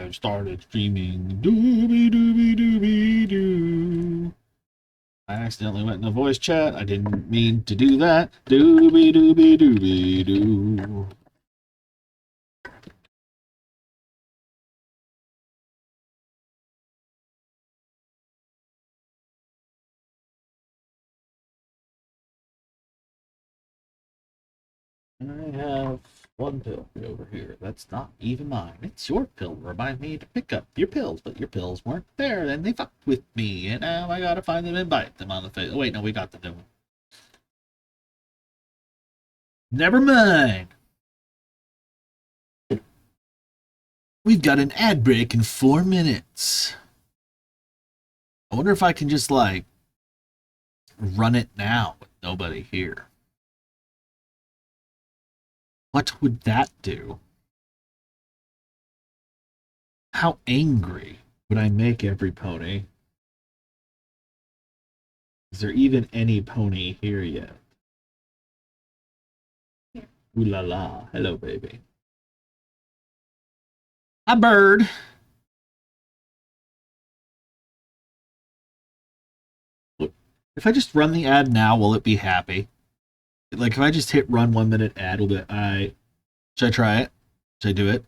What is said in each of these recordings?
I've started streaming. Doobie doobie doobie doo. I accidentally went in the voice chat. I didn't mean to do that. Doobie doobie doobie doo. I have one pill over here. That's not even mine. It's your pill. Remind me to pick up your pills, but your pills weren't there, and they fucked with me, and now I gotta find them and bite them on the face. Oh, wait, no, we got the new one. Never mind. We've got an ad break in 4 minutes. I wonder if I can just, like, run it now with nobody here. What would that do? How angry would I make every pony? Is there even any pony here yet? Yeah. Ooh la la. Hello, baby. A bird. Look, if I just run the ad now, will it be happy? Like, if I just hit run 1 minute ad, will it be, should I try it? Should I do it?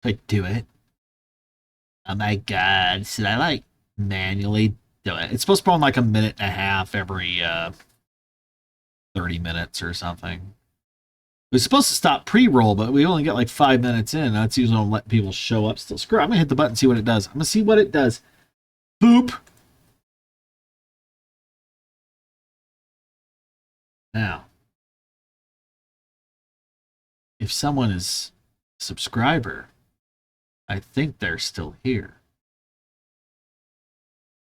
Should I do it? Oh my god, should I, like, manually do it? It's supposed to be on, like, a minute and a half every, 30 minutes or something. We're supposed to stop pre-roll, but we only get, like, 5 minutes in. That's usually gonna let people show up still. Screw it, I'm gonna hit the button and see what it does. I'm gonna see what it does. Boop! Now, if someone is a subscriber, I think they're still here.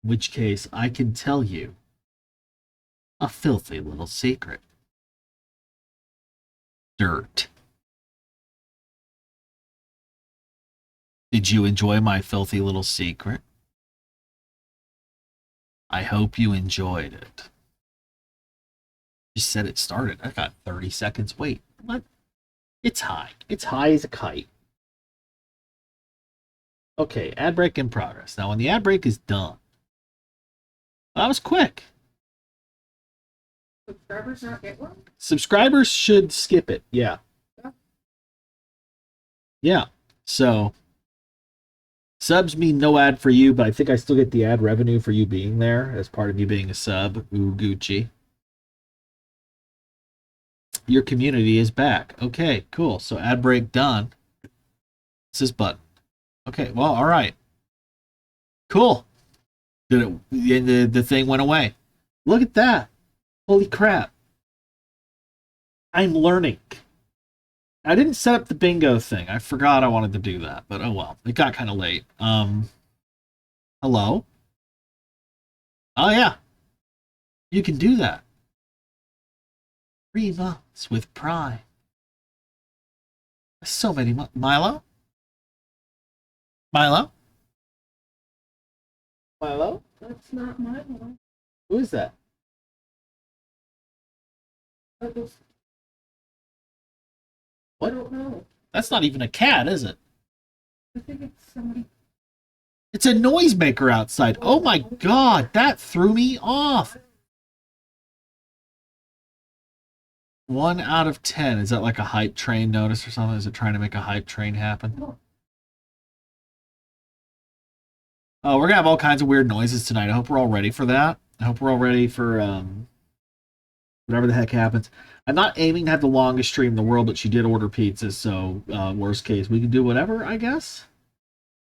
In which case, I can tell you a filthy little secret. Dirt. Did you enjoy my filthy little secret? I hope you enjoyed it. Just said it started. I got 30 seconds. Wait, what? It's high. It's high as a kite. Okay, ad break in progress. Now, when the ad break is done, that was quick. Subscribers not get one? Subscribers should skip it. Yeah. Yeah. So, subs mean no ad for you, but I think I still get the ad revenue for you being there as part of you being a sub. Ooh, Gucci. Your community is back. Okay, cool. So ad break done. This is button. Okay, well, all right. Cool. Did it? The thing went away. Look at that. Holy crap. I'm learning. I didn't set up the bingo thing. I forgot I wanted to do that, but oh well. It got kind of late. Hello? Oh yeah. You can do that. 3 months with Prime. So many months. Milo? Milo? Milo? That's not Milo. Who is that? What? I don't know. That's not even a cat, is it? I think it's somebody. It's a noisemaker outside. Oh my god, that threw me off. 1 out of 10. Is that like a hype train notice or something? Is it trying to make a hype train happen? Oh, we're gonna have all kinds of weird noises tonight. I hope we're all ready for that. I hope we're all ready for whatever the heck happens. I'm not aiming to have the longest stream in the world, but she did order pizzas, so worst case, we can do whatever, I guess.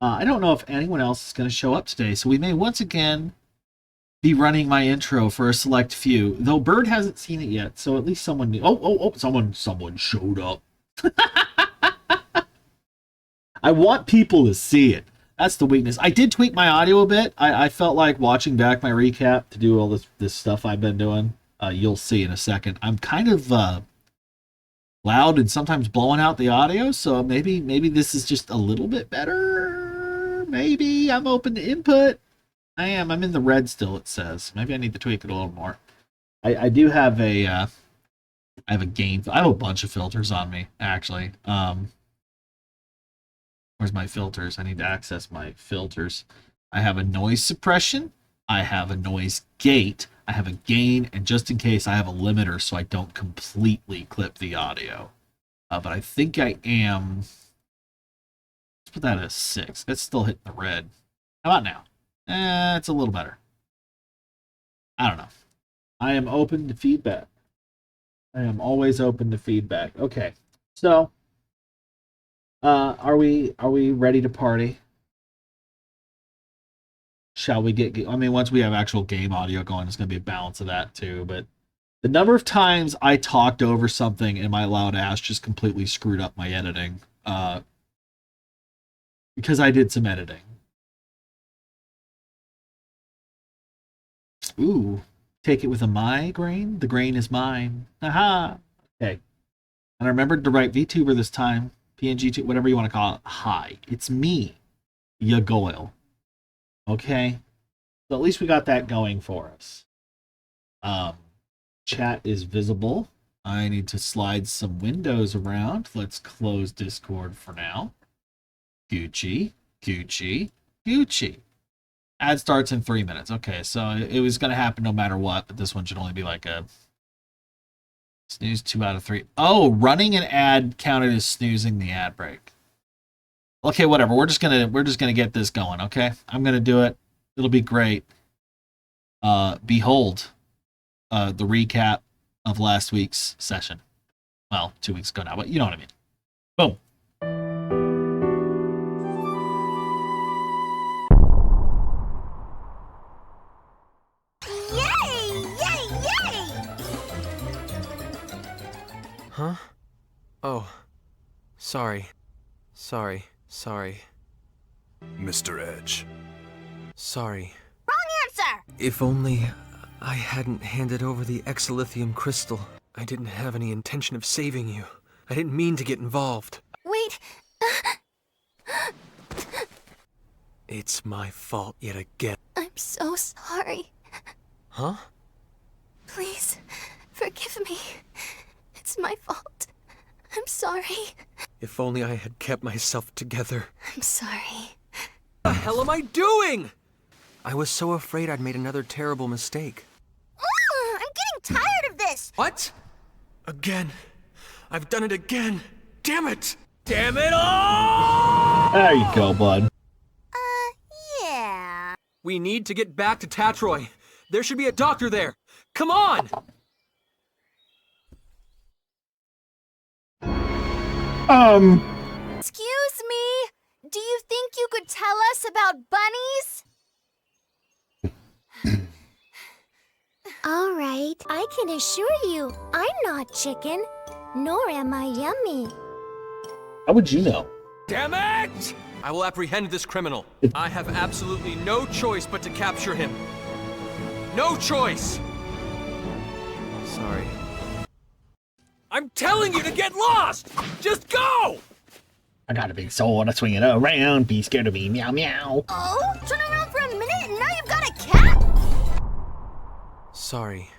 I don't know if anyone else is going to show up today, so we may once again be running my intro for a select few. Though Bird hasn't seen it yet, so at least someone knew. Oh, someone showed up. I want people to see it. That's the weakness. I did tweak my audio a bit. I felt like watching back my recap to do all this stuff I've been doing. You'll see in a second. I'm kind of loud and sometimes blowing out the audio, so maybe this is just a little bit better. Maybe I'm open to input. I am. I'm in the red still, it says. Maybe I need to tweak it a little more. I do have a I have a gain. I have a bunch of filters on me, actually. Where's Where's my filters? I need to access my filters. I have a noise suppression. I have a noise gate. I have a gain, and just in case, I have a limiter so I don't completely clip the audio. But I think I am. Let's put that at a 6. That's still hitting the red. How about now? It's a little better. I don't know. I am open to feedback. I am always open to feedback. Okay, so are we ready to party? Shall we get? I mean, once we have actual game audio going, it's going to be a balance of that too. But the number of times I talked over something and my loud ass just completely screwed up my editing, because I did some editing. Ooh. Take it with a migraine. The grain is mine. Aha. Okay. And I remembered to write VTuber this time. PNG, whatever you want to call it. Hi. It's me. Yagoyle. Okay. So at least we got that going for us. Chat is visible. I need to slide some windows around. Let's close Discord for now. Gucci. Gucci. Gucci. Ad starts in 3 minutes. Okay, so it was going to happen no matter what, but this one should only be like a snooze 2 out of 3. Oh, running an ad counted as snoozing the ad break. Okay, whatever. We're just gonna get this going. Okay, I'm gonna do it. It'll be great. Behold, the recap of last week's session. Well, 2 weeks ago now, but you know what I mean. Boom. Huh? Oh. Sorry. Sorry. Mr. Edge. Sorry. Wrong answer! If only I hadn't handed over the exilithium crystal. I didn't have any intention of saving you. I didn't mean to get involved. Wait. It's my fault yet again. I'm so sorry. Huh? Please, forgive me. It's my fault. I'm sorry. If only I had kept myself together. I'm sorry. What the hell am I doing? I was so afraid I'd made another terrible mistake. I'm getting tired of this! What? Again. I've done it again. Damn it! Damn it all! There you go, bud. Yeah. We need to get back to Tatroy. There should be a doctor there. Come on! Excuse me? Do you think you could tell us about bunnies? All right, I can assure you, I'm not chicken, nor am I yummy. How would you know? Damn it! I will apprehend this criminal. I have absolutely no choice but to capture him. No choice! Sorry. I'm telling you to get lost! Just go! I got a big sword, I swing it around. Be scared of me, meow meow. Oh, turn around for a minute and now you've got a cat? Sorry.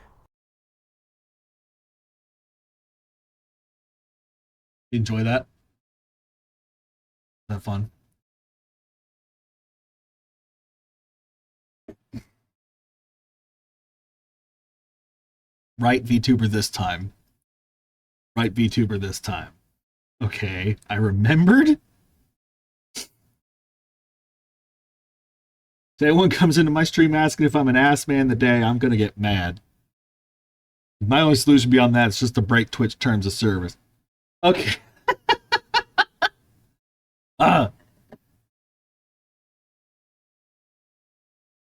Enjoy that? Is that fun? Right VTuber this time. Right VTuber this time. Okay, I remembered. If anyone comes into my stream asking if I'm an ass man today, I'm gonna get mad. My only solution beyond that is just to break Twitch terms of service. Okay.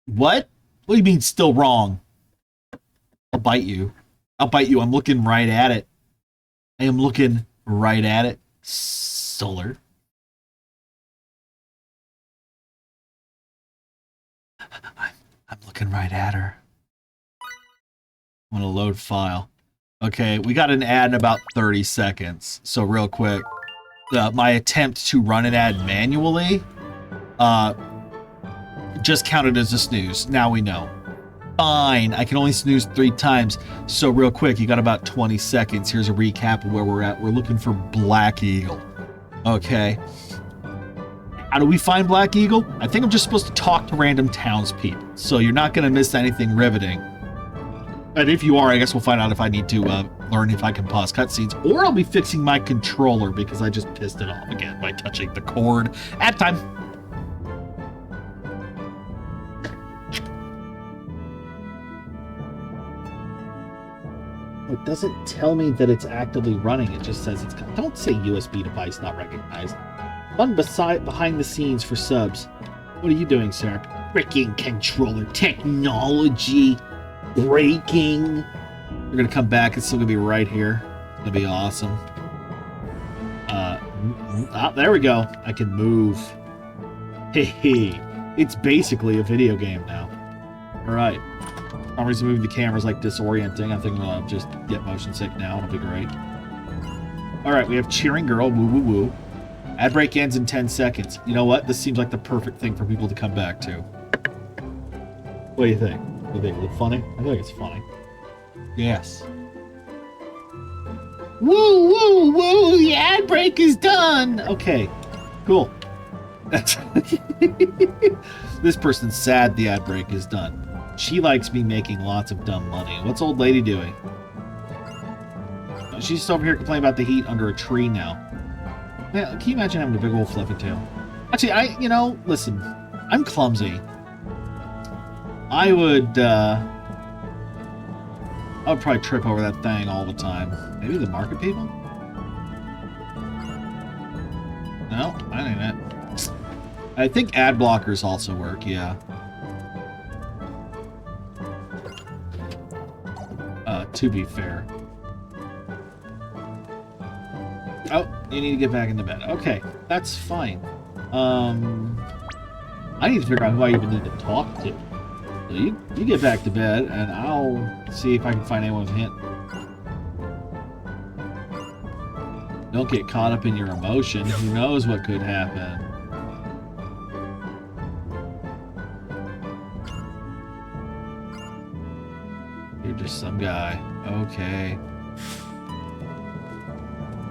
What? What do you mean still wrong? I'll bite you. I'll bite you. I'm looking right at it. I am looking right at it. Solar. I'm looking right at her. I'm gonna load file. Okay, we got an ad in about 30 seconds. So real quick, my attempt to run an ad manually just counted as a snooze. Now we know. Fine, I can only snooze 3 times. So real quick, you got about 20 seconds. Here's a recap of where we're at. We're looking for Black Eagle. Okay. How do we find Black Eagle? I think I'm just supposed to talk to random townspeople, so you're not going to miss anything riveting. And if you are, I guess we'll find out if I need to learn if I can pause cutscenes, or I'll be fixing my controller because I just pissed it off again by touching the cord at time. It doesn't tell me that it's actively running. It just says it's... Don't say USB device not recognized. Fun behind the scenes for subs. What are you doing, sir? Freaking controller technology. Breaking. We're going to come back. It's still going to be right here. It's going to be awesome. There we go. I can move. Hey, it's basically a video game now. All right. I'm reason moving the camera's like disorienting. I think I'll just get motion sick now. It'll be great. All right, we have Cheering Girl. Woo, woo, woo. Ad break ends in 10 seconds. You know what? This seems like the perfect thing for people to come back to. What do you think? Do you think it's funny? I think it's funny. Yes. Woo, woo, woo! The ad break is done! Okay, cool. That's this person's sad the ad break is done. She likes me making lots of dumb money. What's old lady doing? She's just over here complaining about the heat under a tree now. Man, can you imagine having a big old fluffy tail? Actually, listen, I'm clumsy. I would probably trip over that thing all the time. Maybe the market people? No, I think that. I think ad blockers also work, yeah. To be fair. Oh, you need to get back into bed. Okay, that's fine. I need to figure out who I even need to talk to. So you get back to bed, and I'll see if I can find anyone with a hint. Don't get caught up in your emotion. Who knows what could happen? You're just some guy. Okay.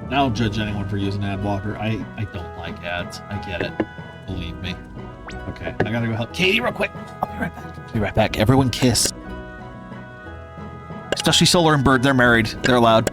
I don't judge anyone for using ad blocker. I don't like ads. I get it. Believe me. Okay, I gotta go help Katie real quick. I'll be right back. Be right back. Everyone kiss. Especially Solar and Bird. They're married. They're allowed.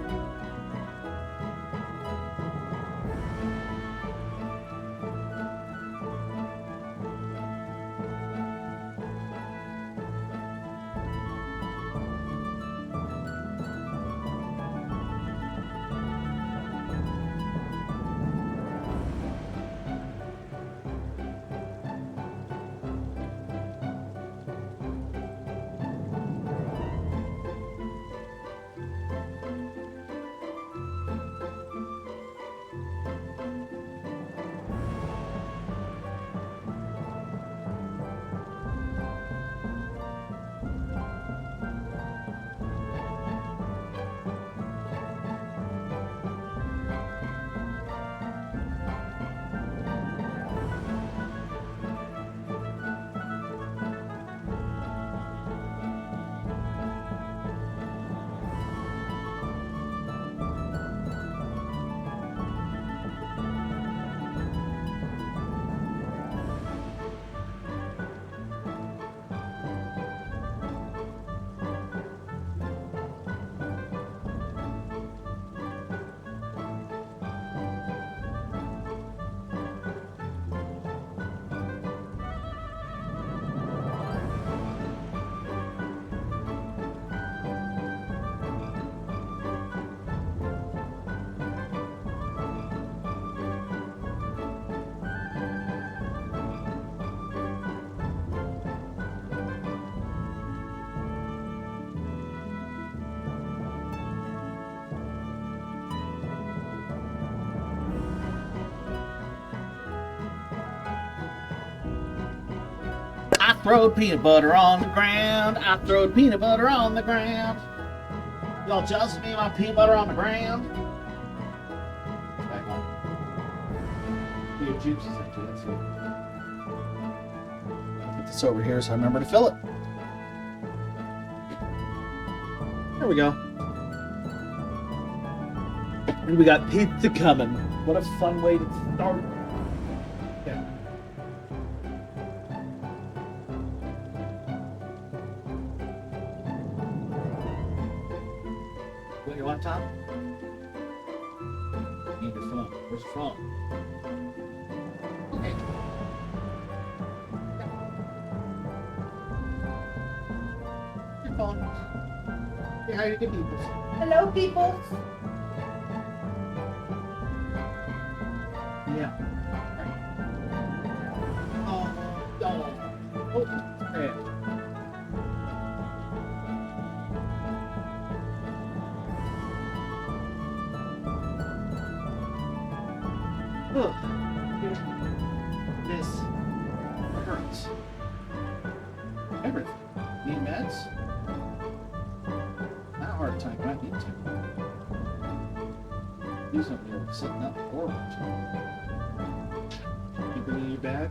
I throwed peanut butter on the ground. I throwed peanut butter on the ground. Y'all jealous of me and my peanut butter on the ground? Back on. Your juice is empty, that's it. I'll put this over here so I remember to fill it. There we go. And we got pizza coming. What a fun way to start. Okay. laptop? Need your phone. Where's your phone? Okay. Your phone. Say hi to the people. Hello, people. Yeah. Oh, no. Oh, hey. Ugh. This hurts. Everything. Need meds? Not a hard time, I need to. These don't be able to sit up forward. Keep it in your bag.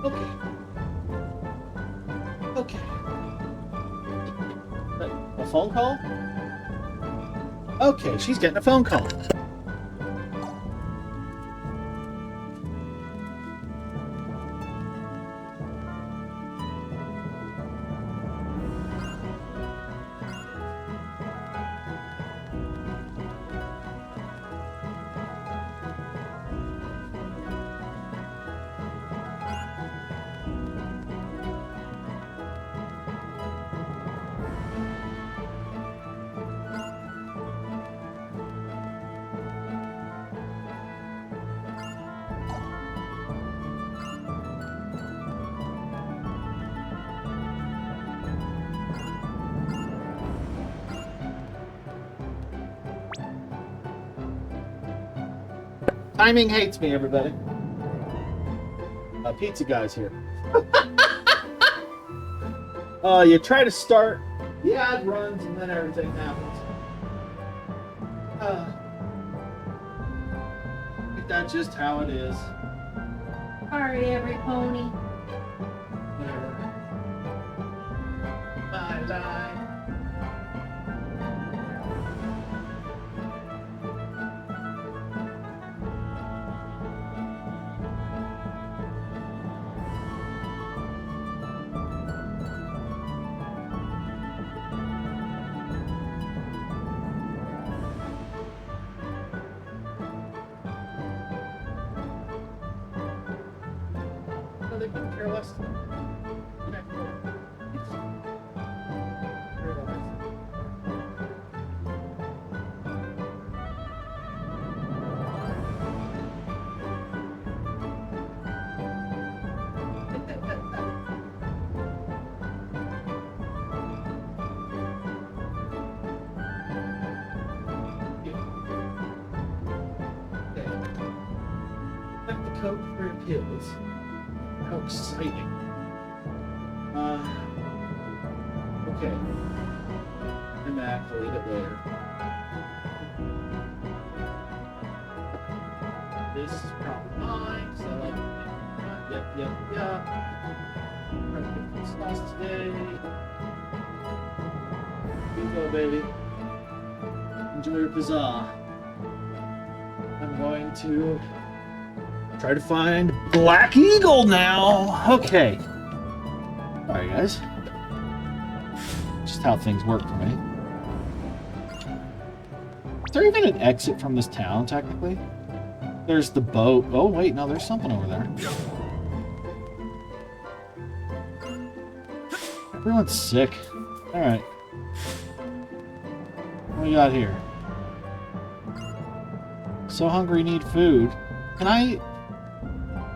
Okay. Okay. A phone call? Okay, she's getting a phone call. Timing hates me, everybody. Pizza guy's here. You try to start, the ad runs, and then everything happens. Ain't that just how it is? Sorry, every pony. Whatever. My life. They couldn't care less. Like the Coke for your pills. How exciting. Okay. I'm back, I'll eat it later. This is probably mine, so yep. Trying to get this sauce today. Here you go, baby. Enjoy your pizza. I'm going to try to find Black Eagle now. Okay. Sorry, guys. Just how things work for me. Is there even an exit from this town, technically? There's the boat. Oh, wait, no, there's something over there. Everyone's sick. Alright. What do we got here? So hungry, need food. Can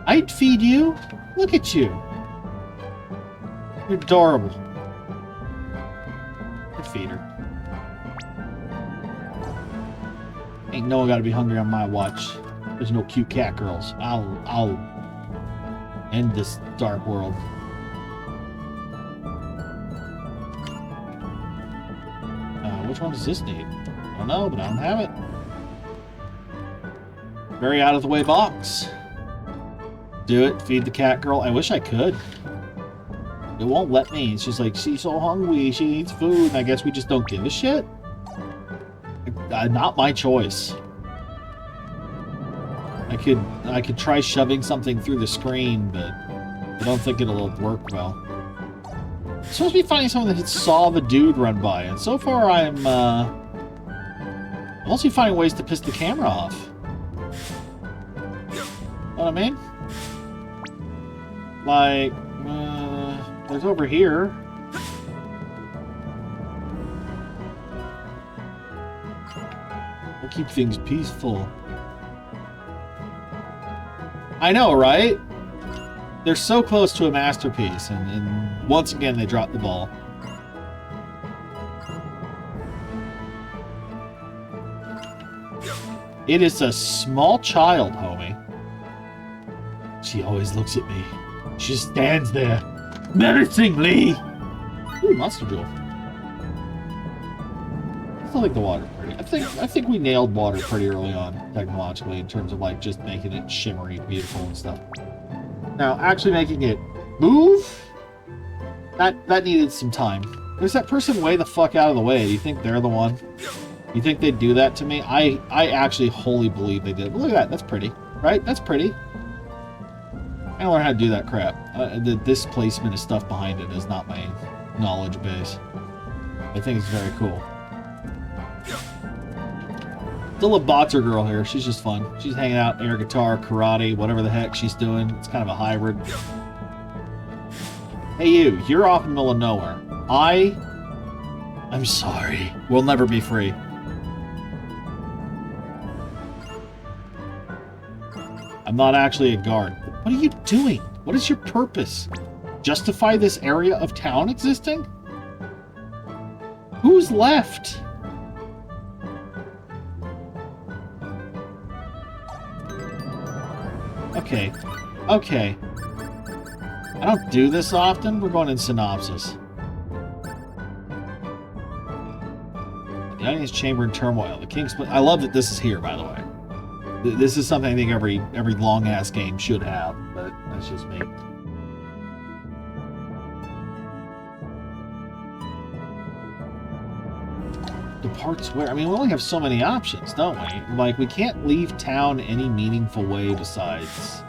I'd feed you? Look at you. You're adorable. I'd feed her. Ain't no one gotta be hungry on my watch. There's no cute cat girls. I'll end this dark world. Which one does this need? I don't know, but I don't have it. Very out of the way box. Do it. Feed the cat girl. I wish I could. It won't let me. It's just like, she's so hungry. She needs food. And I guess we just don't give a shit. Not my choice. I could try shoving something through the screen, but I don't think it'll work well. I'm supposed to be finding someone that saw the dude run by, and so far I'm mostly finding ways to piss the camera off. Know what I mean? Like, there's over here. We'll keep things peaceful. I know, right? They're so close to a masterpiece, and once again they dropped the ball. It is a small child, homie. She always looks at me. She just stands there, menacingly. Ooh, monster jewel. I still think the water pretty. I think we nailed water pretty early on, technologically, in terms of like just making it shimmery, beautiful, and stuff. Now, actually making it move, that needed some time. There's that person way the fuck out of the way. Do you think they're the one? You think they'd do that to me? I actually wholly believe they did. But look at that. That's pretty, right? That's pretty. I gotta learn how to do that crap. The displacement of stuff behind it is not my knowledge base. I think it's very cool. Still a boxer girl here. She's just fun. She's hanging out, air guitar, karate, whatever the heck she's doing. It's kind of a hybrid. Hey you, you're off in the middle of nowhere. I'm sorry. We'll never be free. I'm not actually a guard. What are you doing? What is your purpose? Justify this area of town existing? Who's left? Okay. Okay. I don't do this often. We're going in synopsis. The Onion's Chamber in turmoil. The King's... I love that this is here, by the way. This is something I think every long-ass game should have, but that's just me. Departs where? I mean, we only have so many options, don't we? Like, we can't leave town any meaningful way besides...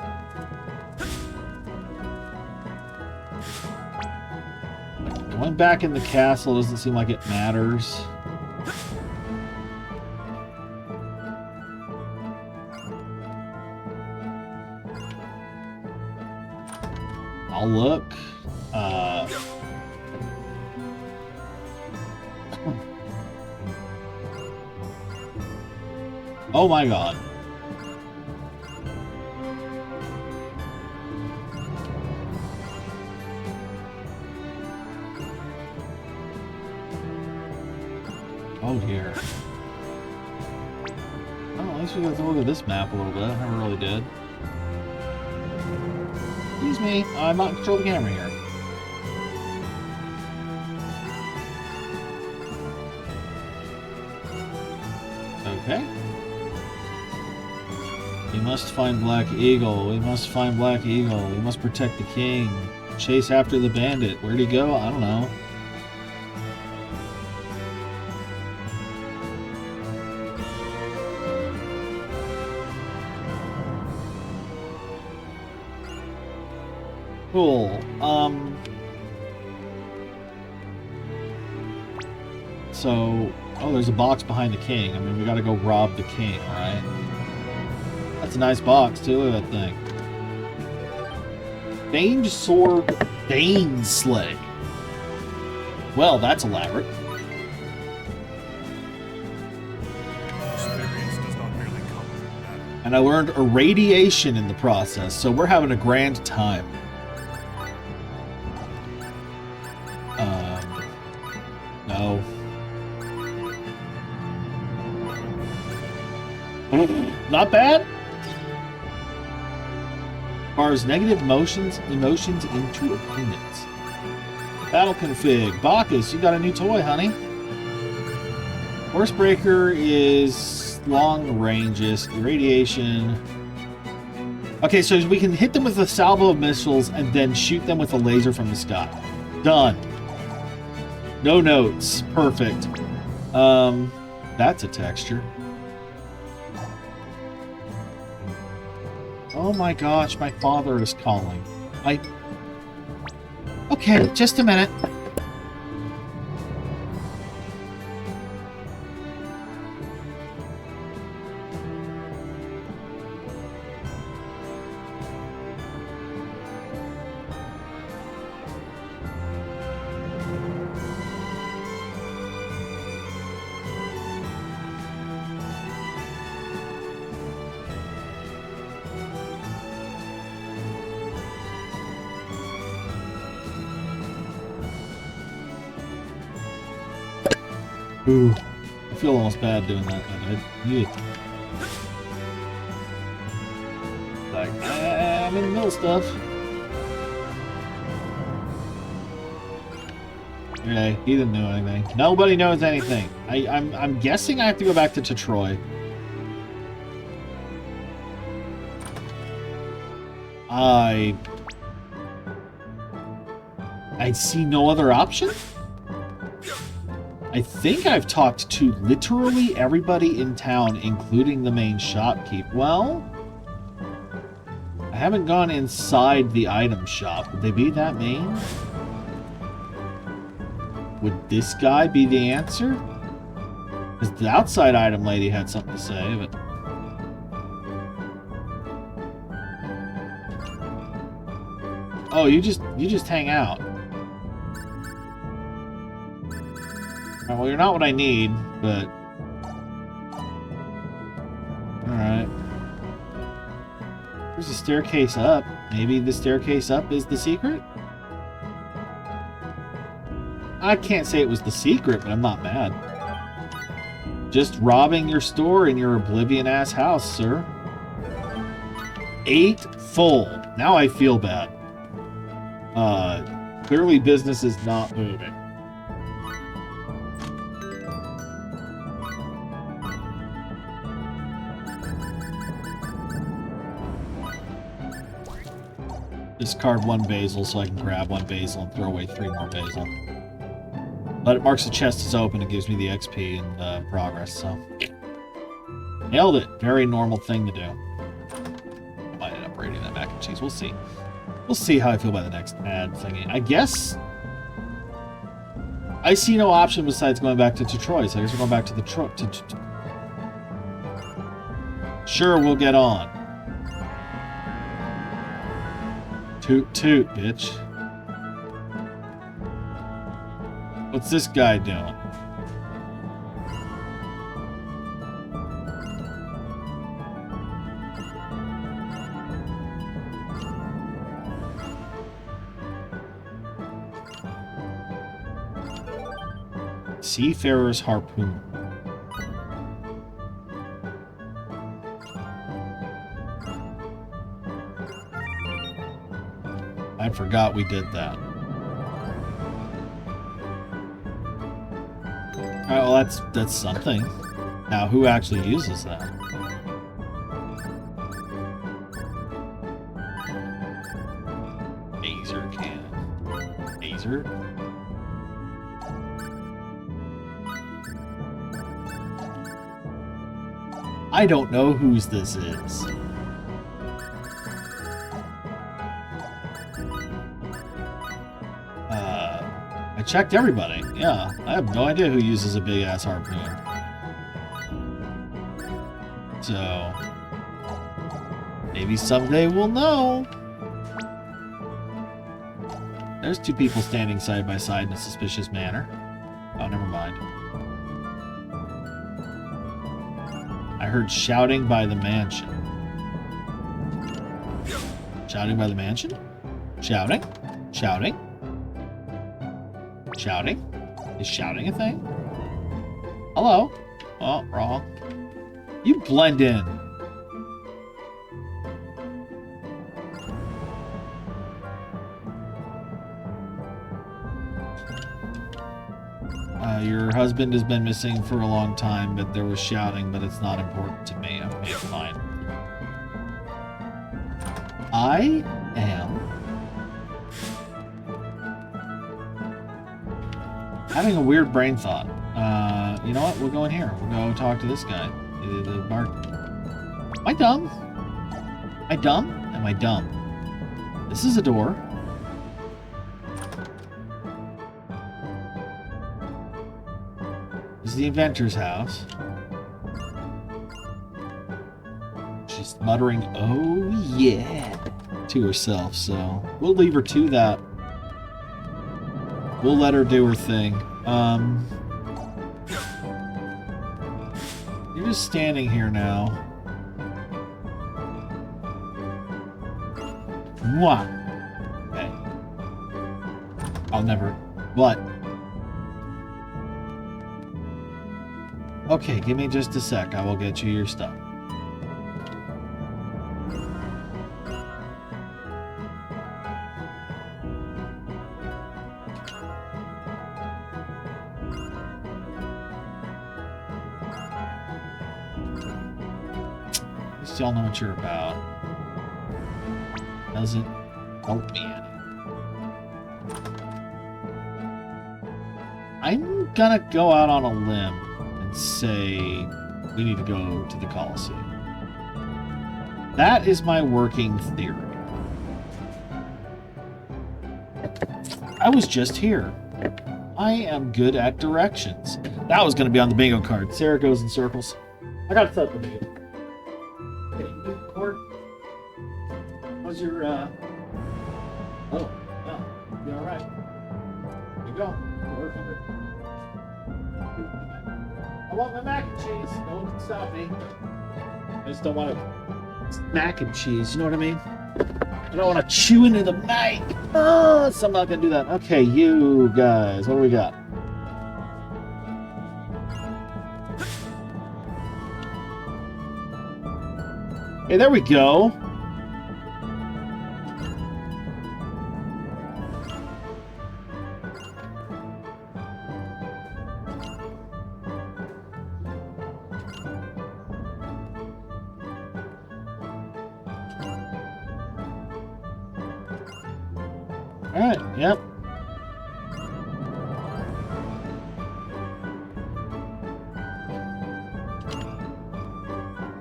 Like, going back in the castle doesn't seem like it matters. I'll look. Oh my god. Oh dear. Oh, at least we got to look at this map a little bit. I never really did. Excuse me, I'm not controlling the camera here. Okay. We must find Black Eagle. We must find Black Eagle. We must protect the king. Chase after the bandit. Where'd he go? I don't know. Cool. So, oh, there's a box behind the king. I mean, we gotta go rob the king, right? That's a nice box, too. Look at that thing. Famed sword, Baneslay. Well, that's elaborate. And I learned irradiation in the process, so we're having a grand time. No. Not bad. Bars negative emotions into opponents. Battle config. Bacchus, you got a new toy, honey. Horsebreaker is long ranges. Irradiation. Okay, so we can hit them with a salvo of missiles and then shoot them with a laser from the sky. Done. No notes. Perfect. That's a texture. Oh my gosh, my father is calling. Okay, just a minute. Ooh, I feel almost bad doing that. Like, I'm in the middle of stuff. Okay, he didn't know anything. Nobody knows anything. I'm guessing I have to go back to Troy. I see no other option. I think I've talked to literally everybody in town, including the main shopkeep. Well, I haven't gone inside the item shop. Would they be that mean? Would this guy be the answer? Because the outside item lady had something to say, but... Oh, you just hang out. Well, you're not what I need, but... Alright. There's a staircase up. Maybe the staircase up is the secret? I can't say it was the secret, but I'm not mad. Just robbing your store in your oblivion-ass house, sir. 8 full. Now I feel bad. Clearly business is not moving. Discard 1 basil so I can grab 1 basil and throw away 3 more basil. But it marks the chest is open and gives me the XP and progress, so... Nailed it! Very normal thing to do. Might end up raiding that mac and cheese. We'll see. We'll see how I feel by the next ad thingy. I guess... I see no option besides going back to Troy, so I guess we're going back to the Sure, we'll get on. Toot toot, bitch. What's this guy doing? Seafarer's harpoon. I forgot we did that. Alright, well that's something. Now who actually uses that? Azer can. Azer? I don't know whose this is. I checked everybody. Yeah, I have no idea who uses a big-ass harpoon. So, maybe someday we'll know. There's 2 people standing side by side in a suspicious manner. Oh, never mind. I heard shouting by the mansion. Shouting by the mansion? Shouting? Shouting? Shouting? Is shouting a thing? Hello? Oh, wrong. You blend in. Your husband has been missing for a long time, but there was shouting, but it's not important to me. Okay, fine. I am having a weird brain thought. You know what? We'll go in here. We'll go talk to this guy. The bar. Am I dumb? Am I dumb? Am I dumb? This is a door. This is the inventor's house. She's muttering, "Oh yeah," to herself, so we'll leave her to that. We'll let her do her thing. You're just standing here now. Mwah! Okay. I'll never... What? Okay, give me just a sec. I will get you your stuff. At least y'all know what you're about. Doesn't help me any. I'm gonna go out on a limb and say we need to go to the Colosseum. That is my working theory. I was just here. I am good at directions. That was gonna be on the bingo card. Sarah goes in circles. I gotta set the bingo. Okay, you court. How's your, Oh, yeah. You alright? Here you go. Work on it. I want my mac and cheese. No one can stop me. I just don't want to... It's mac and cheese, you know what I mean? I don't want to chew into the mic. Oh, so I'm not going to do that. Okay, you guys. What do we got? Hey, there we go. Alright, yep.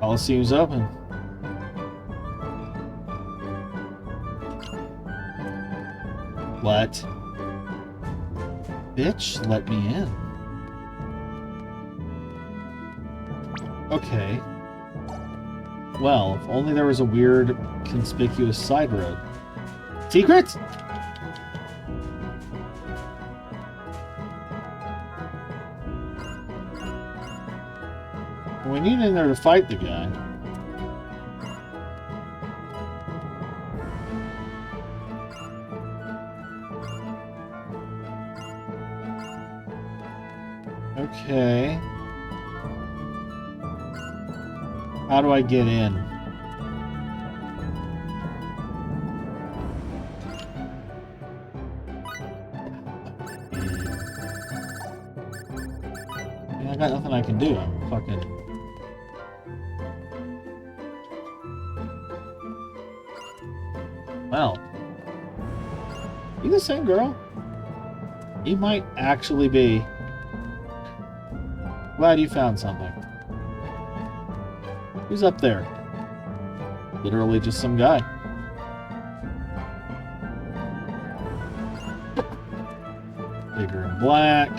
Coliseum's open. What? Bitch, let me in. Okay. Well, if only there was a weird, conspicuous side road. Secrets? We need in there to fight the guy. Okay. How do I get in? I got nothing I can do. I'm fucking... Well, you the same girl? You might actually be. Glad you found something. Who's up there? Literally just some guy. Bigger and black.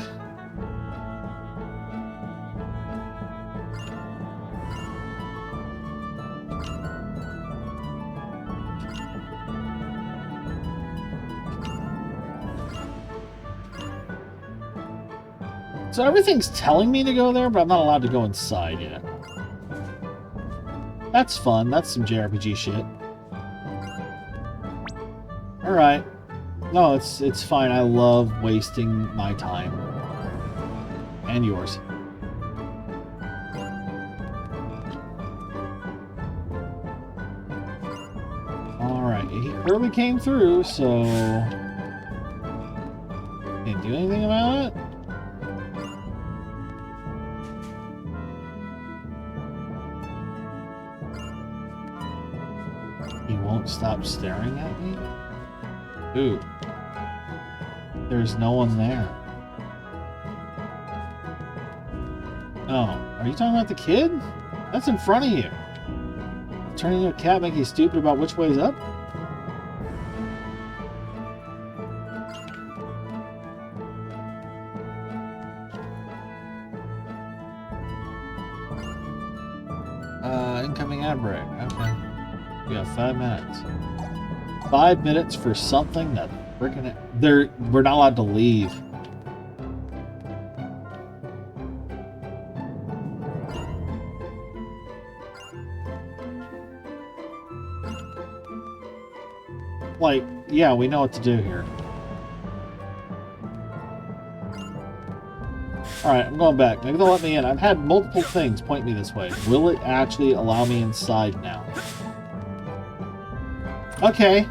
So everything's telling me to go there, but I'm not allowed to go inside yet. That's fun. That's some JRPG shit. Alright. No, it's fine. I love wasting my time. And yours. Alright. He clearly came through, so... Can't do anything about it? Stop staring at me? Ooh. There's no one there. Oh, are you talking about the kid? That's in front of you. Turning into a cat making you stupid about which way is up? incoming ad break. Okay. We got 5 minutes. 5 minutes for something that freaking we're not allowed to leave. Like, yeah, we know what to do here. Alright, I'm going back. Maybe they'll let me in. I've had multiple things point me this way. Will it actually allow me inside now? Okay.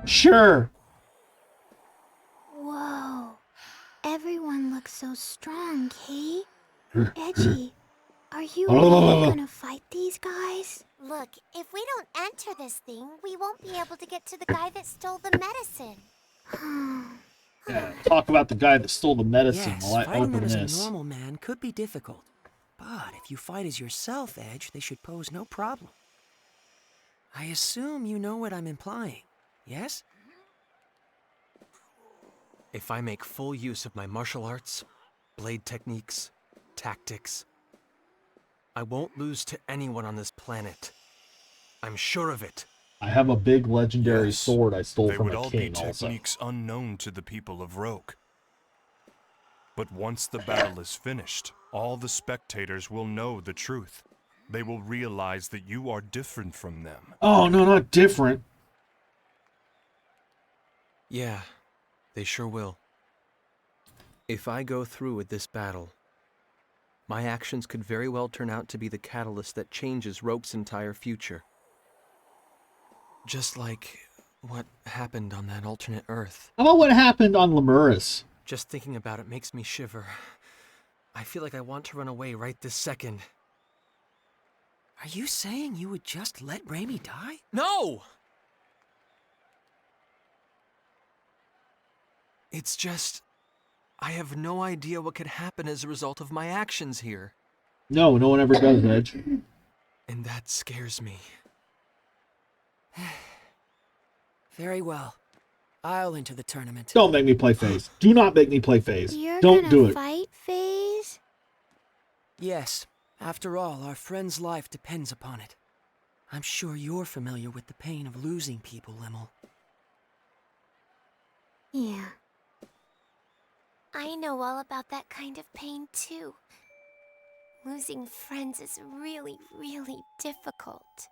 Sure. Whoa. Everyone looks so strong, Kay. Edgy, are you really gonna fight these guys? Look, if we don't enter this thing, we won't be able to get to the guy that stole the medicine. Yeah, talk about the guy that stole the medicine Yes, while I fighting open them as this. a normal man could be difficult. But if you fight as yourself, Edge, they should pose no problem. I assume you know what I'm implying, yes? If I make full use of my martial arts, blade techniques, tactics, I won't lose to anyone on this planet. I'm sure of it. I have a big legendary Yes, sword I stole they from would a all king be also. techniques unknown to the people of Roke. But once the battle is finished, all the spectators will know the truth. They will realize that you are different from them. Oh, no, not different. Yeah, they sure will. If I go through with this battle, my actions could very well turn out to be the catalyst that changes Roke's entire future. Just like what happened on that alternate Earth. How about what happened on Lemuris? Just thinking about it makes me shiver. I feel like I want to run away right this second. Are you saying you would just let Raimi die? No! It's just, I have no idea what could happen as a result of my actions here. No, no one ever does, Edge. And that scares me. Very well. I'll enter the tournament. Don't make me play phase. Do not make me play phase. You're Don't gonna do it. fight, FaZe? Yes, after all, our friend's life depends upon it. I'm sure you're familiar with the pain of losing people, Limmel. Yeah. I know all about that kind of pain, too. Losing friends is really, really difficult.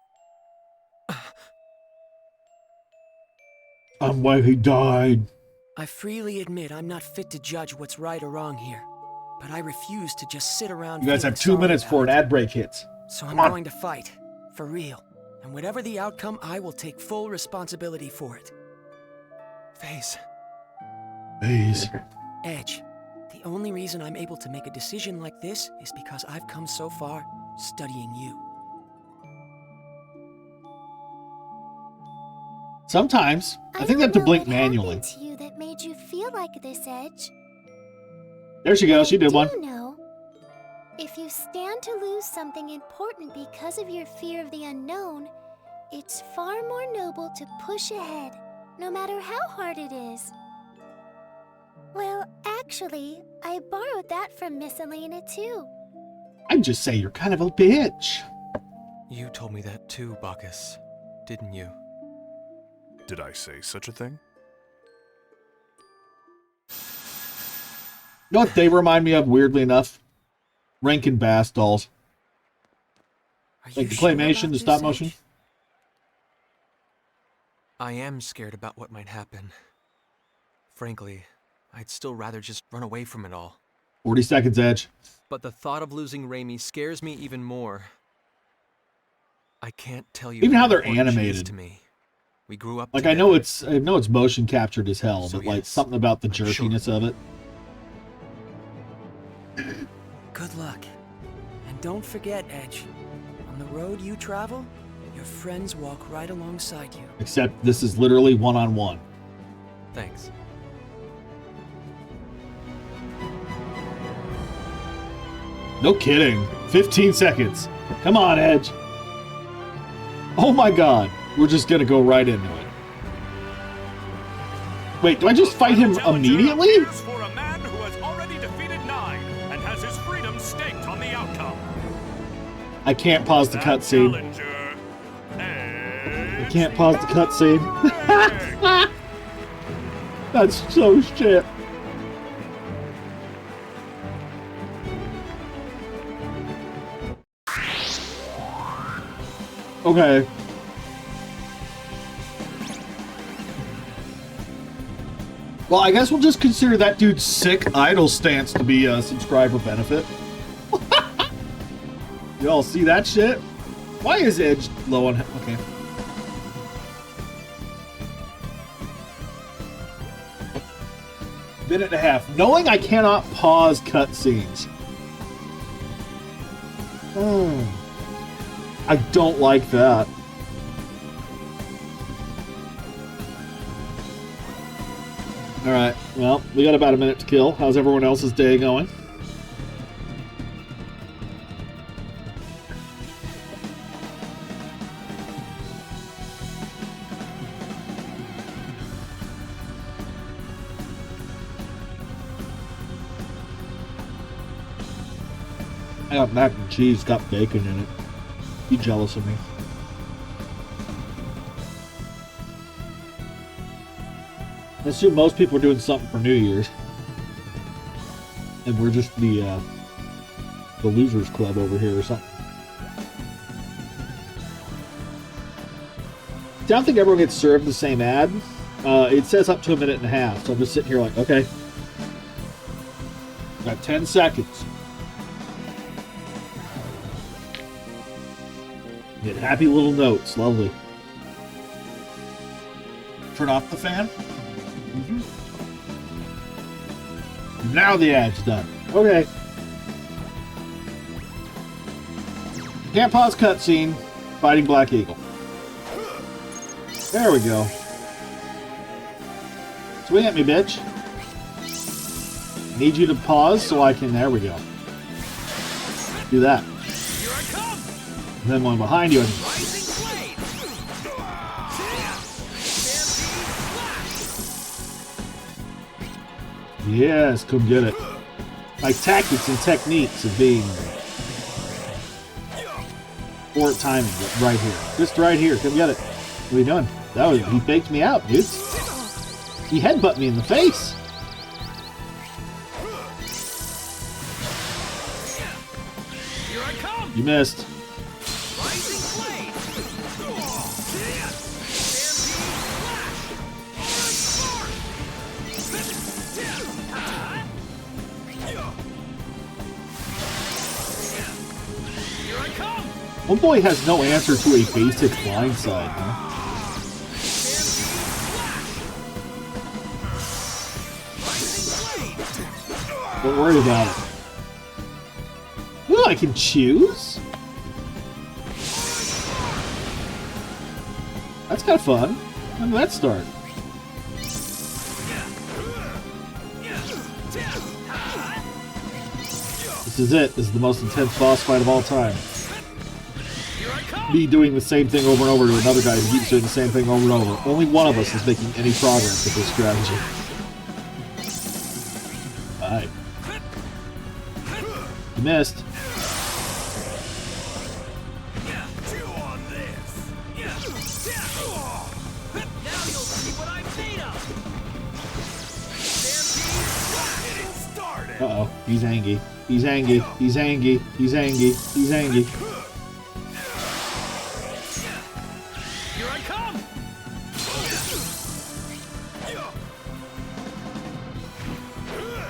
I'm why he died. I freely admit I'm not fit to judge what's right or wrong here, but I refuse to just sit around. You guys feeling have 2 sorry minutes about before an it. ad break hits. So I'm Come on. going to fight, for real. And whatever the outcome, I will take full responsibility for it. FaZe. Phase. Edge, the only reason I'm able to make a decision like this is because I've come so far studying you. Sometimes. I think they have to don't know blink what manually. happened to you that made you feel like this, Edge. There she goes. She did one. I do know. If you stand to lose something important because of your fear of the unknown, it's far more noble to push ahead, no matter how hard it is. Well, actually, I borrowed that from Miss Elena too. I'd just say you're kind of a bitch. You told me that too, Bacchus. Didn't you? Did I say such a thing? You know what they remind me of, weirdly enough? Rankin Bass dolls. Are Like you the sure claymation, about the stop this, motion. Edge? I am scared about what might happen. Frankly, I'd still rather just run away from it all. 40 seconds, Edge. But the thought of losing Raimi scares me even more. I can't tell you Even how they're important she is animated. to me. We grew up Like together. I know it's motion captured as hell, So but like yes, something about the I'm sure. jerkiness of it. Good luck. And don't forget, Edge, on the road you travel, your friends walk right alongside you. Except this is literally one-on-one. Thanks. No kidding. 15 seconds. Come on, Edge. Oh my god. We're just gonna go right into it. Wait, do I just fight him immediately? Appears for a man who has already defeated 9 and has his freedom staked on the outcome. I can't pause the cutscene. I can't pause the cutscene. That's so shit. Okay. Well, I guess we'll just consider that dude's sick idle stance to be a subscriber benefit. Y'all see that shit? Why is Edge low on... Okay. Minute and a half. Knowing I cannot pause cutscenes. I don't like that. Alright, well, we got about a minute to kill. How's everyone else's day going? I got mac and cheese, got bacon in it. You jealous of me? I assume most people are doing something for New Year's. And we're just the losers club over here or something. I don't think everyone gets served the same ad. It says up to a minute and a half, so I'm just sitting here like, okay. Got 10 seconds. Get happy little notes, lovely. Turn off the fan. Now the ad's done. Okay. Can't pause cutscene. Fighting Black Eagle. There we go. Swing at me, bitch. Need you to pause so I can... There we go. Do that. And then one behind you. Yes, come get it. My tactics and techniques of being sport timing right here. Just right here. Come get it. What are you doing? That was, he faked me out, dude. He headbutted me in the face. You missed. One boy has no answer to a basic blindside, huh? Don't worry about it. Ooh, I can choose? That's kind of fun. When did that start? This is it. This is the most intense boss fight of all time. Me doing the same thing over and over to another guy who keeps doing the same thing over and over. Only one of us is making any progress with this strategy. Alright. You missed. Uh-oh. He's angry. He's angry. He's angry. He's angry. He's angry.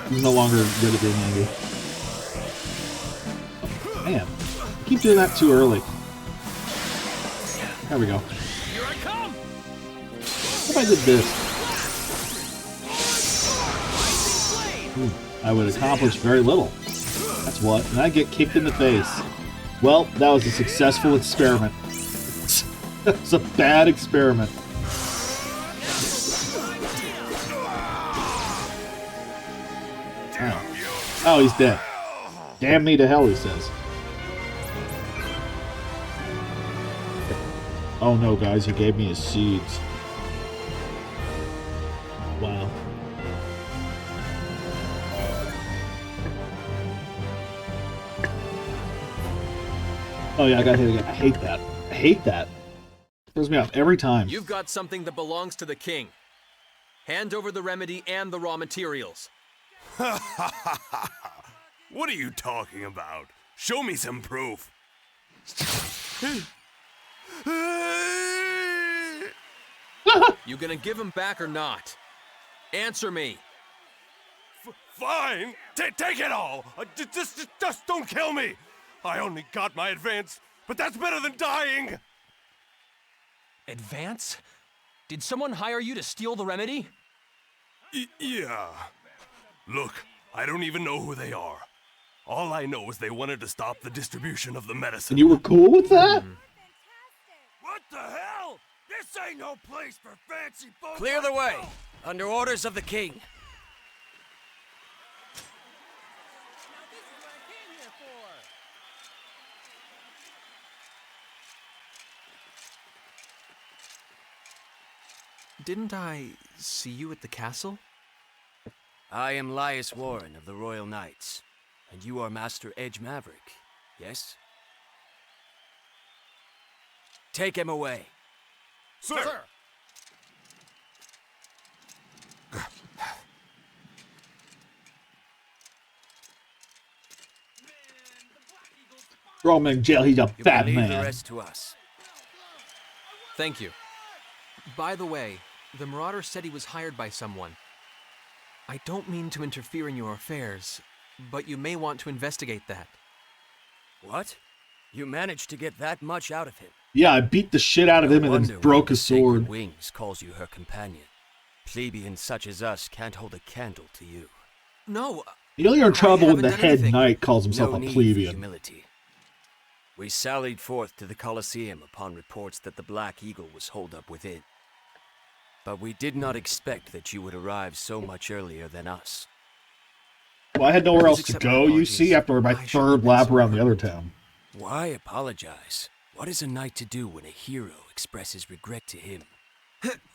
He's no longer good at being angry. Oh, man, I keep doing that too early. There we go. What if I did this? I would accomplish very little. That's what. And I get kicked in the face. Well, that was a successful experiment. That was a bad experiment. Oh, he's dead. Damn me to hell, he says. Oh no, guys, he gave me his seeds. Wow. Oh yeah, I gotta hit it again. I hate that. I hate that. Throws me off every time. You've got something that belongs to the king. Hand over the remedy and the raw materials. What are you talking about? Show me some proof. You gonna give him back or not? Answer me. Fine. Take it all. Just don't kill me. I only got my advance, but that's better than dying. Advance? Did someone hire you to steal the remedy? Yeah. Look, I don't even know who they are. All I know is they wanted to stop the distribution of the medicine. And you were cool with that? What the hell? This ain't no place for fancy folks. Clear the way, under orders of the king. Didn't I see you at the castle? I am Laius Warren of the Royal Knights, and you are Master Edge Maverick, yes? Take him away. Sir. Throw him in jail. He's a You fat can leave the man. rest to us. Thank you. By the way, the Marauder said he was hired by someone. I don't mean to interfere in your affairs, but you may want to investigate that. What? You managed to get that much out of him? Yeah, I beat the shit out of him and wonder then why broke the his Sacred sword. Wings calls you her companion. Plebeians such as us can't hold a candle to you. No, You know you're in trouble when haven't the done head anything. knight calls himself No a need for plebeian. humility. We sallied forth to the Colosseum upon reports that the Black Eagle was holed up within. But we did not expect that you would arrive so much earlier than us. Well, I had nowhere Please else to accept my go, you apologies. see, after my I shouldn't third have been lap so around the other rude. town. Why apologize? What is a knight to do when a hero expresses regret to him?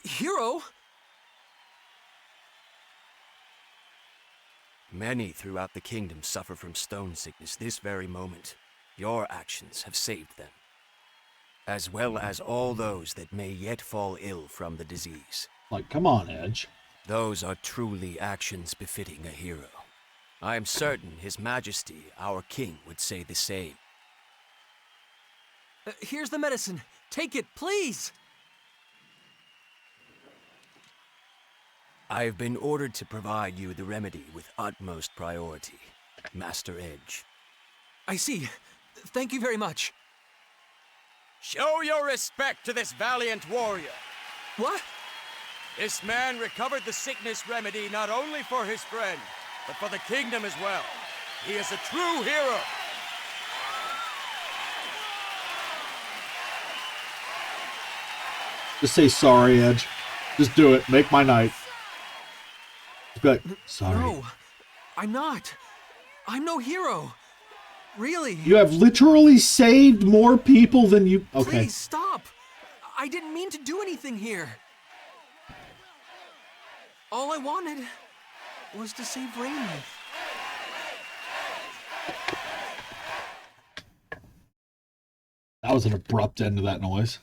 Hero? Many throughout the kingdom suffer from stone sickness this very moment. Your actions have saved them, as well as all those that may yet fall ill from the disease. Like, come on, Edge. Those are truly actions befitting a hero. I am certain His Majesty, our king, would say the same. Here's the medicine. Take it, please! I have been ordered to provide you the remedy with utmost priority, Master Edge. I see. Thank you very much. Show your respect to this valiant warrior. What? This man recovered the sickness remedy not only for his friend, but for the kingdom as well. He is a true hero. Just say sorry, Edge. Just do it. Make my night. Just be like, sorry. No, I'm not. I'm no hero. Really. You have literally saved more people than you... Okay. Please stop. I didn't mean to do anything here. All I wanted was to save Rainy. That was an abrupt end to that noise.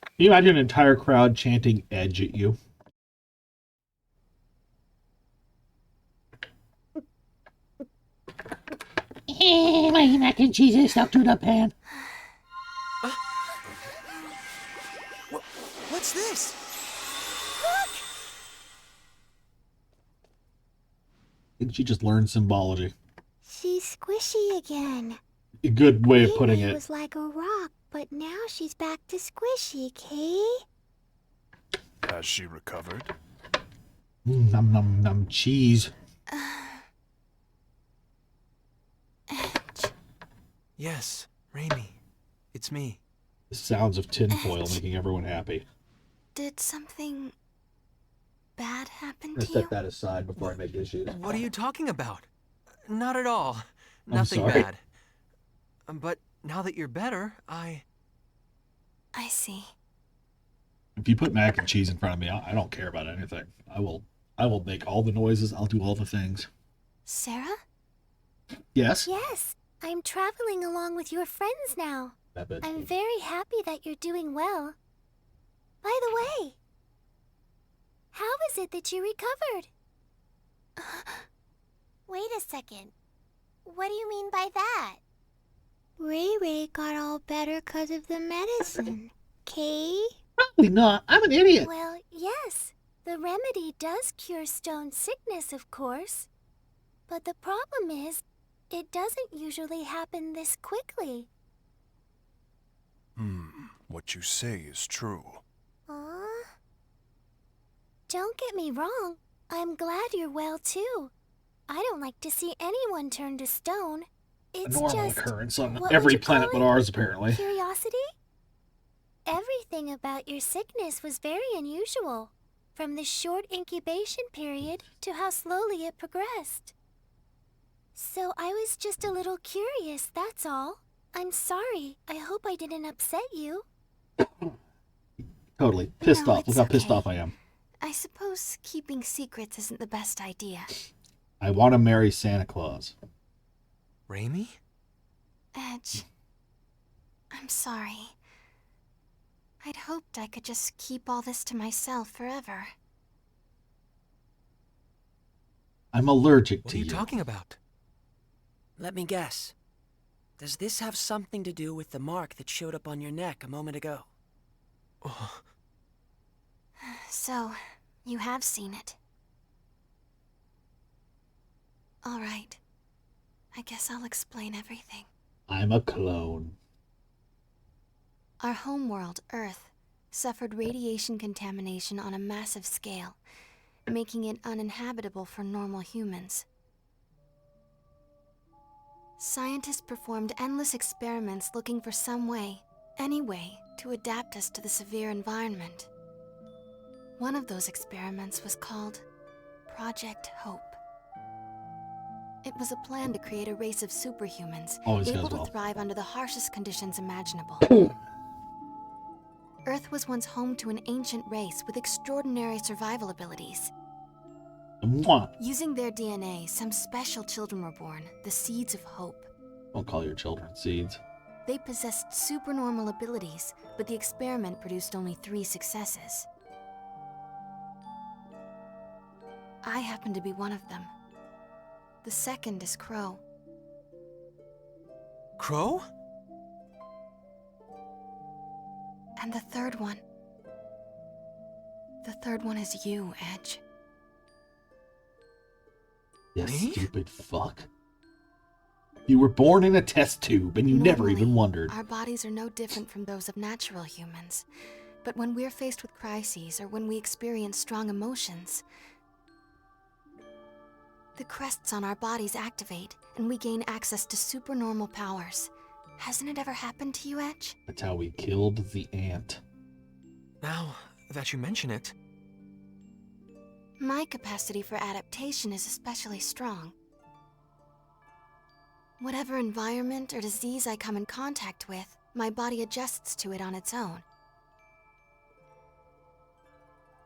Can you imagine an entire crowd chanting Edge at you? My mac and cheese is stuck to the pan. What's this? Didn't she just learn symbology? She's squishy again. A good way of putting Amy it. was like a rock, but now she's back to squishy, Kay. Has she recovered? Num num num cheese. Yes, Rainy. It's me. The sounds of tinfoil making everyone happy. Did something bad happen I'm gonna to you? set that aside before I make issues. What are you talking about? Not at all. I'm Nothing sorry. bad. But now that you're better, I see. If you put mac and cheese in front of me, I don't care about anything. I will make all the noises. I'll do all the things. Sarah? Yes. Yes, I'm traveling along with your friends now. That bitch. I'm very happy that you're doing well. By the way, how is it that you recovered? Wait a second. What do you mean by that? Ray Ray got all better 'cause of the medicine. Kay? Probably not. I'm an idiot. Well, yes. The remedy does cure stone sickness, of course. But the problem is, it doesn't usually happen this quickly. What you say is true. Don't get me wrong. I'm glad you're well, too. I don't like to see anyone turn to stone. A It's normal just occurrence on what every would you call planet but it? ours, apparently. Curiosity? Everything about your sickness was very unusual, from the short incubation period to how slowly it progressed. So I was just a little curious, that's all. I'm sorry. I hope I didn't upset you. Totally. Pissed No, off. Look it's how pissed okay. off I am. I suppose keeping secrets isn't the best idea. I want to marry Santa Claus. Raimi? Edge, I'm sorry. I'd hoped I could just keep all this to myself forever. I'm allergic What to are you talking about? Let me guess. Does this have something to do with the mark that showed up on your neck a moment ago? Oh, So, you have seen it. All right. I guess I'll explain everything. I'm a clone. Our homeworld, Earth, suffered radiation contamination on a massive scale, making it uninhabitable for normal humans. Scientists performed endless experiments looking for some way, any way, to adapt us to the severe environment. One of those experiments was called Project Hope. It was a plan to create a race of superhumans Always able goes to well. thrive under the harshest conditions imaginable. Earth was once home to an ancient race with extraordinary survival abilities. Mwah. Using their DNA, some special children were born, the Seeds of Hope. Don't call your children seeds. They possessed supernormal abilities, but the experiment produced only 3 successes. I happen to be one of them. The second is Crow. Crow? And the third one. The third one is you, Edge. You Me? stupid fuck. You were born in a test tube and you never Normally, even wondered. Our bodies are no different from those of natural humans. But when we're faced with crises or when we experience strong emotions, the crests on our bodies activate and we gain access to supernormal powers. Hasn't it ever happened to you, Edge? That's how we killed the ant. Now that you mention it, My capacity for adaptation is especially strong. Whatever environment or disease I come in contact with, my body adjusts to it on its own.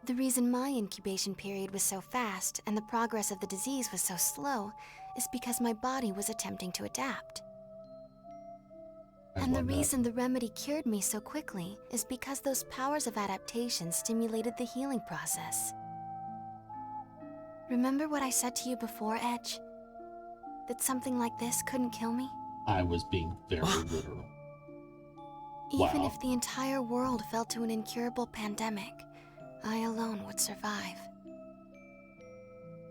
The reason my incubation period was so fast and the progress of the disease was so slow is because my body was attempting to adapt. I And the love that. reason the remedy cured me so quickly is because those powers of adaptation stimulated the healing process. Remember what I said to you before, Edge? That something like this couldn't kill me? I was being very literal. Even Wow. if the entire world fell to an incurable pandemic, I alone would survive.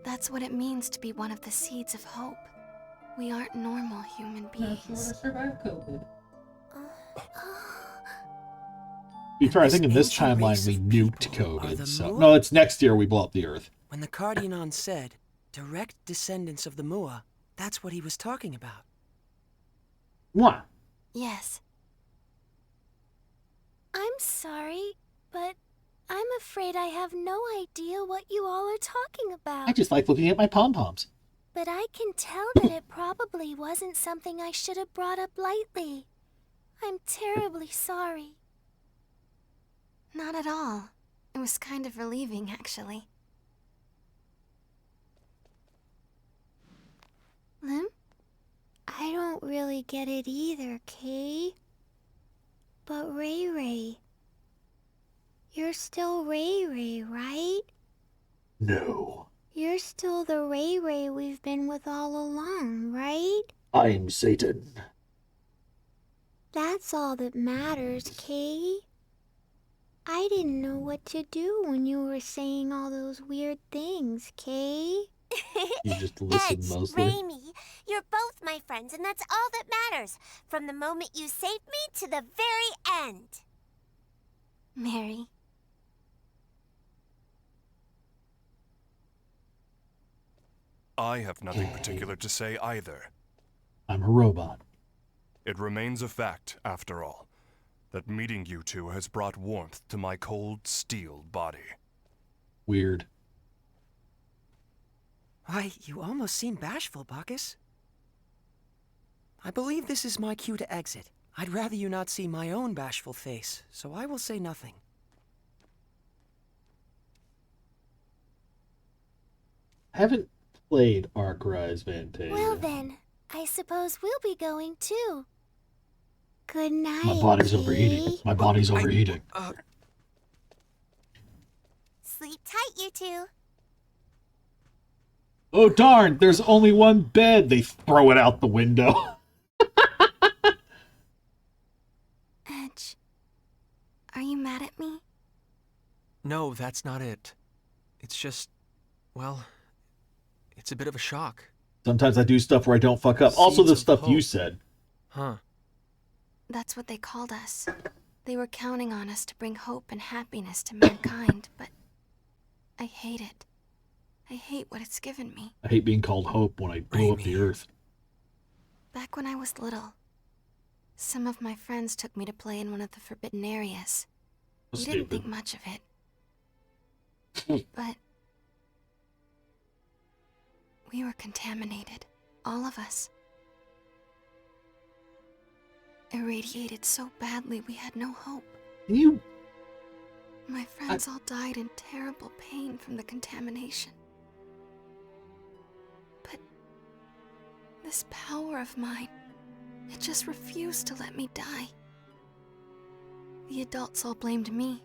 That's what it means to be one of the Seeds of Hope. We aren't normal human beings. survive COVID. To be fair, I This think in this ancient timeline race we of nuked people are COVID. the So Mua? no, it's next year we blow up the Earth. When the Cardionon said, direct descendants of the Mua, that's what he was talking about. What? Yes. I'm sorry, but I'm afraid I have no idea what you all are talking about. I just like looking at my pom poms. But I can tell that it probably wasn't something I should have brought up lightly. I'm terribly sorry. Not at all. It was kind of relieving, actually. Lim? I don't really really get it either, Kay. But Ray Ray, you're still Ray Ray, right? No. You're still the Ray Ray we've been with all along, right? I'm Satan. That's all that matters, Kay. I didn't know what to do when you were saying all those weird things, Kay. You just listen Edge, mostly. Raimi, you're both my friends, and that's all that matters. From the moment you saved me to the very end. Mary, I have nothing particular to say either. I'm a robot. It remains a fact, after all, that meeting you two has brought warmth to my cold steel body. Weird. Why, you almost seem bashful, Bacchus. I believe this is my cue to exit. I'd rather you not see my own bashful face, so I will say nothing. Haven't played Ark Rise Vantage. Well then, I suppose we'll be going too. Good night, My body's Kay. overheating. My body's overheating. Sleep tight, you two. Oh darn, there's only one bed. They throw it out the window. Edge, are you mad at me? No, that's not it. It's just, well, it's a bit of a shock. Sometimes I do stuff where I don't fuck up. Also Seeds the of stuff you hope. said. Huh. That's what they called us. They were counting on us to bring hope and happiness to mankind, but I hate it. I hate what it's given me. I hate being called Hope when I blew up the Raimi. earth. Back when I was little, some of my friends took me to play in one of the forbidden areas. We didn't Stupid. think much of it. But we were contaminated. All of us. Irradiated so badly we had no hope. Can you... My friends all died in terrible pain from the contamination. But this power of mine, it just refused to let me die. The adults all blamed me,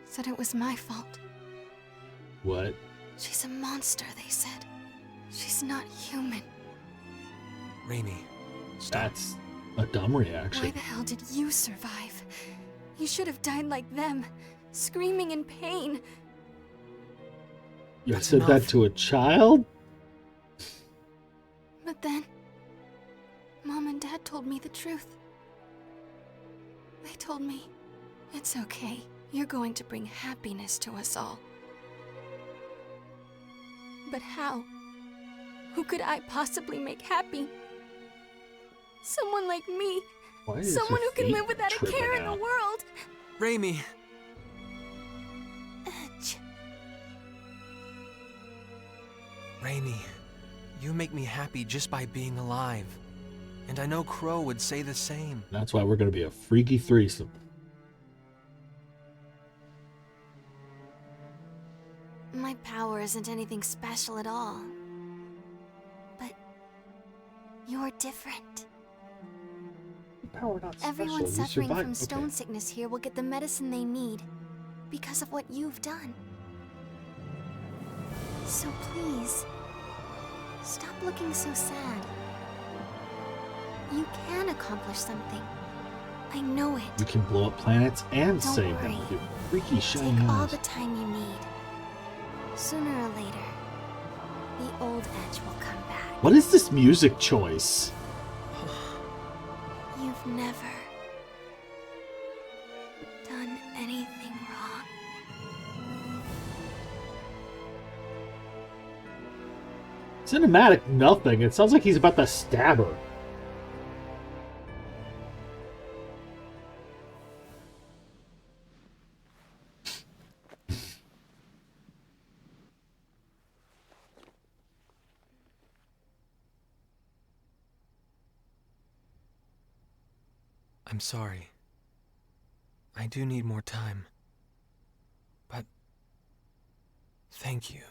said it was my fault. What? She's a monster, they said. She's not human. Raimi, stop. That's a dumb reaction. Why the hell did you survive? You should have died like them, screaming in pain. You That's said that enough. to a child? But then, Mom and Dad told me the truth. They told me, it's okay. You're going to bring happiness to us all. But how? Who could I possibly make happy? Someone like me. Why is Someone her who can feet live without a tripping care in the out? world. Raimi, Edge. Raimi, you make me happy just by being alive. And I know Crow would say the same. That's why we're gonna be a freaky threesome. My power isn't anything special at all. But you're different. Power not Everyone special. You suffering survived. from stone Okay. sickness here will get the medicine they need because of what you've done. So please, stop looking so sad. You can accomplish something. I know it. You can blow up planets and Don't save them worry. with your freaky shiny Take all eyes. the time you need. Sooner or later, the old Edge will come back. What is this music choice? You've never done anything wrong. Cinematic nothing. It sounds like he's about to stab her. I'm sorry. I do need more time. But thank you.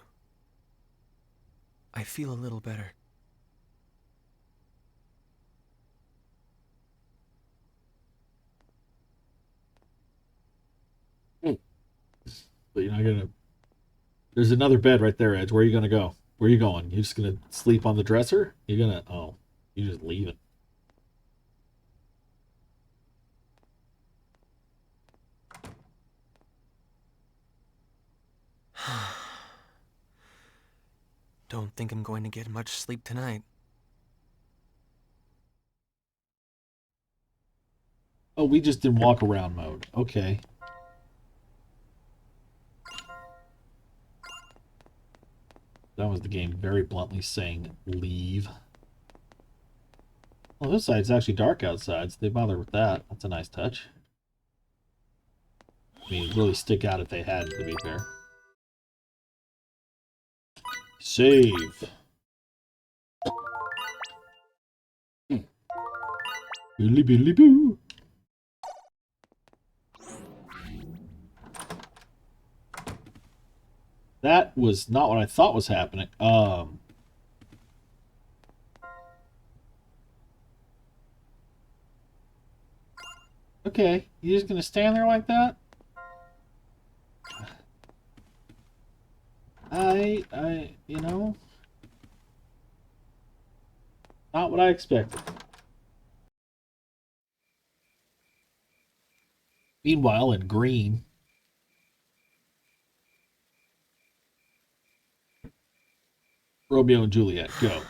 I feel a little better. But you're not gonna. There's another bed right there, Edge. Where are you gonna go? Where are you going? You just gonna sleep on the dresser? You're gonna. Oh, you just leave it. Don't think I'm going to get much sleep tonight. Oh, we just did walk around mode. Okay. That was the game very bluntly saying leave. Well, this side's actually dark outside, so they bother with that. That's a nice touch. I mean, it'd really stick out if they had, to be fair. Save. Billy Billy Boo. That was not what I thought was happening. Okay, you just gonna stand there like that? You know, not what I expected. Meanwhile, in green, Romeo and Juliet, go.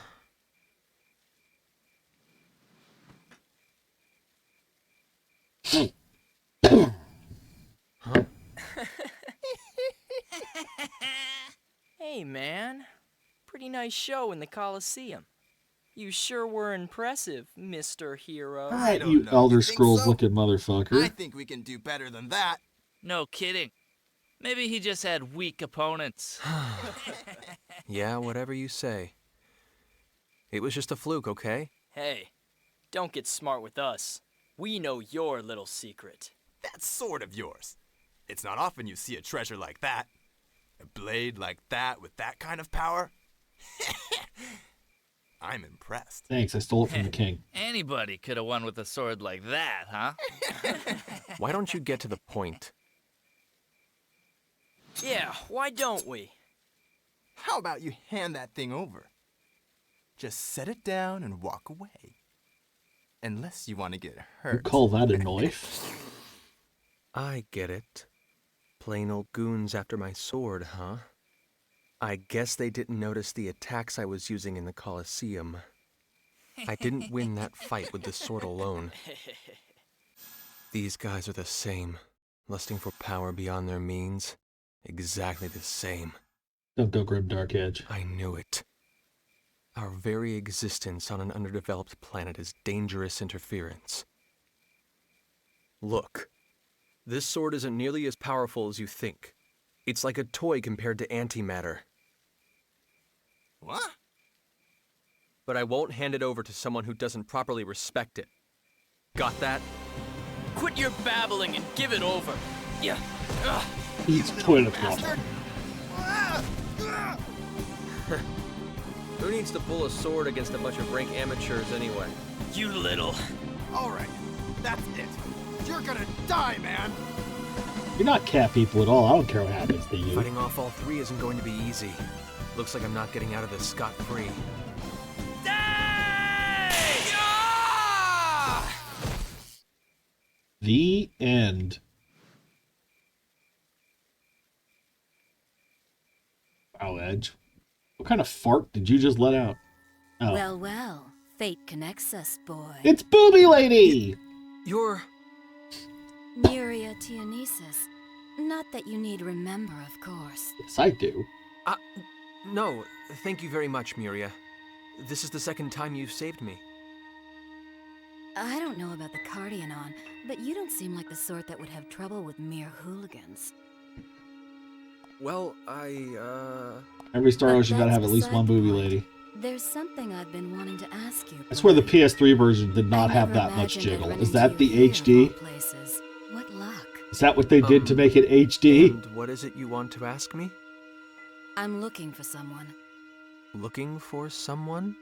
Hey, man. Pretty nice show in the Coliseum. You sure were impressive, Mr. Hero. Alright, you Elder Scrolls looking motherfucker. I think we can do better than that. No kidding. Maybe he just had weak opponents. Yeah, whatever you say. It was just a fluke, okay? Hey, don't get smart with us. We know your little secret. That sword of yours. It's not often you see a treasure like that. A blade like that with that kind of power. I'm impressed. Thanks, I stole it from the king. Anybody could have won with a sword like that, huh? Why don't you get to the point? Yeah, why don't we? How about you hand that thing over? Just set it down and walk away. Unless you want to get hurt. You call that a knife? I get it. Plain old goons after my sword, huh? I guess they didn't notice the attacks I was using in the Colosseum. I didn't win that fight with the sword alone. These guys are the same, lusting for power beyond their means. Exactly the same. Don't go grim dark edge. I knew it. Our very existence on an underdeveloped planet is dangerous interference. Look, this sword isn't nearly as powerful as you think. It's like a toy compared to antimatter. What? But I won't hand it over to someone who doesn't properly respect it. Got that? Quit your babbling and give it over. Yeah. Eats toilet water. Who needs to pull a sword against a bunch of rank amateurs anyway? You little... Alright, that's it. You're gonna die, man! You're not cat people at all. I don't care what happens to you. Fighting off all three isn't going to be easy. Looks like I'm not getting out of this scot-free. The end. Wow, Edge. What kind of fart did you just let out? Oh. Well, well. Fate connects us, boy. It's Booby Lady! You're... Miria Tianesis. Not that you need remember, of course. Yes, I do. No, thank you very much, Miria. This is the second time you've saved me. I don't know about the Cardianon, but you don't seem like the sort that would have trouble with mere hooligans. Well, Every Star But Ocean gotta that's have at least beside one the Booby point. Lady. There's something I've been wanting to ask you. I swear the boy. PS3 version did not I have never that much imagined I'd jiggle. run Is into that you the here of HD? all places. What luck. Is that what they did to make it HD? And what is it you want to ask me? I'm looking for someone. Looking for someone?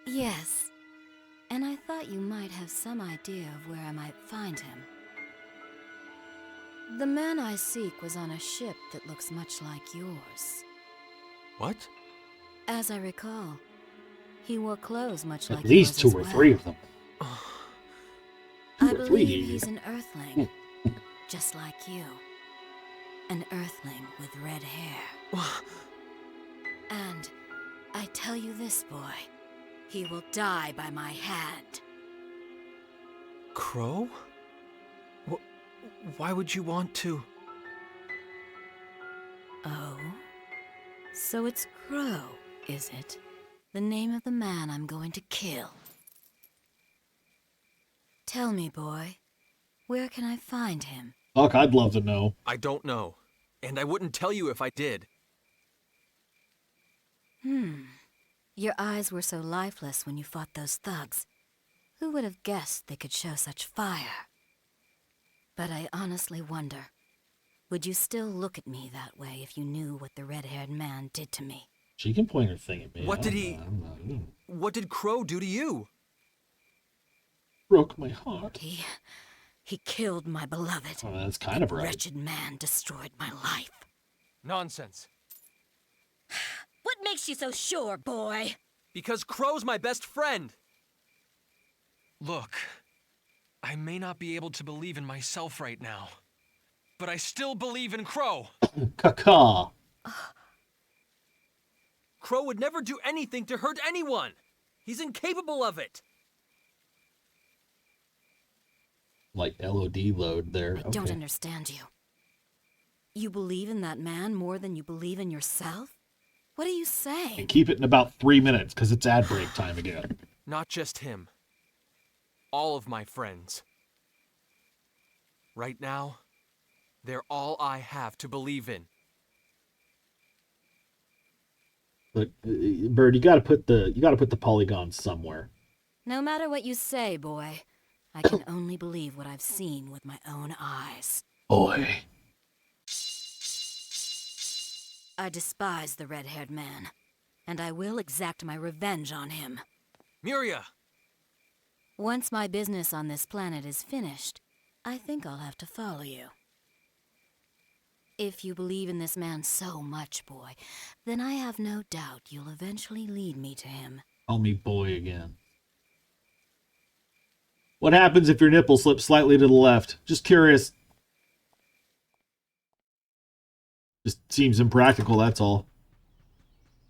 Yes. And I thought you might have some idea of where I might find him. The man I seek was on a ship that looks much like yours. What? As I recall, he wore clothes much At like least yours 2 or as 3 well. of them. I 2 or 3. believe he's an Earthling, just like you. An Earthling with red hair. And I tell you this, boy, he will die by my hand. Crow? Why would you want to? Oh? So it's Crow, is it? The name of the man I'm going to kill. Tell me, boy, where can I find him? Fuck, I'd love to know. I don't know. And I wouldn't tell you if I did. Your eyes were so lifeless when you fought those thugs. Who would have guessed they could show such fire? But I honestly wonder, would you still look at me that way if you knew what the red-haired man did to me? She can point her thing at me. What did he... What did Crow do to you? Broke my heart. He killed my beloved. Oh, that's kind of That right. wretched man destroyed my life. Nonsense. What makes you so sure, boy? Because Crow's my best friend. Look, I may not be able to believe in myself right now, but I still believe in Crow. Caca. Crow would never do anything to hurt anyone. He's incapable of it. Like LOD load there. I don't understand you. You believe in that man more than you believe in yourself? What are you saying? And keep it in about 3 minutes, because it's ad break time again. Not just him. All of my friends. Right now, they're all I have to believe in. Look, Bird, you gotta put the polygon somewhere. No matter what you say, boy, I can only believe what I've seen with my own eyes. Boy. I despise the red-haired man, and I will exact my revenge on him. Miria! Once my business on this planet is finished, I think I'll have to follow you. If you believe in this man so much, boy, then I have no doubt you'll eventually lead me to him. Call me boy again. What happens if your nipple slips slightly to the left? Just curious. Just seems impractical, that's all.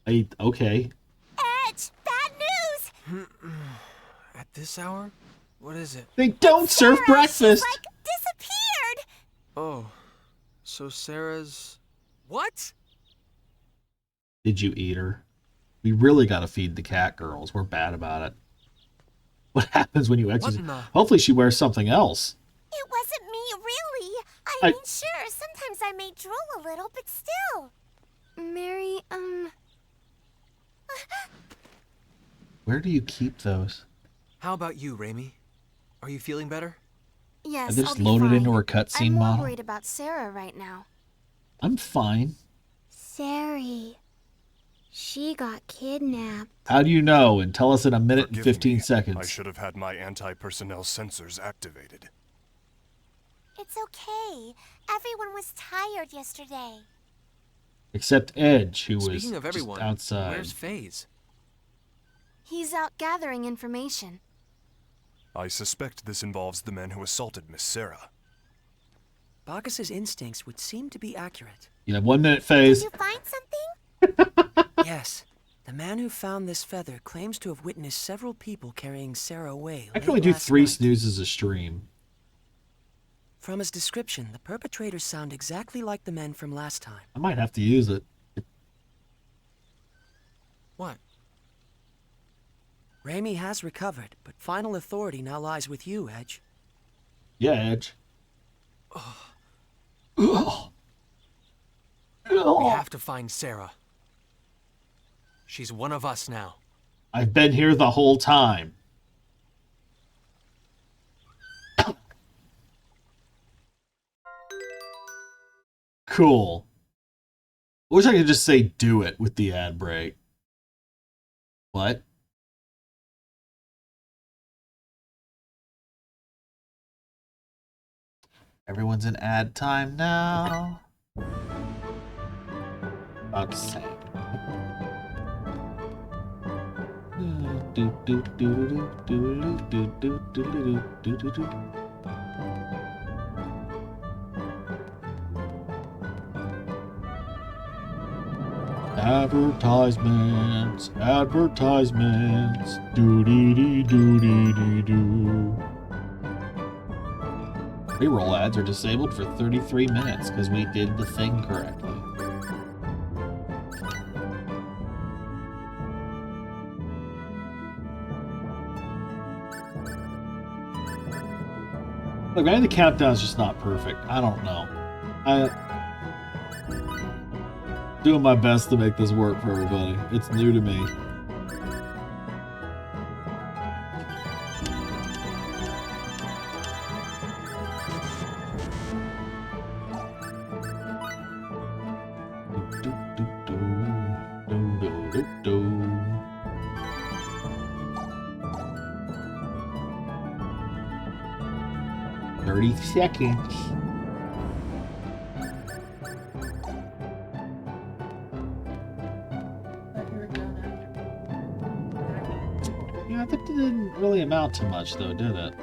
Okay. Edge, bad news! At this hour? What is it? They don't serve breakfast! She's, disappeared! Oh, so Sarah's... What? Did you eat her? We really gotta feed the cat girls. We're bad about it. What happens when you exercise? Hopefully she wears something else. It wasn't me, really. I mean, sure, sometimes I may drool a little, but still. Mary, Where do you keep those? How about you, Raimi? Are you feeling better? Yes, Are they just I'll be loaded fine. into her cutscene I'm more model? worried about Sarah right now. I'm fine. Sari. She got kidnapped. How do you know? And tell us in a minute and Forgive 15 me. seconds. I should have had my anti-personnel sensors activated. It's okay. Everyone was tired yesterday. Except Edge, who was Speaking of just everyone, outside. where's FaZe? He's out gathering information. I suspect this involves the men who assaulted Miss Sarah. Bacchus's instincts would seem to be accurate. Yeah, 1 minute phase. Did you find something? Yes. The man who found this feather claims to have witnessed several people carrying Sarah away. I can only do 3 snoozes a stream. From his description, the perpetrators sound exactly like the men from last time. I might have to use it. What? Raimi has recovered, but final authority now lies with you, Edge. Yeah, Edge. We have to find Sarah. She's one of us now. I've been here the whole time. Cool. I wish I could just say do it with the ad break. What? Everyone's in ad time now. About the same. Advertisements, advertisements, doo-dee-dee-doo-dee-dee-doo. Pre-roll ads are disabled for 33 minutes because we did the thing correctly. Look, maybe the countdown's just not perfect. I don't know. Doing my best to make this work for everybody. It's new to me. Seconds. Yeah, that didn't really amount to much though, did it?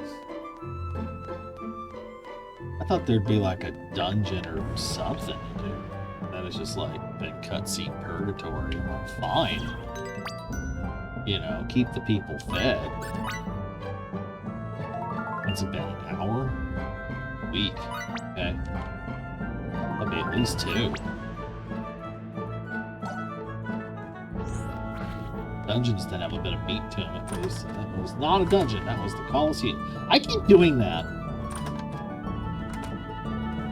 I thought there'd be like a dungeon or something to do. That is just like been cutscene purgatory. Fine. You know, keep the people fed. Has it been an hour? Week. Okay. That'll be at least 2. Dungeons did have a bit of meat to them at least. That was not a dungeon, that was the Colosseum. I keep doing that.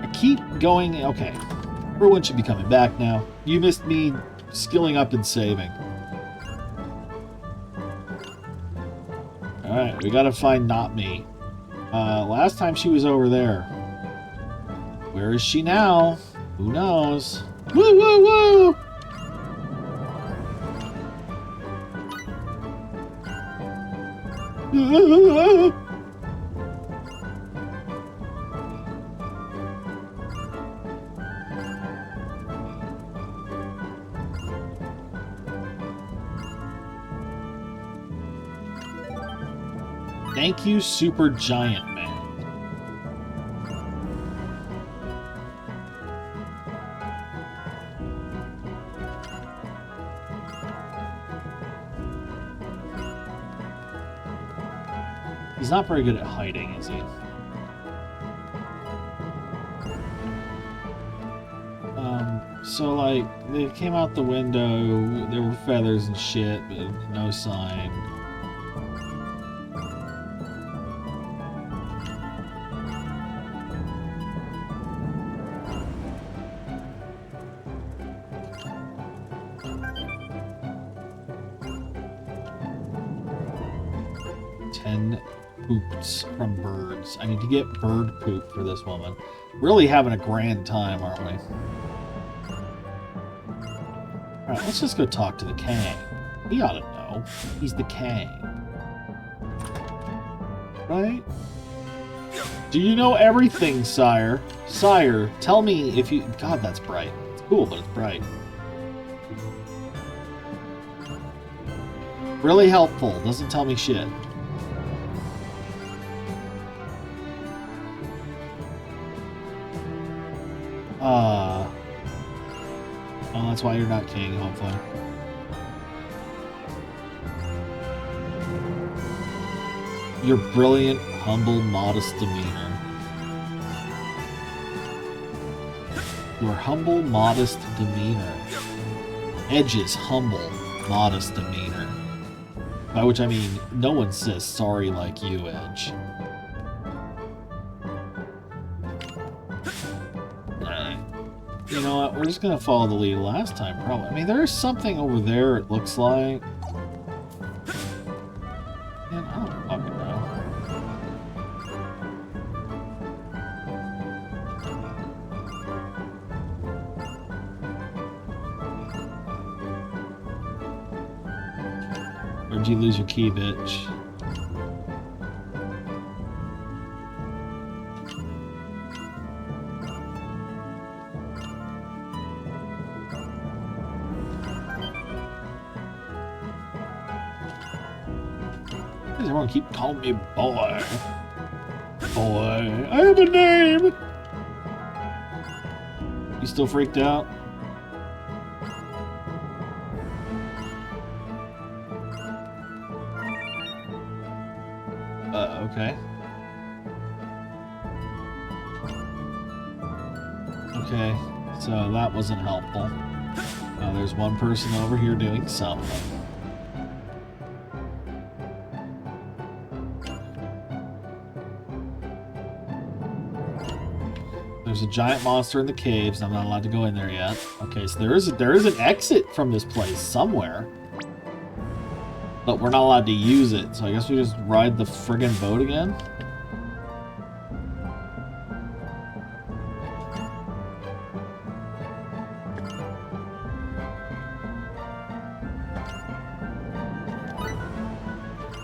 I keep going. Okay. Everyone should be coming back now. You missed me skilling up and saving. Alright, we gotta find Not Me. Last time she was over there. Where is she now? Who knows? Woo woo woo! Thank you, Super Giant Man. He's not very good at hiding, is he? So like, they came out the window, there were feathers and shit, but no sign. Poops from birds. I need to get bird poop for this woman. Really having a grand time, aren't we? Alright, let's just go talk to the Kang. He ought to know. He's the Kang. Right? Do you know everything, sire? Sire, tell me if you... God, that's bright. It's cool, but it's bright. Really helpful. Doesn't tell me shit. Oh, that's why you're not king, hopefully. Your brilliant, humble, modest demeanor. Your humble, modest demeanor. Edge's humble, modest demeanor. By which I mean, no one says sorry like you, Edge. You know what? We're just gonna follow the lead last time, probably. I mean, there is something over there, it looks like. Man, I don't fucking know. Where'd you lose your key, bitch? Why does everyone keep calling me boy? Boy, I have a name! You still freaked out? Okay. Okay, so that wasn't helpful. Now there's one person over here doing something. There's a giant monster in the caves. I'm not allowed to go in there yet. Okay, so there is an exit from this place somewhere. But we're not allowed to use it, so I guess we just ride the friggin' boat again?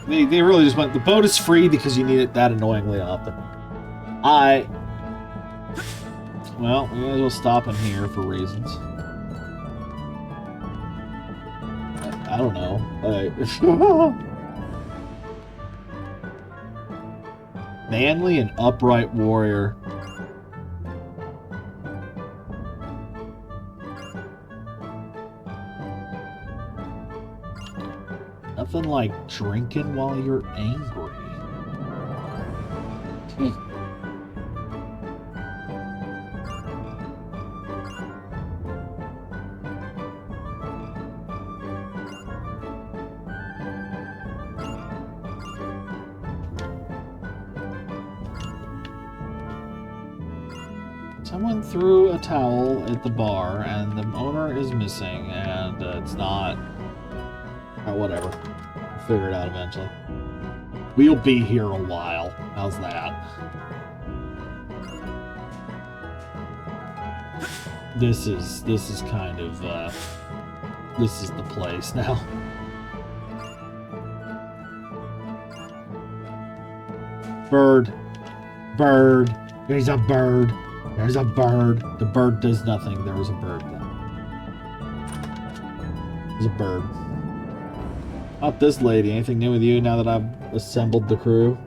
They really just went, the boat is free because you need it that annoyingly often. Well, we might as well stop in here for reasons. I don't know. Manly and upright warrior. Nothing like drinking while you're angry. Someone threw a towel at the bar, and the owner is missing, and it's not... Oh, whatever. We'll figure it out eventually. We'll be here a while. How's that? This is kind of, this is the place now. Bird. Bird. There's a bird. There's a bird. The bird does nothing. There was a bird then. There's a bird. Not this lady. Anything new with you now that I've assembled the crew?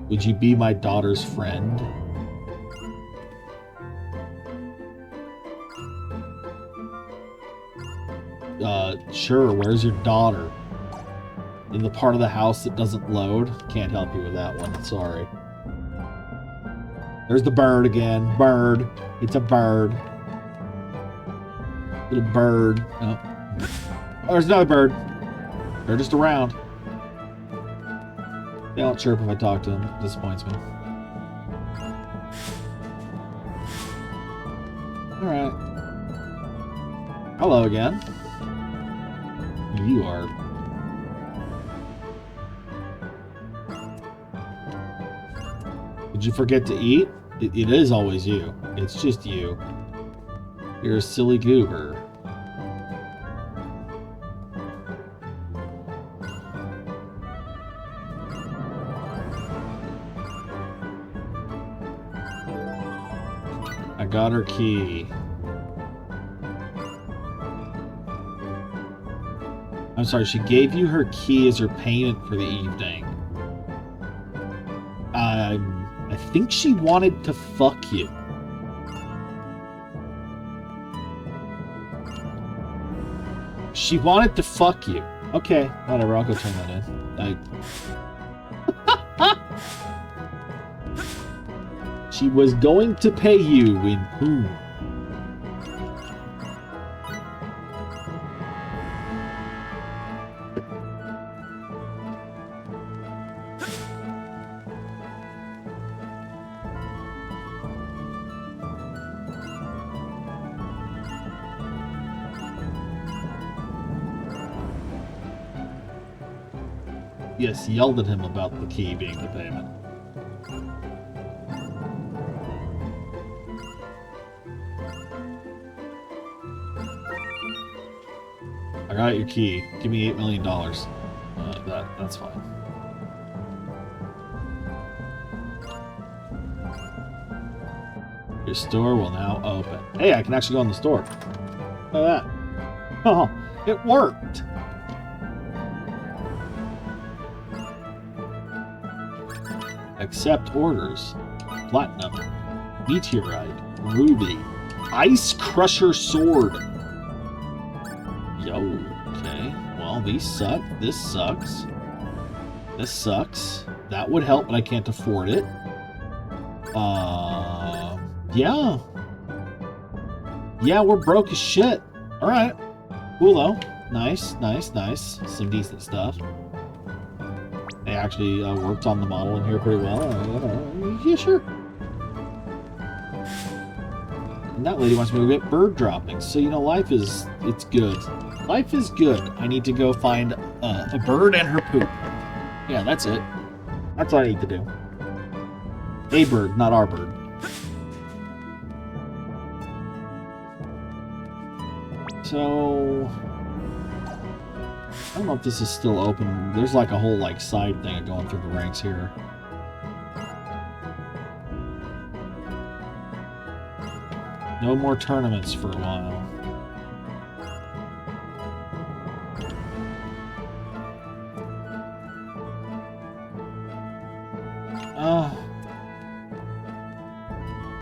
Would you be my daughter's friend? Sure. Where's your daughter? In the part of the house that doesn't load? Can't help you with that one. Sorry. There's the bird again. Bird. It's a bird. Little bird. Oh. Oh, there's another bird. They're just around. They don't chirp if I talk to them. It disappoints me. Alright. Hello again. You are... Did you forget to eat? It is always you. It's just you. You're a silly goober. I got her key. I'm sorry, she gave you her key as her payment for the evening. I think she wanted to fuck you. She wanted to fuck you. Okay, whatever, I'll go turn that in. She was going to pay you in whom? Yes, yelled at him about the key being the payment. I got your key. Give me $8 million. That's fine. Your store will now open. Hey, I can actually go in the store. Look at that. Oh, it worked. Accept orders. Platinum. Meteorite. Ruby. Ice Crusher Sword. Yo, okay. Well, these suck. This sucks. This sucks. That would help, but I can't afford it. Yeah. Yeah, we're broke as shit. Alright. Cool, though. Nice, nice, nice. Some decent stuff. They actually worked on the model in here pretty well. Yeah, sure. And that lady wants me to get bird droppings. So, you know, life is... it's good. Life is good. I need to go find a bird and her poop. Yeah, that's it. That's all I need to do. A bird, not our bird. So... I don't know if this is still open. There's like a whole like side thing going through the ranks here. No more tournaments for a while.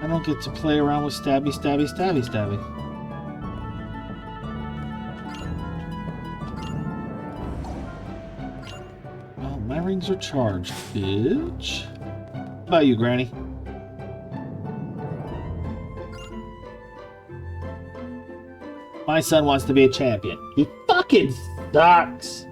I don't get to play around with stabby, stabby, stabby, stabby. Well, my rings are charged, bitch. How about you, Granny? My son wants to be a champion. He fucking sucks!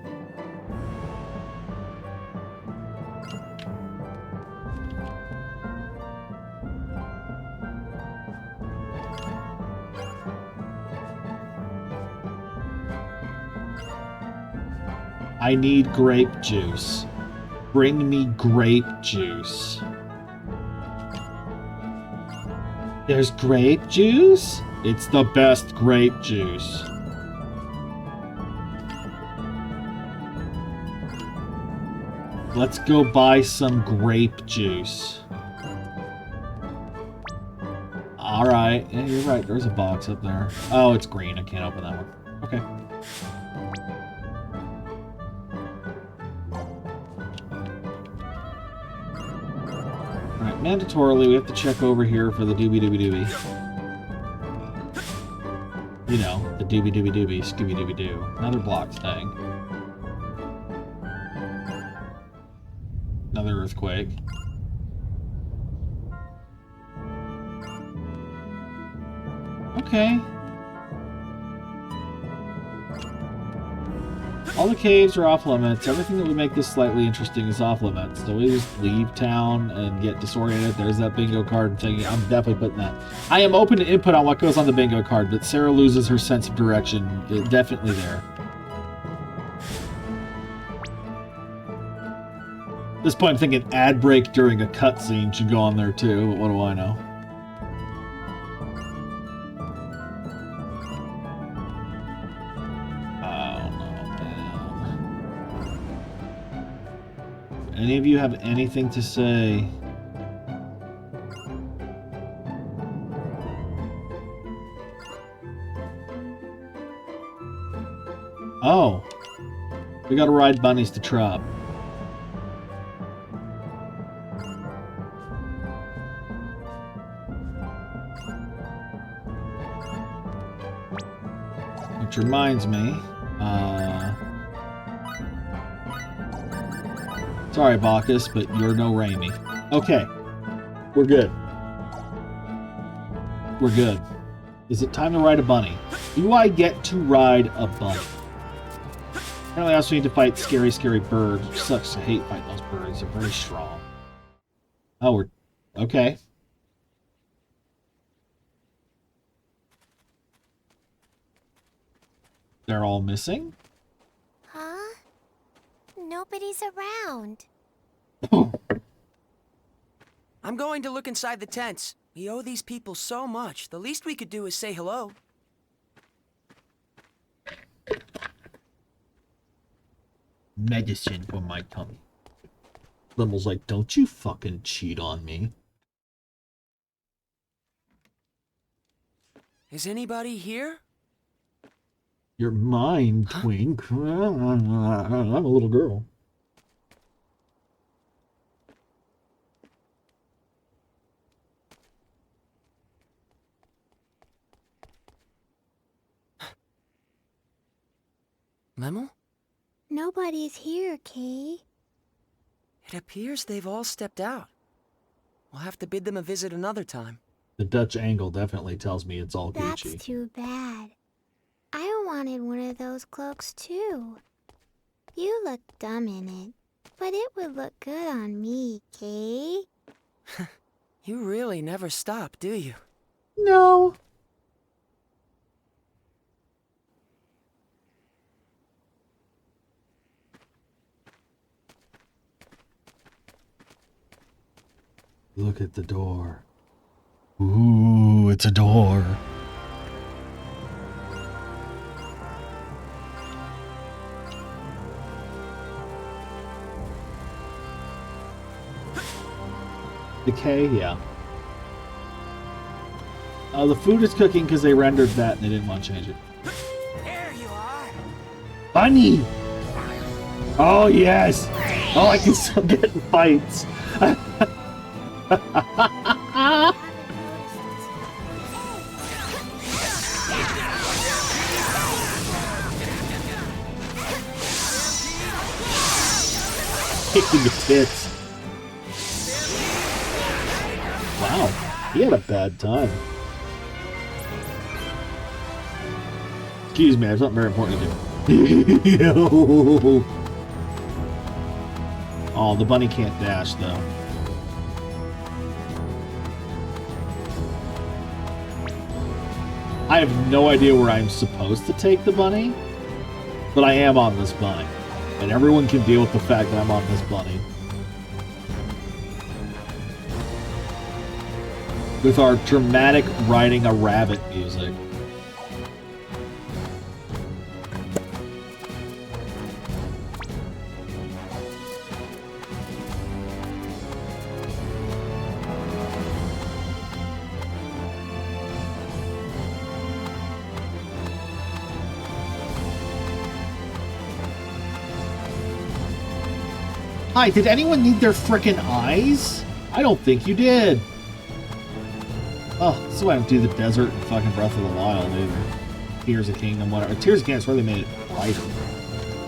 I need grape juice. Bring me grape juice. There's grape juice? It's the best grape juice. Let's go buy some grape juice. Alright. Yeah, you're right. There's a box up there. Oh, it's green. I can't open that one. Okay. Alright, mandatorily, we have to check over here for the doobie-doobie-doobie. You know, the doobie-doobie-doobie, scooby-dooby-doo. Another block thing. Another earthquake. Okay. All the caves are off limits. Everything that would make this slightly interesting is off limits. So we just leave town and get disoriented. There's that bingo card thing. I'm definitely putting that. I am open to input on what goes on the bingo card, but Sarah loses her sense of direction. It's definitely there. At this point, I'm thinking ad break during a cutscene should go on there too, but what do I know? Any of you have anything to say? Oh. We gotta ride bunnies to Trop. Which reminds me, sorry, Bacchus, but you're no Raimi. Okay. We're good. We're good. Is it time to ride a bunny? Do I get to ride a bunny? Apparently I also need to fight scary, scary birds, which sucks. I hate fighting those birds. They're very strong. Oh, we're... okay. They're all missing? Huh? Nobody's around. I'm going to look inside the tents. We owe these people so much. The least we could do is say hello. Medicine for my tummy. Limel's like, don't you fucking cheat on me. Is anybody here? You're mine, Twink. I'm a little girl. Lemel? Nobody's here, Kay. It appears they've all stepped out. We'll have to bid them a visit another time. The Dutch angle definitely tells me it's all That's Gucci. too bad. I wanted one of those cloaks too. You look dumb in it, but it would look good on me, Kay. You really never stop, do you? No. Look at the door. Ooh, it's a door. Decay, yeah. The food is cooking because they rendered that and they didn't want to change it. There you are. Bunny! Oh, yes! Oh, I can still get in fights. Kicking the tits. Wow, he had a bad time. Excuse me, I have something very important to do. Oh, the bunny can't dash, though. I have no idea where I'm supposed to take the bunny, but I am on this bunny. And everyone can deal with the fact that I'm on this bunny. With our dramatic riding a rabbit music. Hi, did anyone need their frickin' eyes? I don't think you did. Oh, this is why I don't do the desert and fucking Breath of the Wild either. Tears of Kingdom, whatever. Tears of Kingdom, I swear they made it brighter.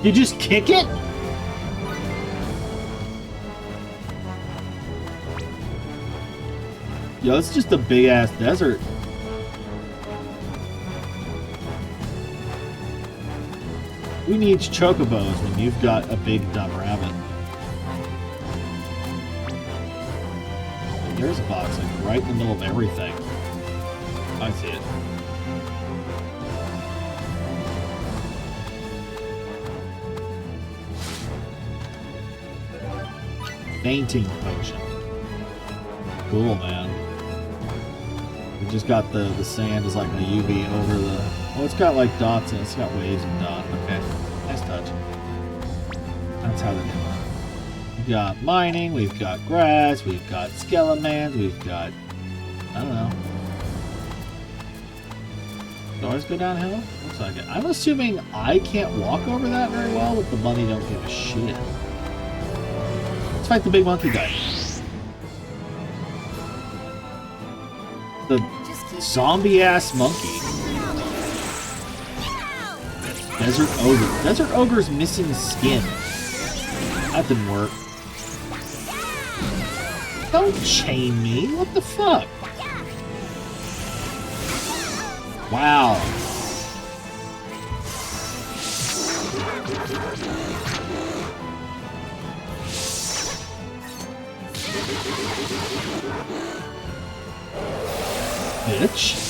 You just kick it? Yo, it's just a big ass desert. Who needs chocobos when you've got a big dumb rabbit? There's a box, like, right in the middle of everything. I see it. Fainting potion. Cool, man. We just got the sand is like a UV over the... Oh, it's got like dots in it. It's got waves and dots. Okay. Nice touch. That's how they do it. We've got mining, we've got grass, we've got skeletons, we've got... I don't know. Do I always go downhill? Looks like it. I'm assuming I can't walk over that very well, but the bunny don't give a shit. Let's fight the big monkey guy. The zombie-ass monkey. Desert Ogre. Desert Ogre's missing skin. That didn't work. Don't chain me. What the fuck? Wow. Bitch.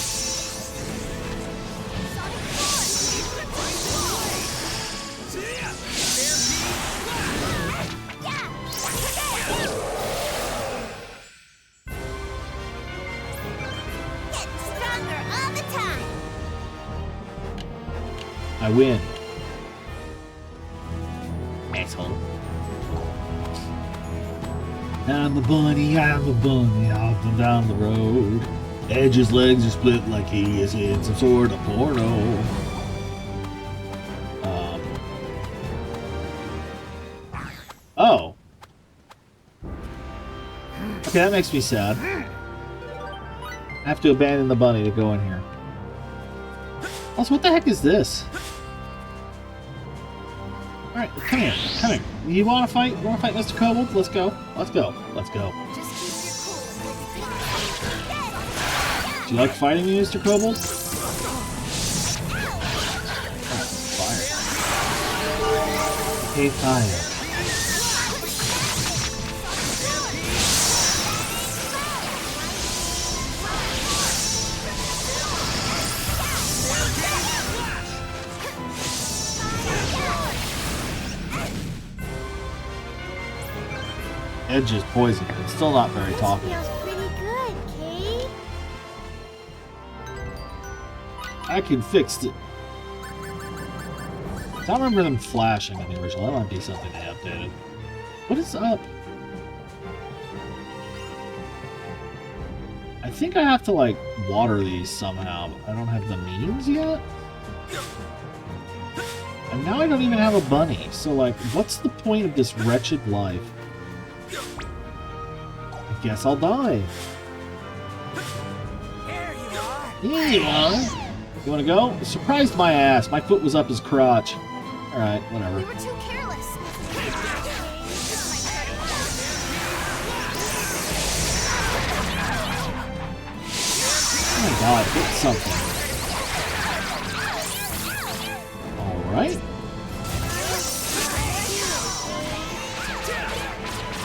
I win. Asshole. I'm a bunny, off and down the road. Edge's legs are split like he is in some sort of porno. Oh. Okay, that makes me sad. I have to abandon the bunny to go in here. Also, what the heck is this? Come here. Come here. You want to fight? You want to fight Mr. Kobold? Let's go. Let's go. Let's go. Do you like fighting me, Mr. Kobold? Oh, fire. Okay, fire. Edge is poison. It's still not very talkative. Feels pretty good, Kate. I can fix it. I don't remember them flashing in the original. That might be something they updated. What is up? I think I have to, like, water these somehow. I don't have the means yet? And now I don't even have a bunny. So, like, what's the point of this wretched life? I guess I'll die. Here you are. You wanna go? Surprised my ass. My foot was up his crotch. Alright, whatever. We were too careless. Oh my god, hit something. Alright.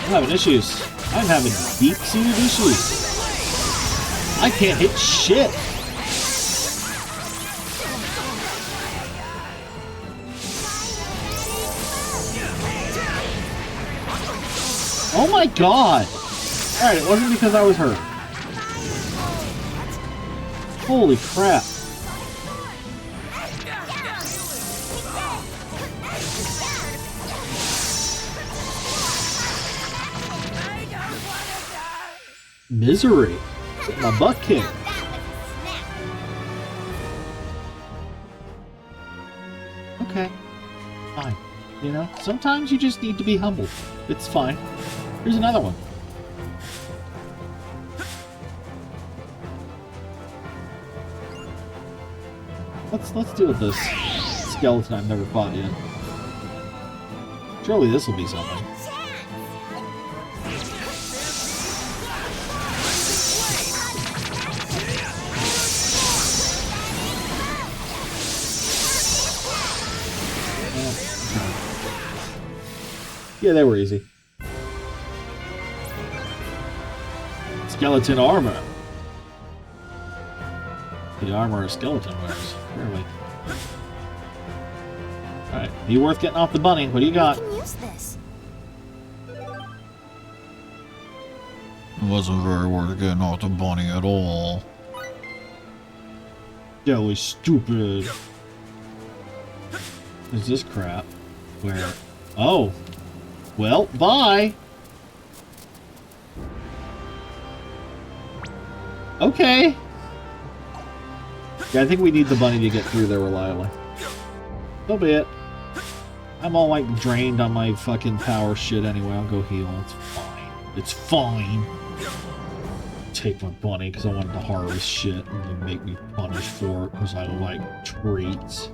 I'm having issues. I'm having deep-seated issues. I can't hit shit. Oh my god! Alright, it wasn't because I was hurt. Holy crap. Misery. Get my butt kicked. Okay. Fine. You know, sometimes you just need to be humbled. It's fine. Here's another one. Let's deal with this skeleton I've never fought yet. Surely this will be something. Yeah, they were easy. Skeleton armor. The armor a skeleton wears. Clearly. Alright, you worth getting off the bunny. What do you got? We can use this. It wasn't very worth getting off the bunny at all. That was stupid. Is this crap? Where? Oh. Well, bye. Okay. Yeah, I think we need the bunny to get through there reliably. So be it. I'm all like drained on my fucking power shit anyway. I'll go heal. It's fine. It's fine. Take my bunny because I wanted to harvest shit and then make me punished for it because I like treats.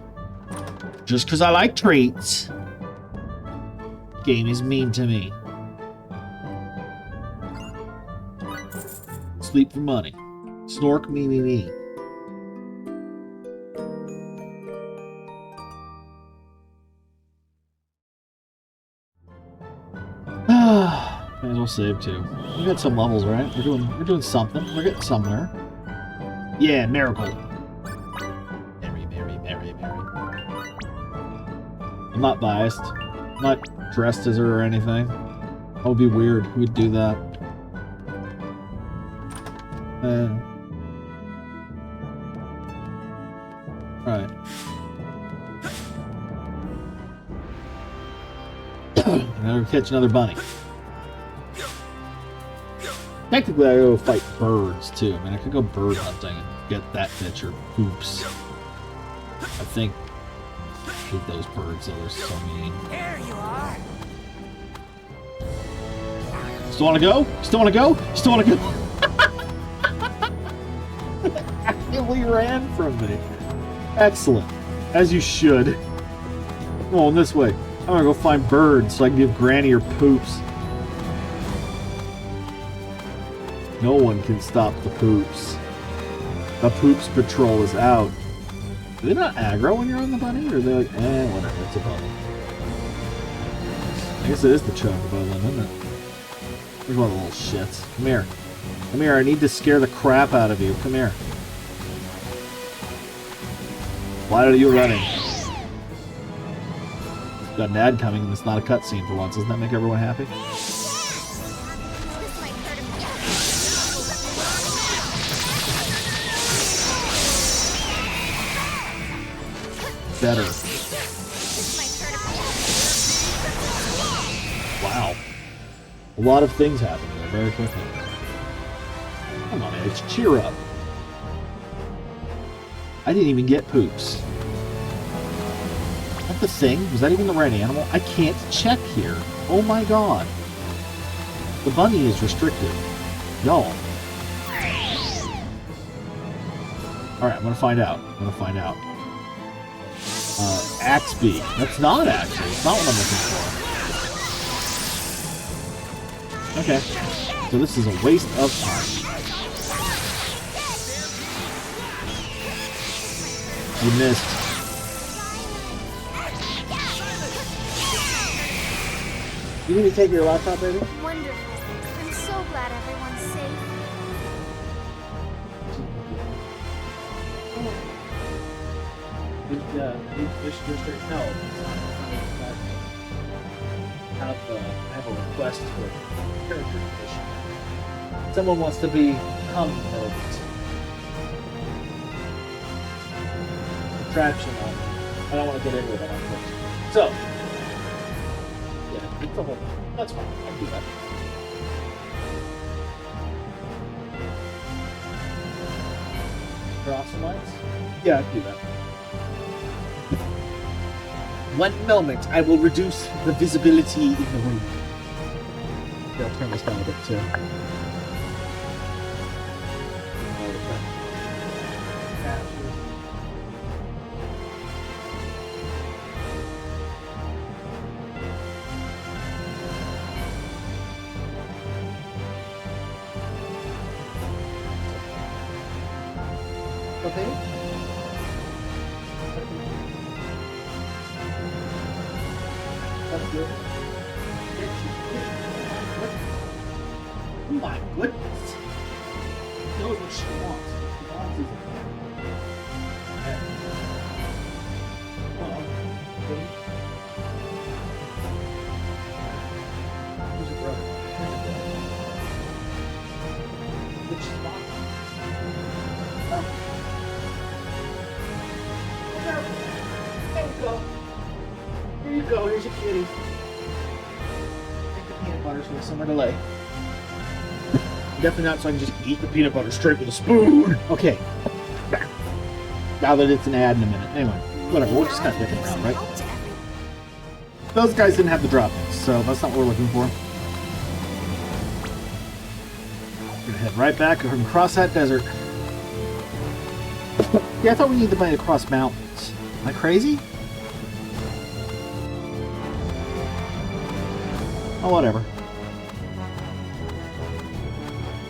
Just because I like treats. Game is mean to me. Sleep for money. Snork me me me. Might as well save too. We got some levels, right? We're doing something. We're getting somewhere. Yeah, miracle. Mary, Mary, Mary, Mary. I'm not biased. I'm not dressed as her or anything. That would be weird. Who would do that? Right. Now we catch another bunny. Technically, I go fight birds too. I mean, I could go bird hunting and get that bitch or poops. I think. I hate those birds, though. They're so mean. Here you are. Still want to go? Still want to go? Still want to go? Actively ran from me. Excellent. As you should. Come on, this way. I'm gonna go find birds so I can give Granny her poops. No one can stop the poops. The poops patrol is out. Do they not aggro when you're on the bunny? Or are they like, whatever, it's a bubble. I guess it is the chocobo then, isn't it? Here's one of the little shits. Come here. Come here, I need to scare the crap out of you. Come here. Why are you running? Got an ad coming and it's not a cutscene for once. Doesn't that make everyone happy? Better. Wow. A lot of things happen there very quickly. Come on, Edge, cheer up. I didn't even get poops. Is that the thing? Was that even the right animal? I can't check here. Oh my god. The bunny is restricted. Y'all. Alright, I'm gonna find out. Axebeak. That's not actually. It's not what I'm looking for. Okay. So this is a waste of time. You missed. You need to take your laptop, baby? Wonderful. I'm so glad everyone's safe. No. I have a request for a character creation. Someone wants to become relevant. Attraction on it. I don't want to get into it, unfortunately. So, yeah, it's the whole thing. That's fine. I can do that. Cross the lines? Yeah, I can do that. 1 moment, I will reduce the visibility in the room. Yeah, I'll turn this down a bit too. Okay. That's good. Oh my goodness. She knows what she wants. What she wants is okay. Hold on. Ready? Who's your brother? Which spot? Oh. There we go. Here you go, here's your kitty. Take the peanut butter so there's somewhere to lay. Definitely not so I can just eat the peanut butter straight with a spoon. Okay. Back. Now that it's an ad in a minute. Anyway, whatever, we're just kind of dicking around, right? Those guys didn't have the drop-ins, so that's not what we're looking for. We're gonna head right back and cross that desert. Yeah, I thought we needed the money to cross mountains. Am I crazy? Oh, whatever.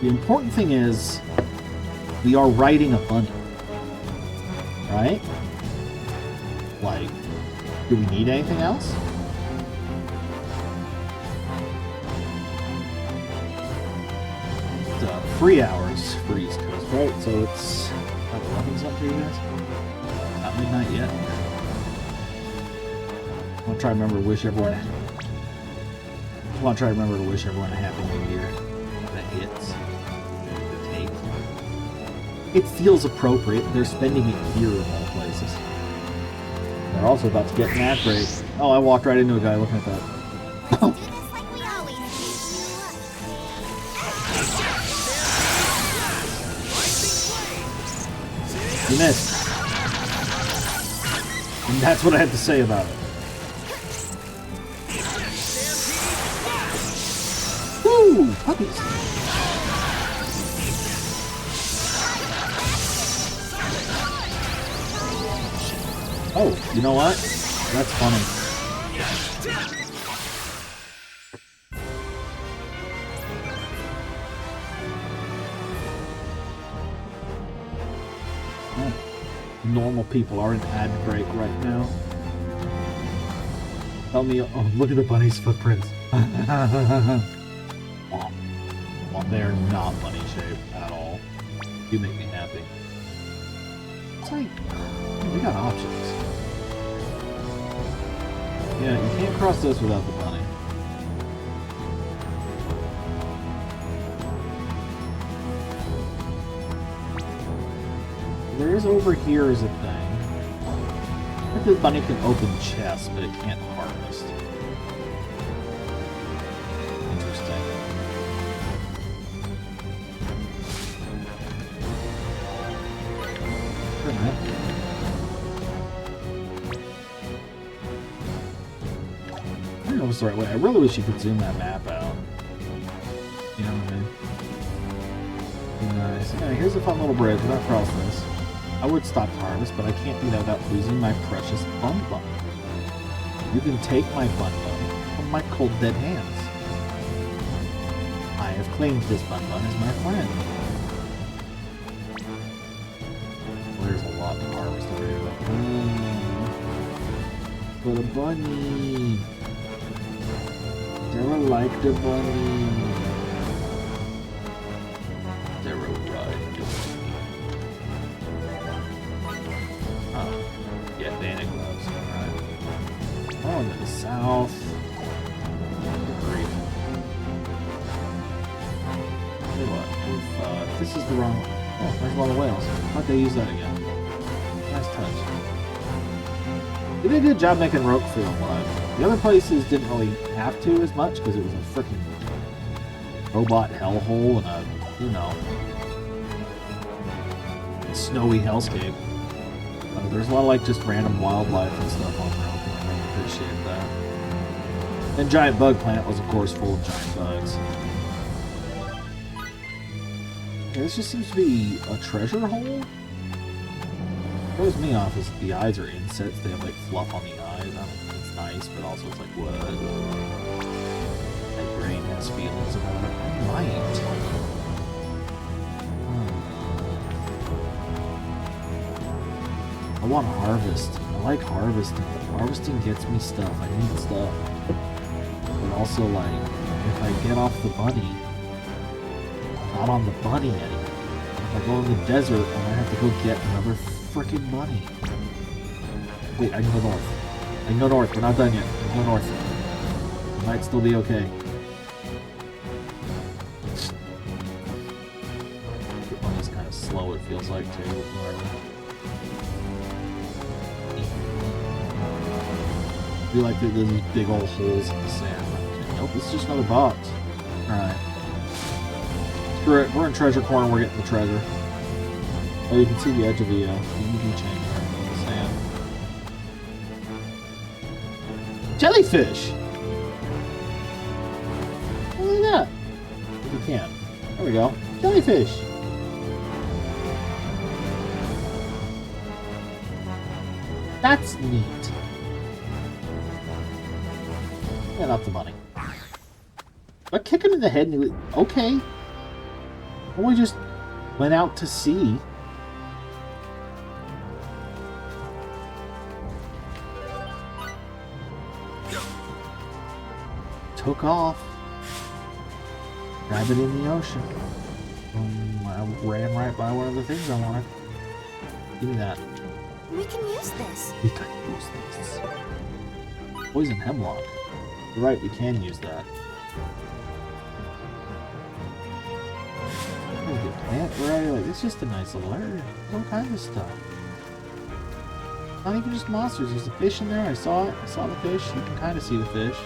The important thing is we are riding a bunny. Right? Like, do we need anything else? It's 3 hours for East Coast, right? So it's about 11 something for you guys? Not midnight yet. I'm gonna try to remember to wish everyone a happy new year. That hits. It feels appropriate. They're spending it here of all places. They're also about to get an ad break. Oh, I walked right into a guy looking at that. You missed. And that's what I have to say about it. Woo! Puppies! Oh, you know what? That's funny. Normal people are in ad break right now. Tell me, oh, look at the bunny's footprints. Well, they're not bunny shaped at all. You make me happy. It's like, we got options. Yeah, you can't cross this without the bunny. There is over here is a thing. I think the bunny can open chests, but it can't harvest. Interesting. Alright. I don't know if it's the right way. I really wish you could zoom that map out. You know what I mean? Nice. Yeah, here's a fun little bridge. We're not cross this. I would stop to harvest, but I can't do that without losing my precious Bun Bun. You can take my Bun Bun from my cold dead hands. I have claimed this Bun Bun as my friend. Well, there's a lot to harvest over here, though. But a bunny. Zero like the bunny. Zero ride the bunny. Yeah, bandit gloves. Alright. Oh, into the south. Good grief. Tell you what, if this is the wrong... Oh, there's a lot of whales. How'd they use that again? Nice touch. They did a good job making Roke feel alive. The other places didn't really have to as much because it was a freaking robot hellhole and a, you know, snowy hellscape. There's a lot of like just random wildlife and stuff on Roke, and I really appreciate that. And Giant Bug Plant was of course full of giant bugs. Okay, this just seems to be a treasure hole. What throws me off is the eyes are insets. They have like fluff on the eyes. It's nice, but also it's like, what? My brain has feelings about it. I might. I want to harvest. I like harvesting. Harvesting gets me stuff. I need stuff. But also, like, if I get off the bunny, I'm not on the bunny anymore. If I go in the desert, I'm gonna have to go get another freaking bunny. Wait, I can go north. I can go north. We're not done yet. I can go north. It might still be okay. The bunny's kind of slow, it feels like, too. Whatever. I feel like there's these big old holes in the sand. Nope, this is just another box. Alright. Screw it, we're in treasure corner, we're getting the treasure. Oh, you can see the edge of the UV chain there in the sand. Jellyfish! Look at that! If you can. There we go. Jellyfish! That's neat. Yeah, not the money. I kick him in the head and he was okay. Well, we just went out to sea. Took off. Grab it in the ocean. I ran right by one of the things I wanted. Give me that. We can use this. We can use this. Poison hemlock. You're right, we can use that. Plant variety, like it's just a nice little area. All kinds of stuff. Not even just monsters. There's a fish in there. I saw it. I saw the fish. You can kind of see the fish.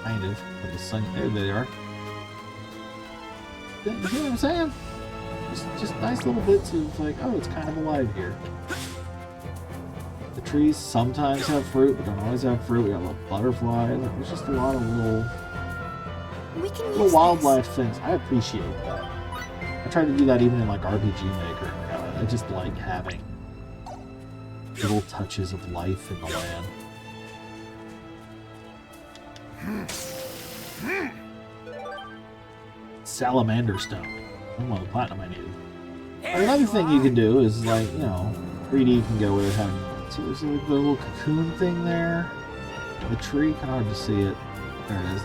Kind of. With the sun. There they are. You know what I'm saying? Just nice little bits of like, oh, it's kind of alive here. The trees sometimes have fruit, but don't always have fruit. We got a little butterfly. Like, there's just a lot of little wildlife things. I appreciate that. I try to do that even in like RPG Maker. I just like having little touches of life in the land. Salamander stone. That's one of the platinum I needed. Another thing you can do is, like, you know, 3D can go with having... See, there's the little cocoon thing there? The tree? Kind of hard to see it. There it is.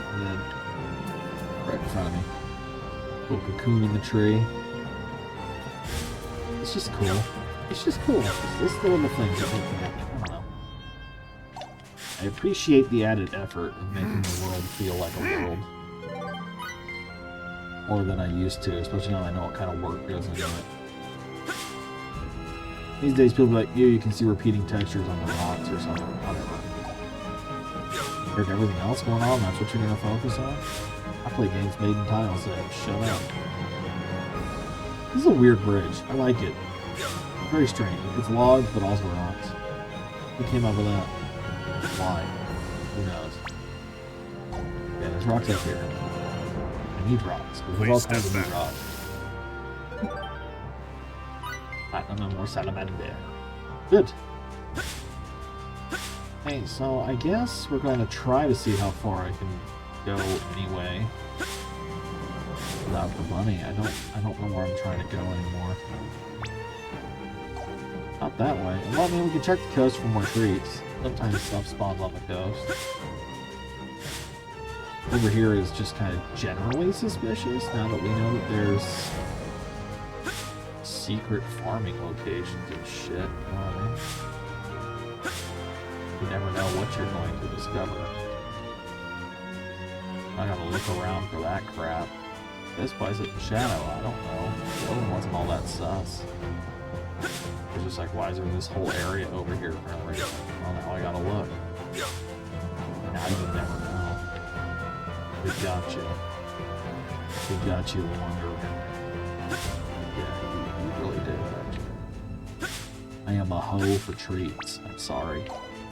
Right in front of me. Little cocoon in the tree. It's just cool. It's just cool. It's the little things that make me happy. I don't know. I appreciate the added effort of making the world feel like a world. More than I used to, especially now I know what kind of work goes into it. These days, people like you can see repeating textures on the rocks or something. Whatever. There's everything else going on, that's what you're going to focus on? I play games made in tiles, so shut up. This is a weird bridge. I like it. Very strange. It's logs, but also rocks. Who came up with that? Why? Who knows? Yeah, there's rocks up here. I need rocks. There's all kinds of new rocks. Platinum and more salamander. Good. Hey, so I guess we're going to try to see how far I can go anyway. Without the bunny. I don't know where I'm trying to go anymore. Not that way. Well, I mean, we can check the coast for more treats. Sometimes stuff spawns on the coast. Over here is just kind of generally suspicious, now that we know that there's secret farming locations and shit, you know what I mean? You never know what you're going to discover. I gotta look around for that crap. This place is in shadow, I don't know. The other one wasn't all that sus. It's just like, why is there this whole area over here for no reason? Well, now I gotta look. Now you never know. We got you. We got you wondering. Yeah, you really did, don't you? I am a hoe for treats. I'm sorry.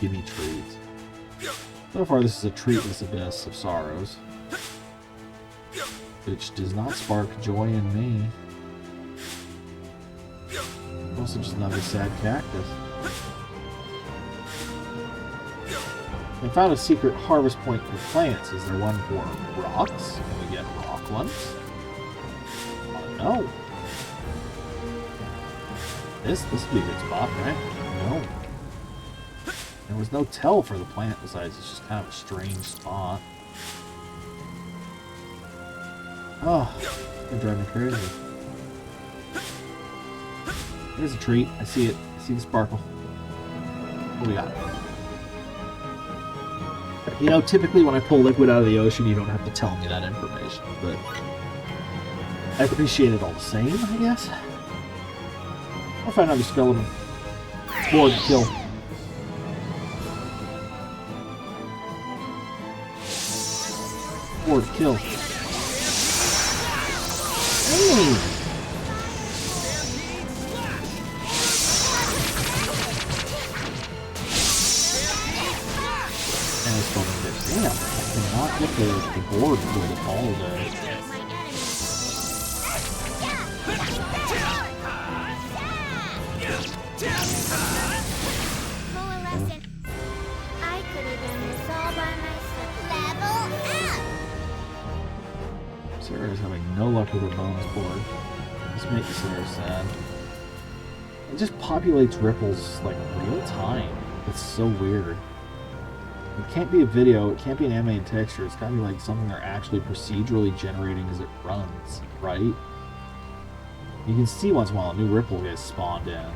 Give me treats. So far, this is a treatless abyss of sorrows, which does not spark joy in me. Also just another sad cactus. I found a secret harvest point for plants. Is there one for rocks? Can we get rock ones? No. This would be a good spot, right? No. There was no tell for the plant besides it's just kind of a strange spot. Oh, it's driving me crazy. There's a treat. I see it. I see the sparkle. What do we got? You know, typically when I pull liquid out of the ocean, you don't have to tell me that information, but I appreciate it all the same, I guess. I'll find another skeleton. Board kill. Board kill. Hey! Damn, I cannot get the board for the all day. I could have done this all by myself. Level up! Sarah is having no luck with her bonus board. This makes Sarah sad. It just populates ripples like real time. It's so weird. It can't be a video, it can't be an animated texture, it's gotta be like something they're actually procedurally generating as it runs, right? You can see once in a while a new ripple gets spawned in.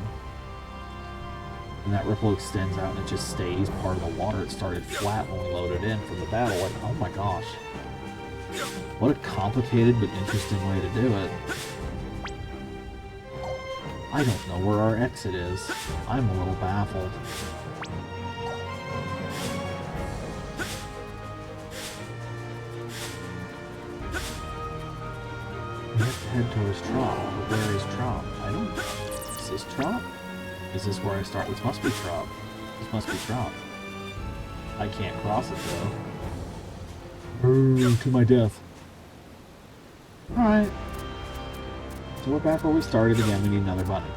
And that ripple extends out and it just stays part of the water. It started flat when we loaded in from the battle. Like, oh my gosh. What a complicated but interesting way to do it. I don't know where our exit is. I'm a little baffled. We have to head towards Trop. Where is Trop? I don't know. Is this Trop? Is this where I start? This must be Trop. This must be Trop. I can't cross it though. Brrr, to my death. Alright. So we're back where we started again. We need another bunny.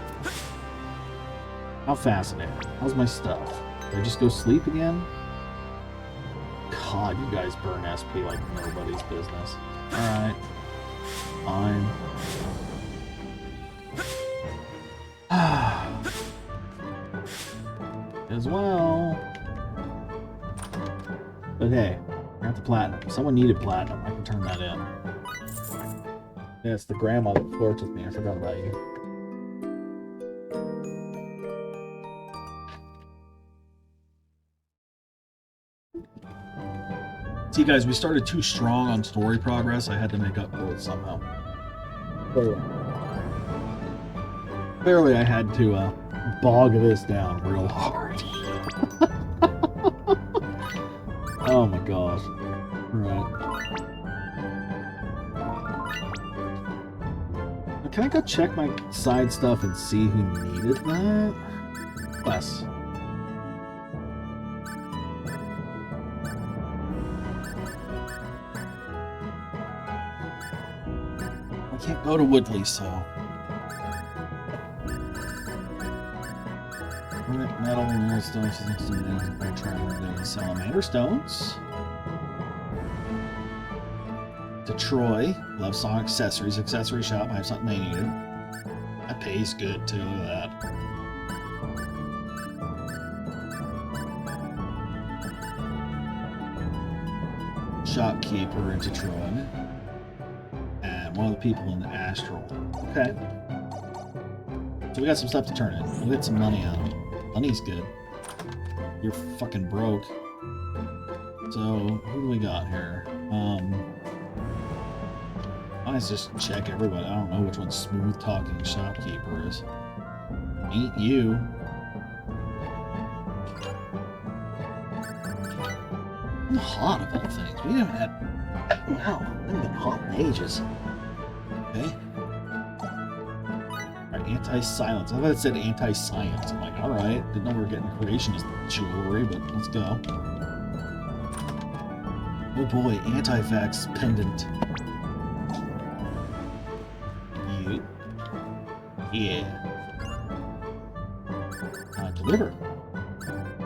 How fascinating. How's my stuff? Did I just go sleep again? God, you guys burn SP like nobody's business. Alright. Fine. As well. But hey, I got the platinum. Someone needed platinum. I can turn that in. Yeah, it's the grandma that flirts with me. I forgot about you. See, guys, we started too strong on story progress. I had to make up for it somehow. Clearly, I had to bog this down real hard. Oh my gosh. Right. Can I go check my side stuff and see who needed that? Wes. I can't go to Woodley, so... Metal and stones is next to me. I'm trying to salamander stones. To Troy, love song accessories, accessory shop. I have something they needed. That pays good too. Look at that. Shopkeeper into Troy, and one of the people in the Astral. Okay. So we got some stuff to turn in. We'll get some money out of it. Money's good. You're fucking broke. So, who do we got here? Let's just check everybody. I don't know which one smooth talking shopkeeper is. Ain't you. I'm hot of all things. We haven't had... Wow, I haven't been hot in ages. Okay. Anti-silence. I thought it said anti-science. I'm like, alright. Didn't know we were getting creationist jewelry, but let's go. Oh boy, anti-vax pendant. Yeah. Deliver.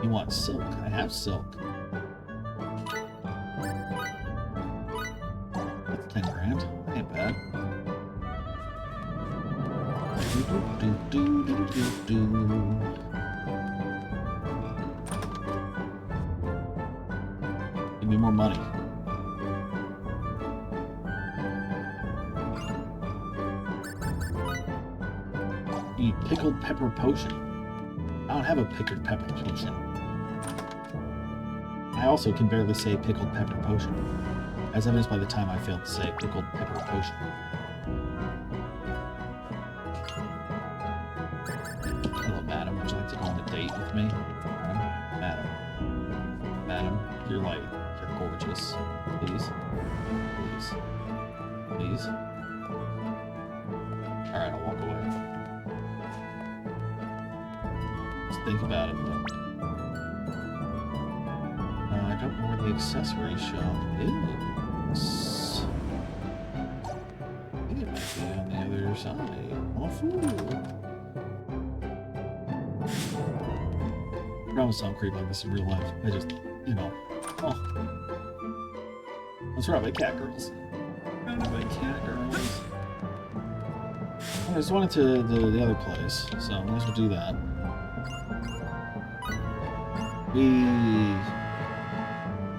You want silk? I have silk. That's 10 grand. That ain't bad. Give me more money. Need pickled pepper potion. I don't have a pickled pepper potion. I also can barely say pickled pepper potion, as evidenced by the time I failed to say pickled pepper potion. Hello, madam. Would you like to go on a date with me? Madam. Madam, you're gorgeous. Please. Please. Please. Alright, I'll walk away. Think about it, though. I don't know where the accessory shop is. I think it might be on the other side. Oh, fool. I promise I don't creep like this in real life. I just, you know. Oh. What's wrong with cat girls? What's wrong with cat girls? I just wanted to the other place, so I might as well do that. We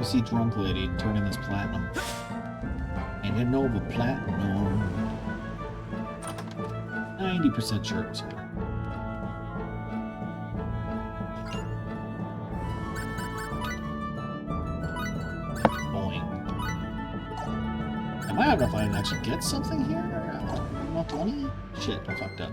see drunk lady and turn in this platinum. And heading over platinum. 90% sure it was her. Boing. Am I out if I can actually get something here? Not 20? Shit, I fucked up.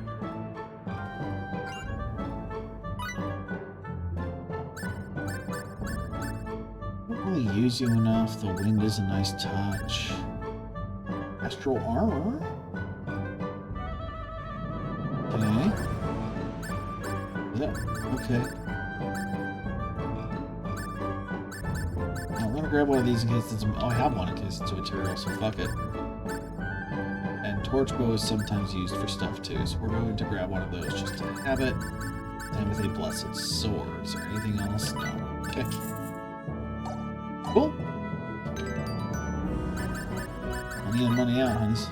Use you enough. The wind is a nice touch. Astral armor. Okay. Yeah. Okay. I'm gonna grab one of these in case it's... Oh, I have one in case it's a material, so fuck it. And torch bow is sometimes used for stuff too, so we're going to grab one of those just to have it. Same with a blessed sword. Is there anything else? No. Okay. Cool. Money in, money out, honeys.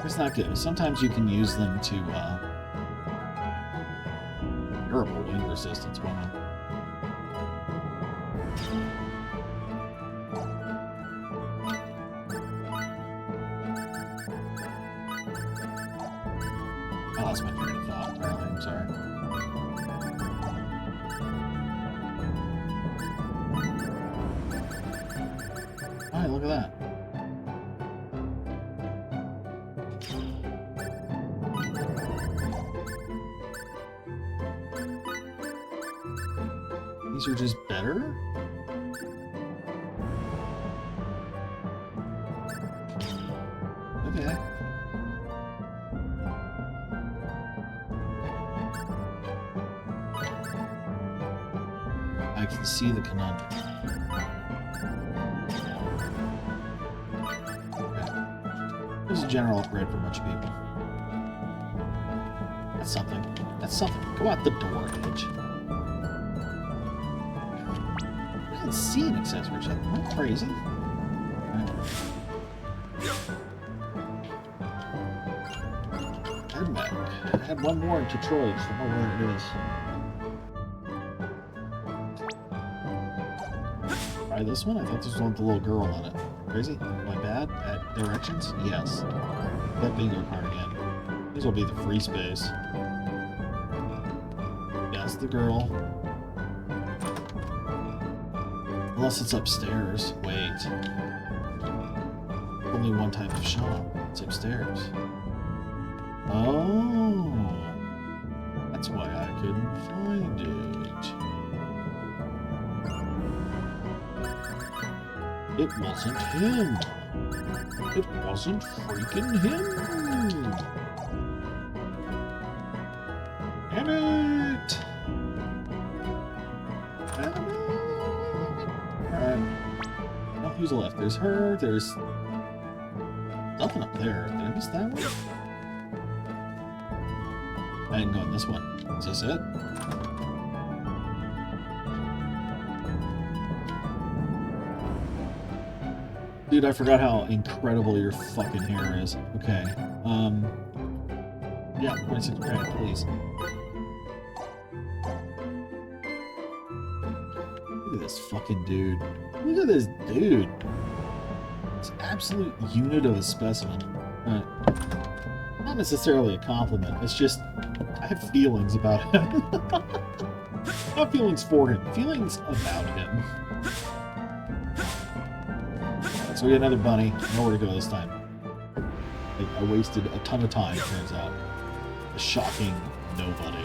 It's not good. Sometimes you can use them to, durable wind resistance. Wow. Oh, that's my favorite thought entirely. I'm sorry. Alright, look at that. These are just better? Okay. I can see the conundrum. Okay. This is a general upgrade for a bunch of people. That's something. That's something. Go out the door, Edge. I didn't see an accessory shop. Am I crazy? Head back. I had one more in Detroit. I don't know where it is. Try this one? I thought this was one with the little girl in it. Crazy? Am I bad at directions? Yes. That bingo card again. This will be the free space. Yes, the girl. Unless it's upstairs. Wait. Only one type of shop. It's upstairs. Oh. That's why I couldn't find it. It wasn't him. It wasn't freaking him. Damn it. Damn it. Alright. Now who's left? There's her. There's nothing up there. Did I miss that one? I didn't go in this one. Is this it? Dude, I forgot how incredible your fucking hair is. Okay. Yeah, 26 grand, please. Look at this fucking dude. Look at this dude. It's an absolute unit of a specimen. Not necessarily a compliment. It's just, I have feelings about him. Not feelings for him. Feelings about him. So we get another bunny. Nowhere to go this time. I wasted a ton of time, turns out. A shocking nobody.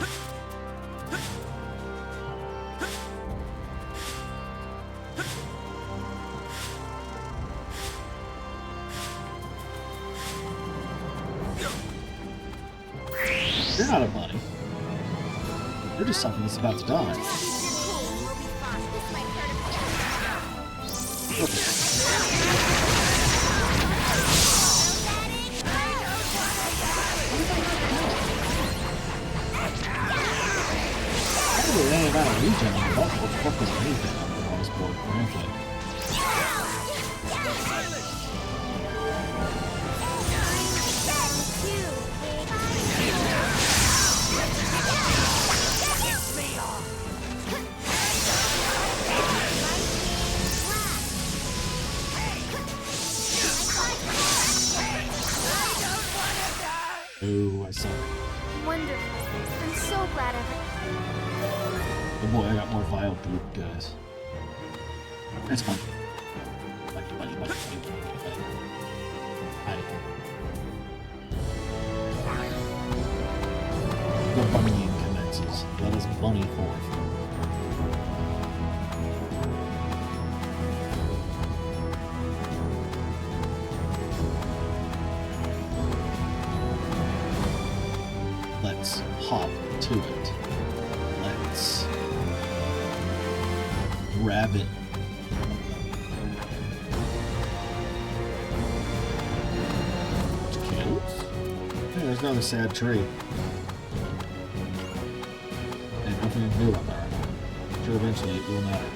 You're not a bunny. You're just something that's about to die. Okay. There ain't about a regen on what the fuck is anything on this board, frankly. Oh, I saw it. Wonderful. I'm so glad Oh boy, I got more vile goop, guys. That's fun. Buddy. Hi. The bunnying commences. Let us bunny forth. Let's hop to it. Let's grab it. Kills? Hey, there's another sad tree. And nothing to do about that. I'm sure eventually it will matter.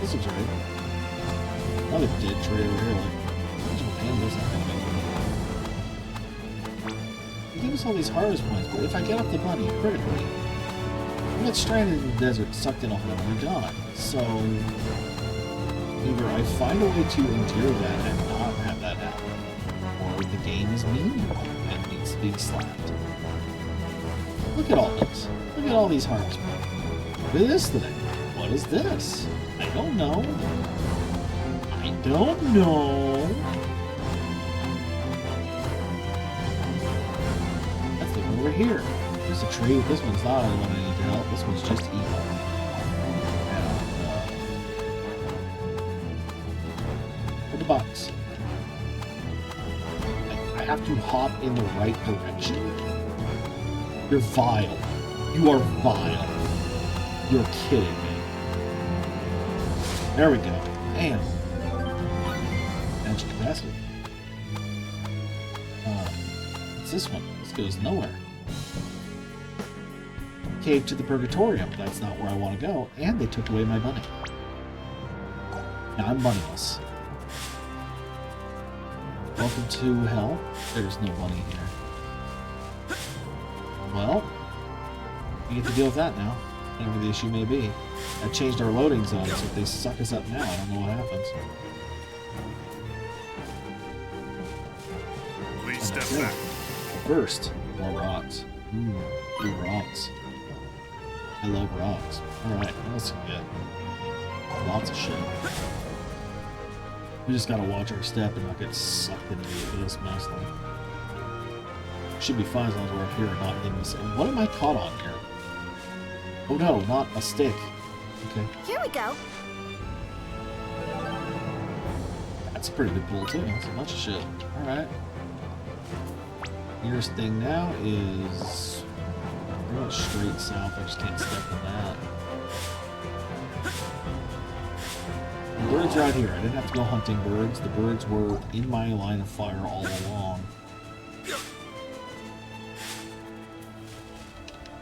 This looks right. Another dead tree over here. Like, man, that's not gonna make it. You give us all these harvest points, but if I get up the bunny critically, I get stranded in the desert, sucked in a hole, and we're done. So, either I find a way to endure that and not have that happen, or the game is mean and needs to be slapped. Look at all this. Look at all these harvest points. Look at this thing. What is this? I don't know. I don't know. Let's look over here. There's a tree. This one's not the one I need to help. This one's just evil. And, the box. I have to hop in the right direction? You're vile. You are vile. You're kidding me. There we go. Damn. Energy capacity. What's this one? This goes nowhere. Cave to the Purgatorium. That's not where I want to go. And they took away my bunny. Now I'm bunnyless. Welcome to hell. There's no bunny here. Well, we get to deal with that now. Whatever the issue may be. I changed our loading zone, so if they suck us up now, I don't know what happens. Please step back. First, more rocks. New rocks. I love rocks. Alright, what else we get? Lots of shit. We just gotta watch our step and not get sucked into the abyss mostly. Should be fine as long as we're up here and not in this. What am I caught on here? Oh no, not a stick. Okay. Here we go. That's a pretty good pull too. That's a bunch of shit. Alright. Nearest thing now is pretty much straight south. I just can't step in that. The birds are out here. I didn't have to go hunting birds. The birds were in my line of fire all along.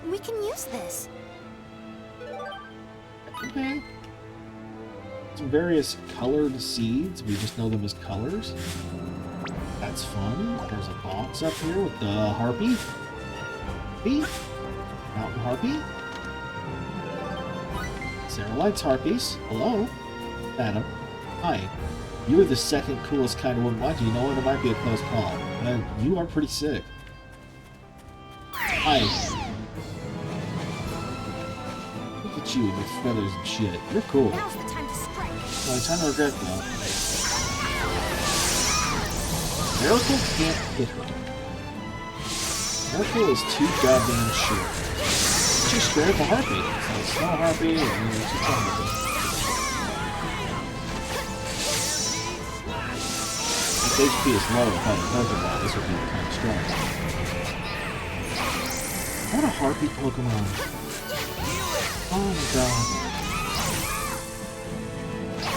We can use this. Okay. Some various colored seeds. We just know them as colors. That's fun. There's a box up here with the harpy. Harpy? Mountain harpy? Sarah likes harpies. Hello? Adam. Hi. You are the second coolest kind of woman. Why do you know what? It might be a close call. And you are pretty sick. Hi. Look at you with your feathers and shit. You're cool. Now's the time to strike. Well, I tend to regret that. Miracle can't hit her. Miracle is too goddamn short. She's scared of a harpy. So it's no harpy, and she's trying to do. If HP is low without a Pokemon, this would be kind of strong. What a harpy Pokemon. Oh my god.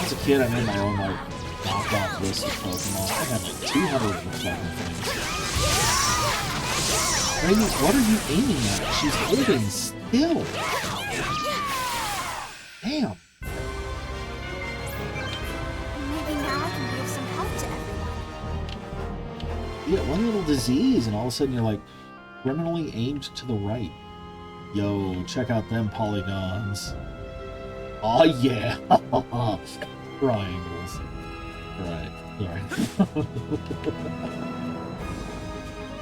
As a kid, I made my own, like, knockoff list of Pokemon. I had like 200 of the fucking things. Rainy, what are you aiming at? She's holding still. Damn. Maybe now I can give some help to everyone. You get one little disease, and all of a sudden you're like criminally aimed to the right. Yo, check out them polygons. Oh yeah! Triangles. Right. Sorry.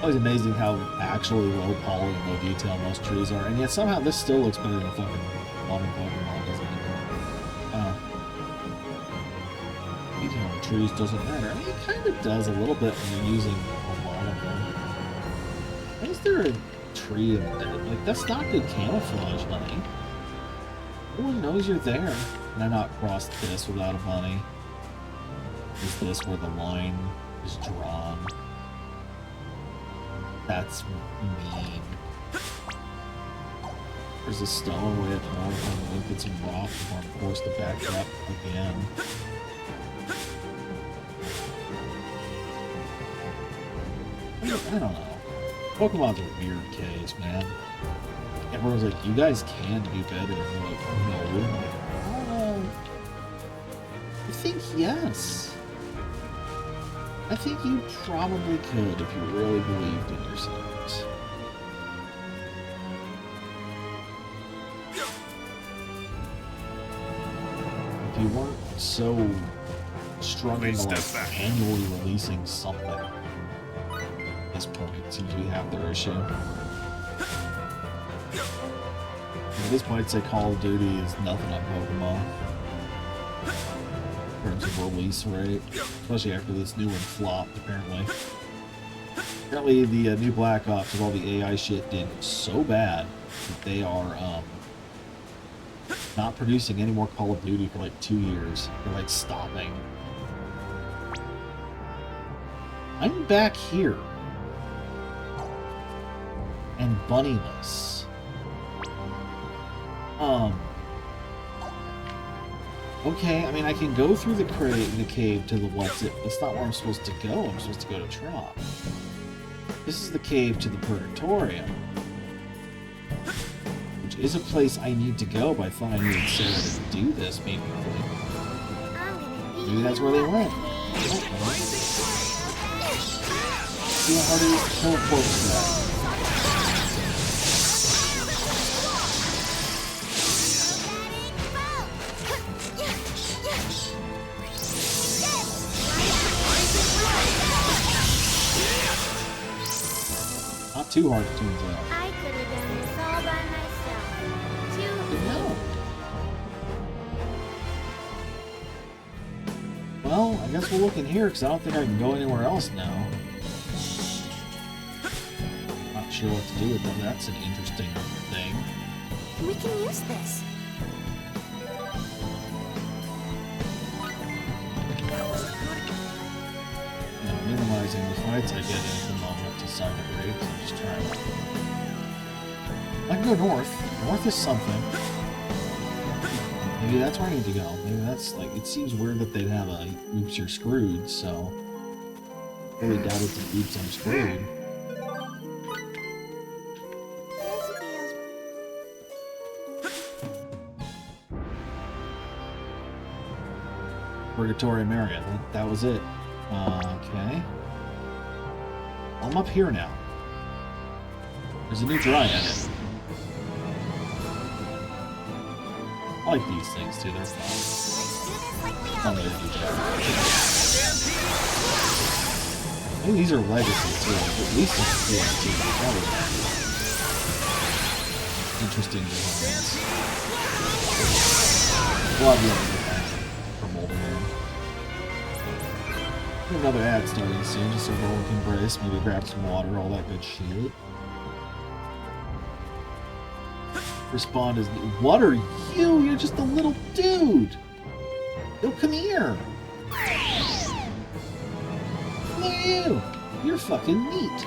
Always amazing how actually low poly and low detail most trees are, and yet somehow this still looks better than fucking modern Pokemon, doesn't it? Detail on the trees doesn't matter. I mean, it kind of does a little bit when you're using a lot of them. Why is there a tree in there? Like, that's not good camouflage, honey. Everyone knows you're there. Can I not cross this without a bunny? Is this where the line is drawn? That's mean. There's a stone way up north. I'm gonna look at some rock before I'm forced to back up again. I don't know. Pokemon's a weird case, man. Everyone's like, you guys can do better. And we're like, no. think yes. I think you probably could if you really believed in yourselves. If you weren't so struggling to like annually releasing something at this point, it seems we have their issue. At this point, I'd say Call of Duty is nothing on Pokemon in terms of release rate, especially after this new one flopped, apparently. Apparently, the new Black Ops with all the AI shit did so bad that they are not producing any more Call of Duty for like 2 years. They're like stopping. I'm back here. And bunnyless. Okay, I mean, I can go through the cave to the what's it. That's not where I'm supposed to go. I'm supposed to go to Trop. This is the cave to the Purgatorium, which is a place I need to go, but I thought I needed Sarah to do this, maybe. Maybe that's where they went. See how hard it is to kill a corpse now. Not too hard, it turns out. I could have done this all by myself. Too Well, I guess we'll look in here, because I don't think I can go anywhere else now. Not sure what to do with them. That's an interesting thing. We can use this. Minimizing the fights I get at the moment to some degree, because I'm just trying. I can go north. North is something. Maybe that's where I need to go. Maybe that's like, it seems weird that they'd have a oops you're screwed, so I really doubt it's an oops I'm screwed. Purgatorium area. That was it. Okay. I'm up here now. There's a new Dryad. I like these things too, they're fun. Fun way to do that. I think these are legacy too, at least it's PS2. That was interesting designs. A lot of the other designs from older man. Another ad starting soon, just so everyone can embrace, maybe grab some water, all that good shit. Respond is, what are you? You're just a little dude! Yo, come here! Look at you! You're fucking neat!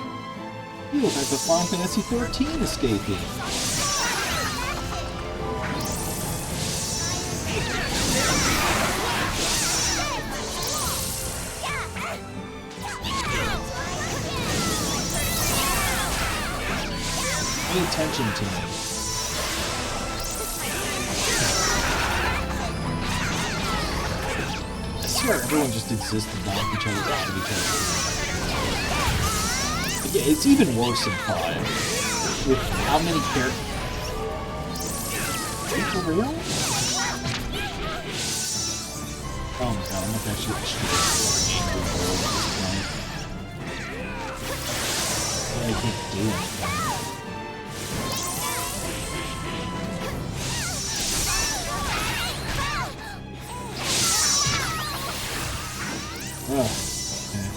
You look like the Final Fantasy 14 escapee! Pay attention to me. I swear everyone just exists to knock each other out of each other. Yeah, it's even worse in 5. With how many characters... Are you for real? Oh my god, I'm like actually angry at this point. I can't do anything. Oh, okay.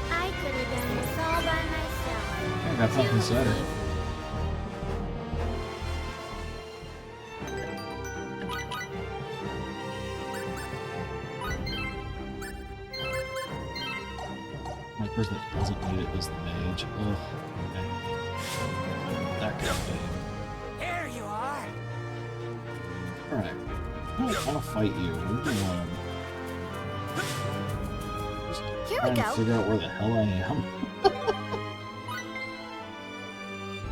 I could have done this all by myself. I got something cider. The only person that doesn't need it is the mage. Ugh, okay. That kind of thing. There you are. Alright. I don't want to fight you. We're gonna just Here trying we to go. figure out where the hell I am.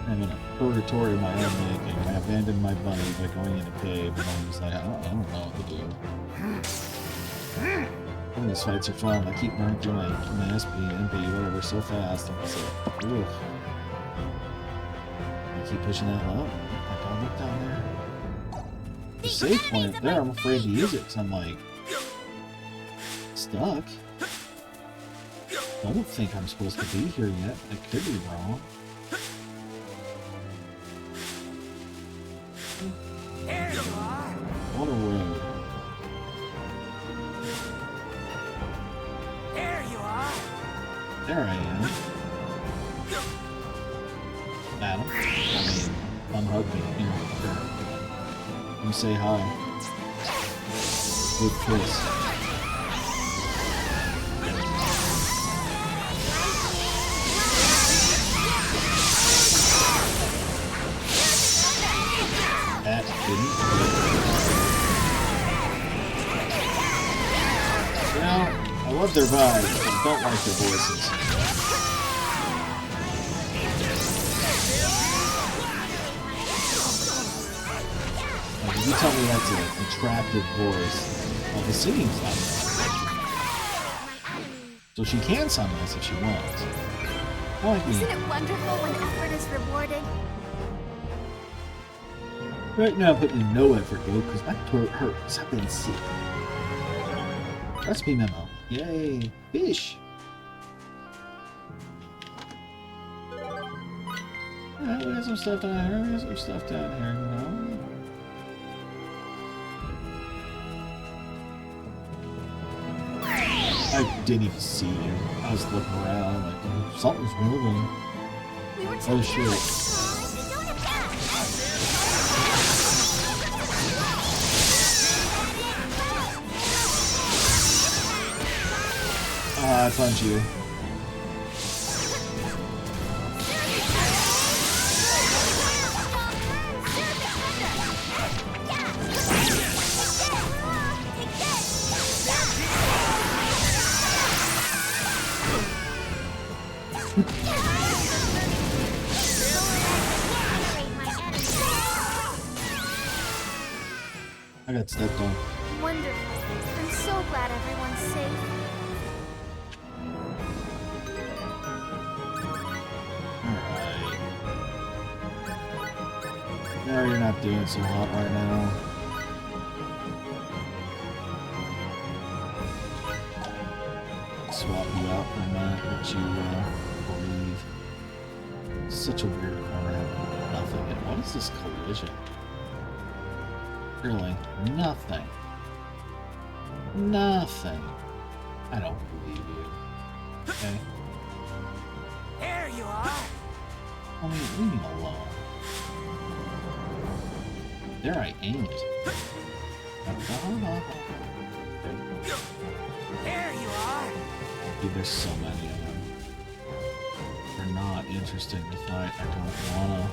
I'm gonna purgatory of my own making. I abandoned my bunny by going in a cave, and I'm just like, I don't know what to do. Some of these fights are fun. I keep running through my SP, MP, whatever, so fast. I'm just like, ugh. I keep pushing that low. I gotta look down there. The save point up there, I'm afraid to use it because I'm like stuck. I don't think I'm supposed to be here yet. I could be wrong. There you are. What a road. There you are. There I am. Madam. I mean, unhug me. You know, sure. You say hi. Good kiss. That didn't work. You know, I love their vibes, but I don't like their voices. Like, if you tell me that's an attractive voice, well, the singing's not bad. So she can sing this if she wants. I like me. Isn't it wonderful when effort is rewarded? Right now, I'm putting in no effort, though, because my throat hurts. I've been sick. Recipe memo. Yay. Fish. Alright, we got some stuff down here. We got some stuff down here. No. I didn't even see you. I was looking around like, something's moving. Oh, shit. I punch you. I got stepped on. Wonderful. I'm so glad everyone's safe. No, you're not doing so hot right now. Swap you out for a minute, let you breathe. Such a weird corner. Nothing. And what is this collision? Really? Nothing. Nothing. I don't believe you. Okay. There you are. I mean, leave me alone. There I aimed. There you are. Dude, there's so many of them. They're not interesting to fight. I don't wanna.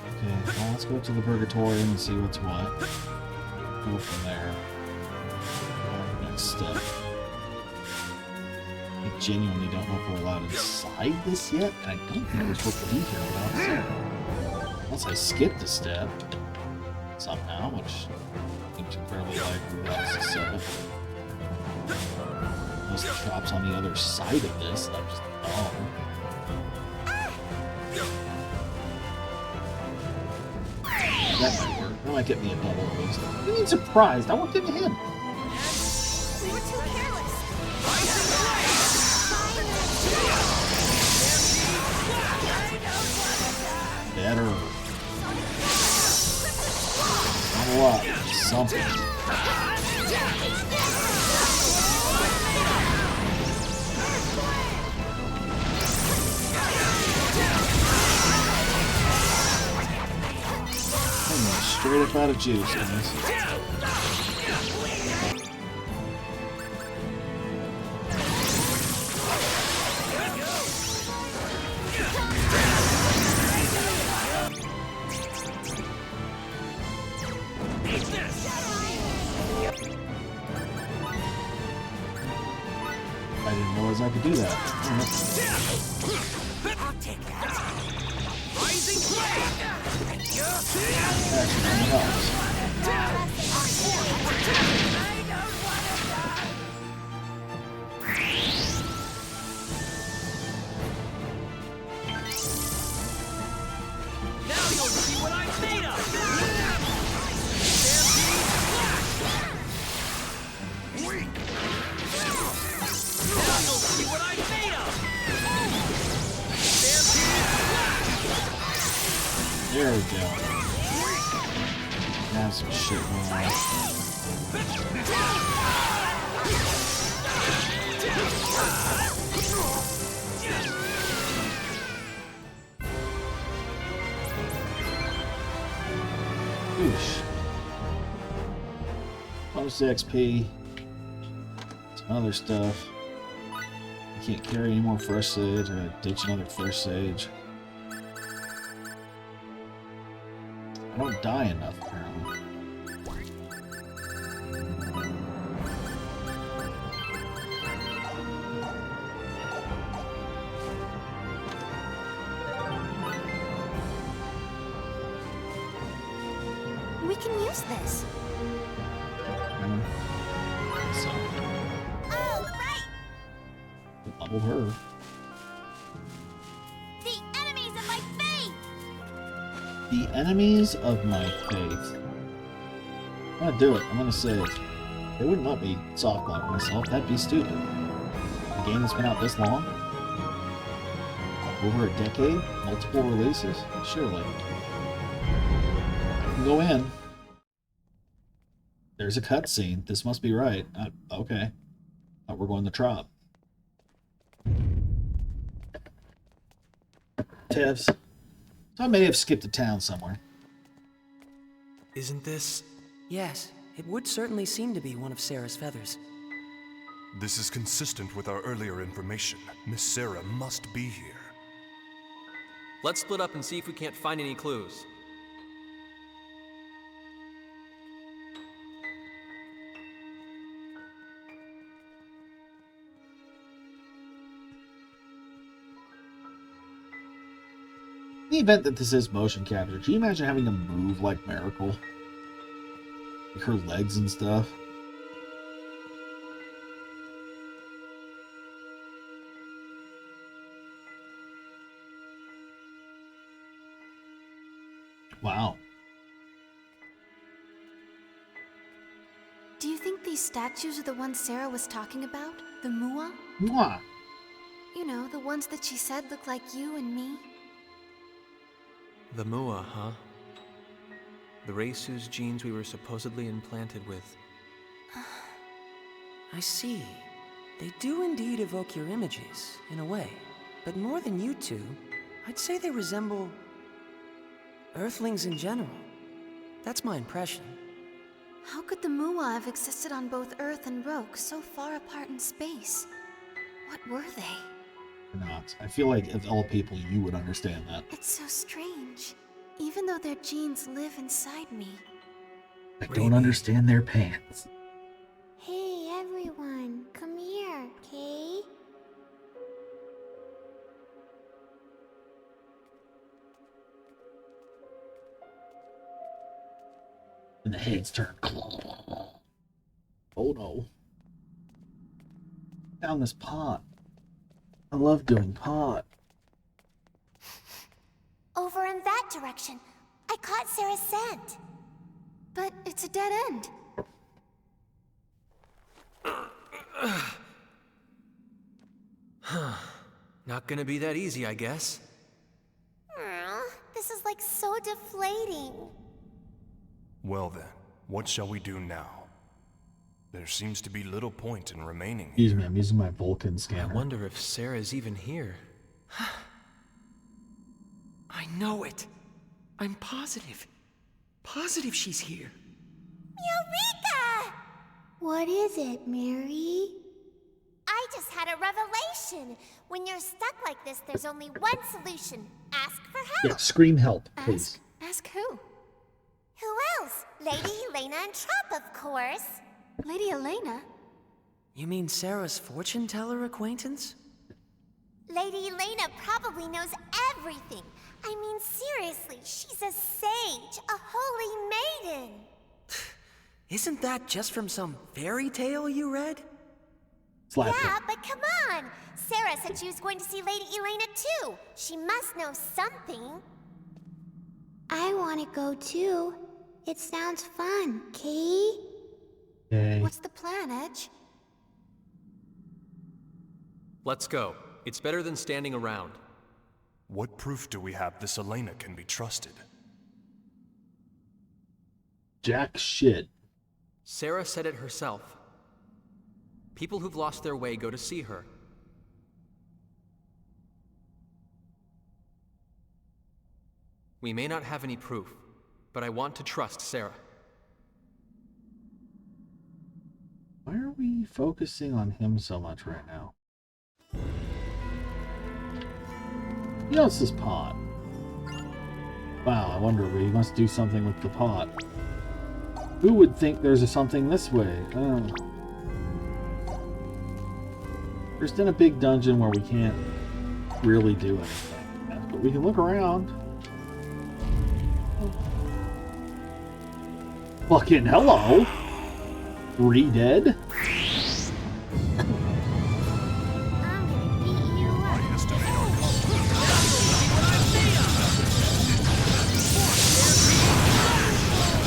Okay, well, let's go to the Purgatory and see what's what. Go from there. Next step. I genuinely don't know if we're allowed inside this yet, and I don't think we're supposed to be here without it. Unless I skipped a step somehow, which seems incredibly likely that's a step. Unless the shop's on the other side of this, and I'm just dumb. That might work. That might get me a double at least. You mean surprised? I walked into him. We were too careless. Better. Not a lot. Something. Straight up out of juice, guys. I didn't know was, I could do that. I'll take that. Rising flame! Actually, kind of helps. Now you'll see what I'm made of! Weak! Now you'll see what I'm made of! There we go. Have some shit going on. Oosh. Bonus XP. Some other stuff. I can't carry any more fresh sage. I gotta ditch another fresh sage. I don't die enough, apparently. We can use this. So, Oh, right! level her. The enemies of my faith! The enemies of my faith. I'm gonna do it. I'm gonna say it. They wouldn't let me soft lock myself. That'd be stupid. A game that's been out this long? Over a decade? Multiple releases? Surely. I can go in. There's a cutscene. This must be right. Okay. Thought we're going to Trop. Tevs. So I may have skipped a town somewhere. Isn't this... Yes, it would certainly seem to be one of Sarah's feathers. This is consistent with our earlier information. Miss Sarah must be here. Let's split up and see if we can't find any clues. In the event that this is motion capture, can you imagine having to move like Miracle? Like her legs and stuff? Wow. Do you think these statues are the ones Sarah was talking about? The Mua? Mwah. You know, the ones that she said look like you and me? The Mua, huh? The race whose genes we were supposedly implanted with. I see. They do indeed evoke your images, in a way. But more than you two, I'd say they resemble... Earthlings in general. That's my impression. How could the Mua have existed on both Earth and Roke so far apart in space? What were they? Not. I feel like of all people, you would understand that. It's so strange. Even though their genes live inside me. I don't understand their pants. Hey, everyone, come here, okay? And the heads turn. Oh no. Down this pot. I love doing pot. Over in that direction. I caught Sarah's scent. But it's a dead end. Not gonna be that easy, I guess. This is like so deflating. Well then, what shall we do now? There seems to be little point in remaining here. Excuse me, I'm using my Vulcan I scanner. wonder if Sarah's even here. I know it. I'm positive. Positive she's here. Eureka! What is it, Mary? I just had a revelation. When you're stuck like this, there's only one solution. Ask for help. Yeah, scream help, please. Ask who? Who else? Lady Elena and Trop, of course. Lady Elena? You mean Sarah's fortune teller acquaintance? Lady Elena probably knows everything. I mean, seriously, she's a sage, a holy maiden. Isn't that just from some fairy tale you read? Slap Yeah, it. but come on. Sarah said she was going to see Lady Elena too. She must know something. I want to go too. It sounds fun, Kay? Okay. What's the plan, Edge? Let's go. It's better than standing around. What proof do we have this Elena can be trusted? Jack shit. Sarah said it herself. People who've lost their way go to see her. We may not have any proof, but I want to trust Sarah. Why are we focusing on him so much right now? He wants this pot. Wow, I wonder, we must do something with the pot. Who would think there's something this way? We're just in a big dungeon where we can't really do anything. But we can look around. Fucking hello! Re-dead?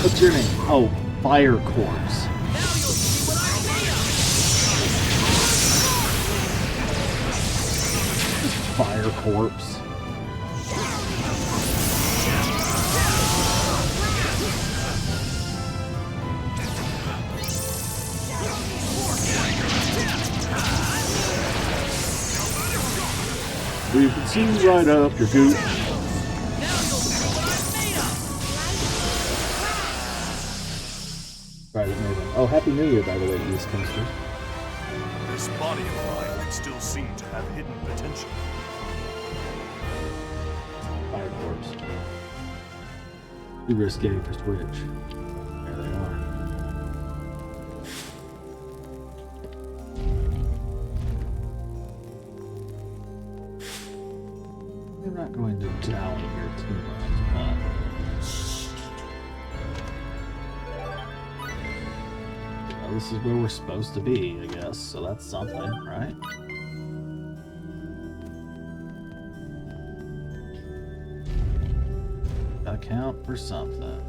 What's your name? Oh, Fire Corpse. Fire Corpse. We can see right up your gooch. Right, amazing. Oh, Happy New Year, by the way, East Coasters. This body of mine would still seem to have hidden potential. Fire Corpse. Too risque for Switch. There they are. I'm not going to dally here too much, well, this is where we're supposed to be, I guess, so that's something, right? Gotta count for something.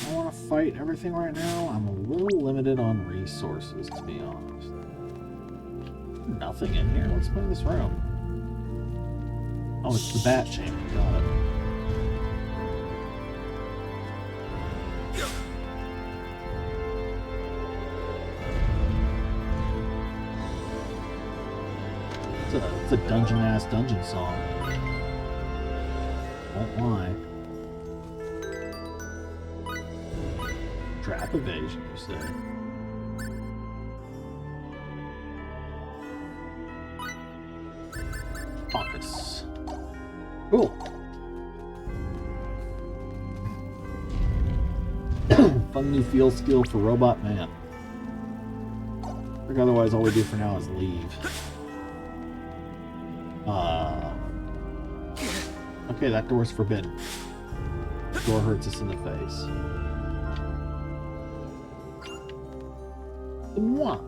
I want to fight everything right now. I'm a little limited on resources, to be honest. Nothing in here. Let's go in this room. Oh, it's the bat chamber. Got it. It's a dungeon-ass dungeon song. Won't lie. Trap evasion, you say? Focus. Cool. Fun new field skill for Robot Man. I think otherwise all we do for now is leave. Okay, that door's forbidden. The door hurts us in the face. Mwah.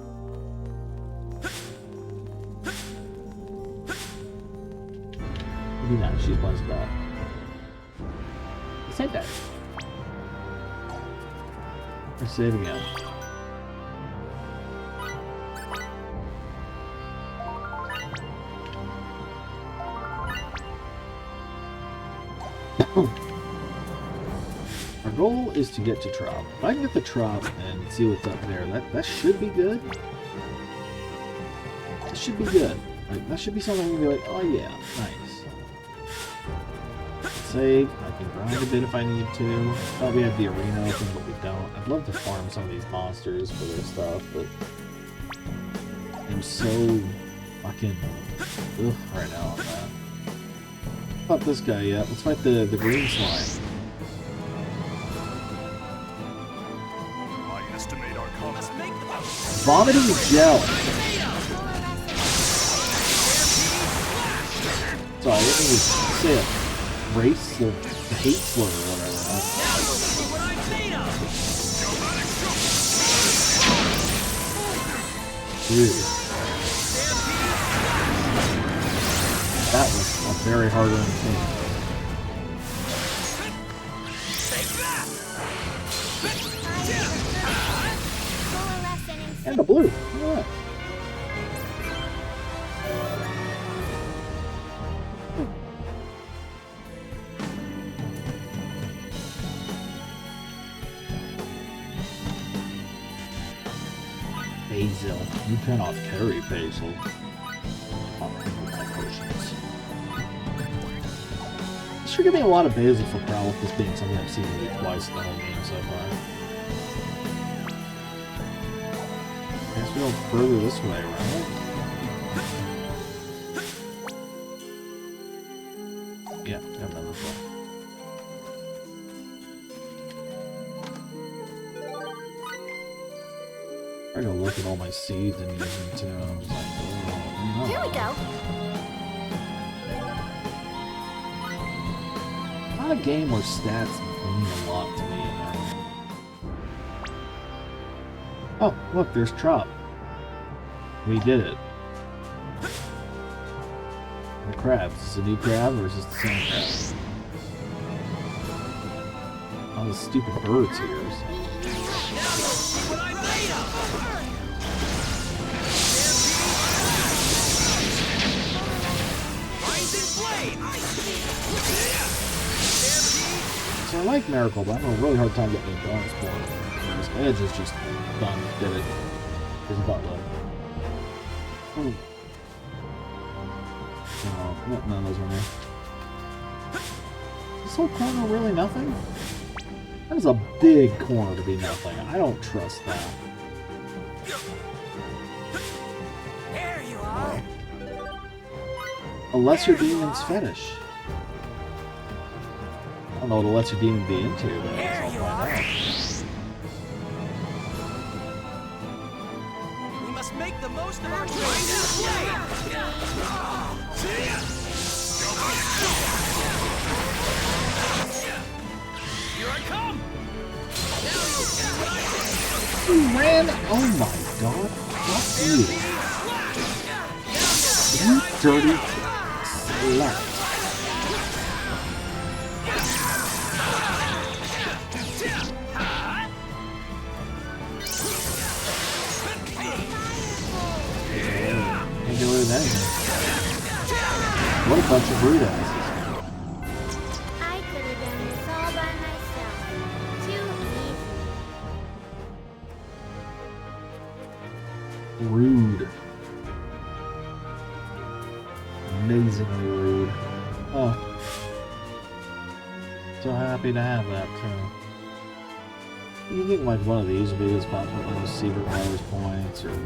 It'd be nice, she's buzzed back. Say that. Let's save again. Our goal is to get to Trop. If I can get the Trop and see what's up there, that should be good. That should be good. Like, that should be something we can be like, oh yeah, nice. Save. I can grind a bit if I need to. Thought we had the arena open, but we don't. I'd love to farm some of these monsters for their stuff, but I'm so Fucking ugh right now on that. Fuck this guy yet. Let's fight the green slime. I estimate our cost. Vomiting gel. Sorry, I didn't mean to say it. Race or hate slur or whatever. Dude. That was a very hard-earned thing. And a blue. Yeah. Basil. You cannot carry basil. Sure give me a lot of basil for Prowl, this being something I've seen maybe twice in the whole game so far. I guess we go further this way, right? Yeah, got another way. I gotta look at all my seeds and use them too, and I'm just like, oh, no. Here we go. Not a game where stats mean a lot to me. Oh, look, there's Trop. We did it. The crabs. Is it a new crab or is this the same crab? All the stupid birds here. So I like Miracle, but I'm having a really hard time getting the endurance point. This edge is just done. Did it. His butt low. No, none of those were there. This whole corner really nothing? That is a big corner to be nothing. I don't trust that. There you are. A Lesser Demon's fetish. I don't know what a Lesser Demon be into, but I'll find out. We must make the most of our time. Here I come! You ran! Oh my god! Fuck you! You dirty slut! Can't get rid of that again. What a bunch of rude asses. I could have done this all by myself. Too easy. Rude. Amazingly rude. Oh. So happy to have that too. You think like one of these would be as possible, one of those secret virus points, or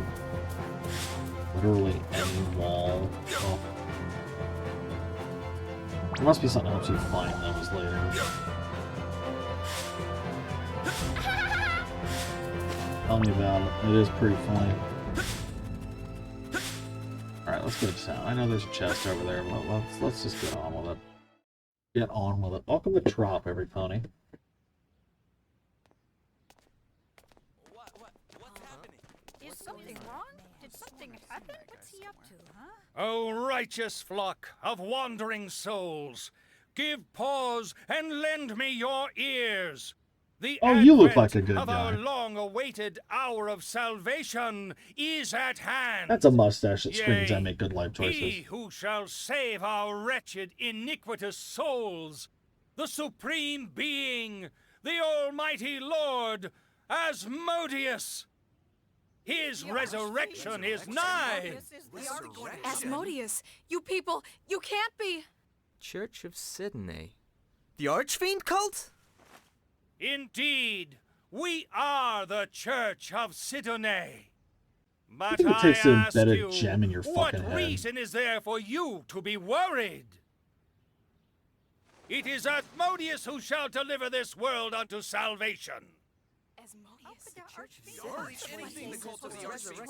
literally any wall. Oh. There must be something else you find those later. Tell me about it. It is pretty funny. Alright, let's go to town. I know there's a chest over there, but let's just get on with it. Get on with it. Welcome to Trop, every pony. What's happening? Is something wrong? Did something happen? What's he up to, huh? O righteous flock of wandering souls, give pause and lend me your ears. The Oh, you look advent like a good of our guy. long-awaited hour of salvation is at hand. That's a mustache that screams I Yea, make good life choices. He who shall save our wretched, iniquitous souls, the Supreme Being, the Almighty Lord, Asmodeus. His resurrection is nigh. Asmodeus, you people, you can't be. Church of Sidney. The Archfiend cult? Indeed, we are the Church of Sidonais. But think it I takes to ask embed a you, gem in your what fucking head. reason is there for you to be worried? It is Asmodeus who shall deliver this world unto salvation.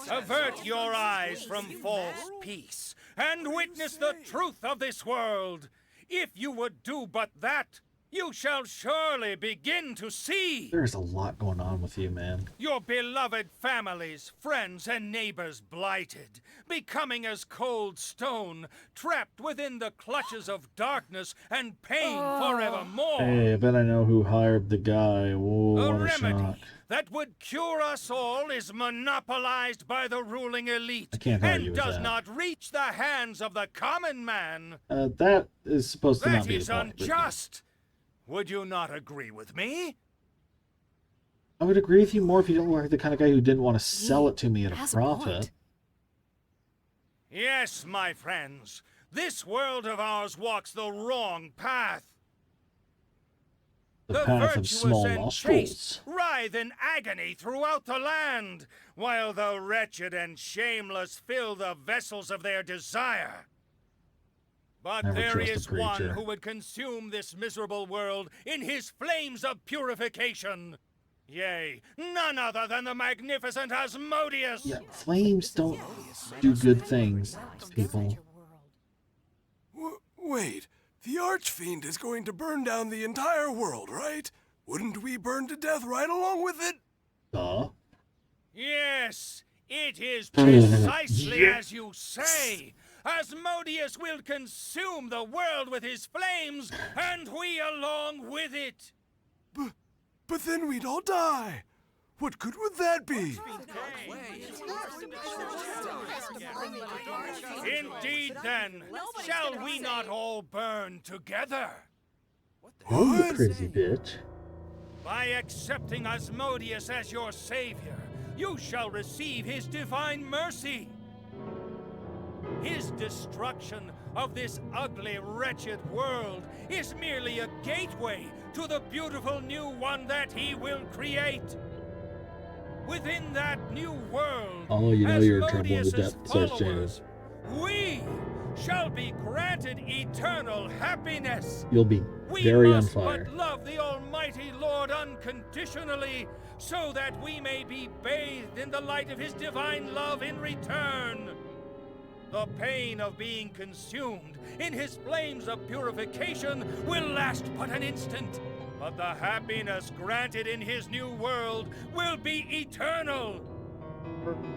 Avert your eyes from false peace, and witness the truth of this world. If you would do but that, you shall surely begin to see. There's a lot going on with you, man. Your beloved families, friends, and neighbors blighted, becoming as cold stone, trapped within the clutches of darkness and pain forevermore. Hey, I bet I know who hired the guy. Whoa, A what a remedy shock. that would cure us all is monopolized by the ruling elite I can't argue and with does that. not reach the hands of the common man. That is supposed to That not be is the point. but unjust. Would you not agree with me? I would agree with you more if you don't look the kind of guy who didn't want to sell it to me at a profit. Yes, my friends. This world of ours walks the wrong path. The path of virtuous small and nostrils. chaste writhe in agony throughout the land, while the wretched and shameless fill the vessels of their desire. But Never there trust a is one preacher. who would consume this miserable world in his flames of purification. Yea, none other than the magnificent Asmodeus. Yeah, flames don't do good things, people. Wait, the Archfiend is going to burn down the entire world, right? Wouldn't we burn to death right along with it? Duh. Yes, it is precisely Yes. as you say. Asmodeus will consume the world with his flames, and we along with it. But then we'd all die. What good would that be? Indeed, then, shall we not all burn together? Oh, you crazy bitch. By accepting Asmodeus as your savior, you shall receive his divine mercy. His destruction of this ugly, wretched world is merely a gateway to the beautiful new one that he will create. Within that new world, Oh, you know you're in trouble when the Asmodeus's death starts followers, we shall be granted eternal happiness. You'll be We very on must fire. but love the Almighty Lord unconditionally, so that we may be bathed in the light of his divine love in return. The pain of being consumed in his flames of purification will last but an instant, but the happiness granted in his new world will be eternal.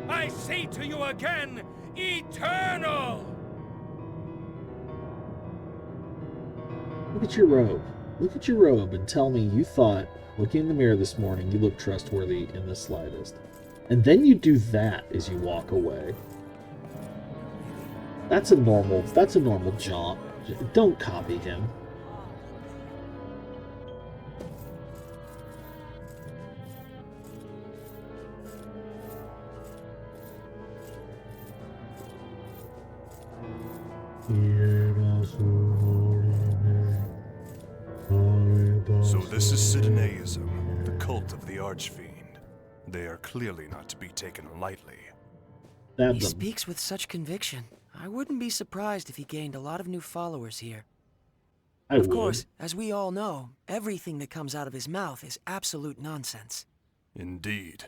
I say to you again, eternal! Look at your robe. Look at your robe and tell me you thought, looking in the mirror this morning, you look trustworthy in the slightest. And then you do that as you walk away. That's a normal jaunt. Don't copy him. So this is Sidonaism, the cult of the Archfiend. They are clearly not to be taken lightly. He speaks with such conviction. I wouldn't be surprised if he gained a lot of new followers here. Of course, as we all know, everything that comes out of his mouth is absolute nonsense. Indeed.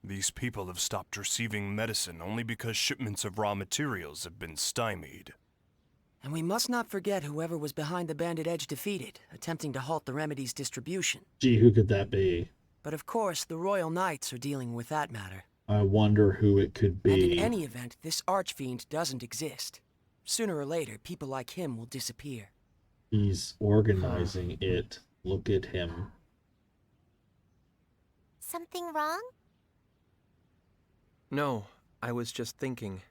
These people have stopped receiving medicine only because shipments of raw materials have been stymied. And we must not forget whoever was behind the Bandit Edge defeated, attempting to halt the remedy's distribution. Gee, who could that be? But of course, the Royal Knights are dealing with that matter. I wonder who it could And be. in any event, this Archfiend doesn't exist. Sooner or later, people like him will disappear. He's organizing it. Look at him. Something wrong? No, I was just thinking.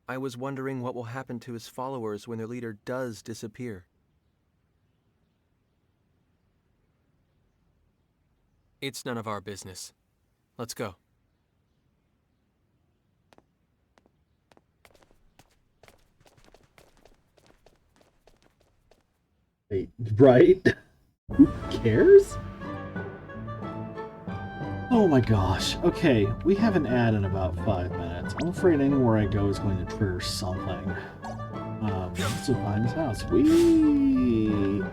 I was wondering what will happen to his followers when their leader does disappear. It's none of our business. Let's go. Wait, right? Who cares? Oh my gosh. Okay, we have an ad in about 5 minutes. I'm afraid anywhere I go is going to trigger something. So behind his house. Whee!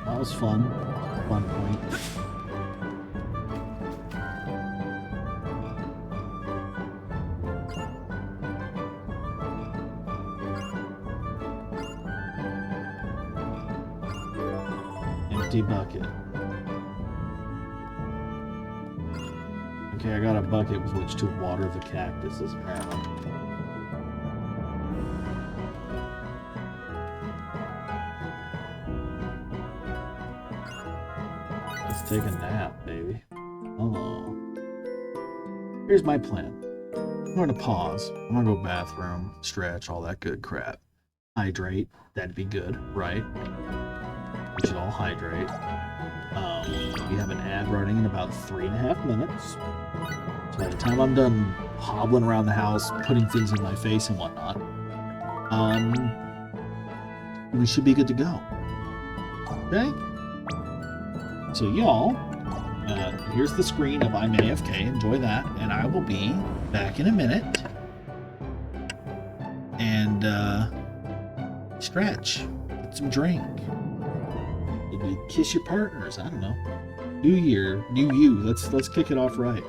That was fun. Fun point. Empty bucket. Okay, I got a bucket with which to water the cactuses, apparently. Let's take a nap, baby. Oh. Here's my plan. I'm going to pause. I'm going to go bathroom, stretch, all that good crap. Hydrate. That'd be good, right? We should all hydrate. We have an ad running in about 3.5 minutes. So by the time I'm done hobbling around the house, putting things in my face and whatnot, we should be good to go. Okay? So y'all, here's the screen of I'm AFK. Enjoy that, and I will be back in a minute. And stretch, get some drink. Maybe kiss your partners. I don't know. New year, new you. Let's kick it off right.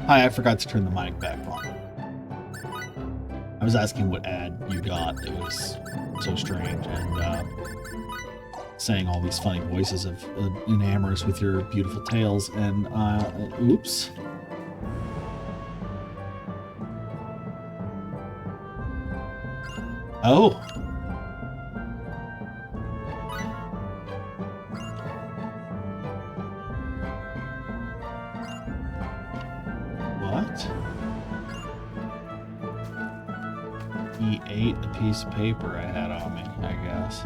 Hi, I forgot to turn the mic back on. I was asking what ad you got. It was so strange, and saying all these funny voices of enamorous with your beautiful tales, and oops. Oh. What? He ate a piece of paper I had on me, I guess.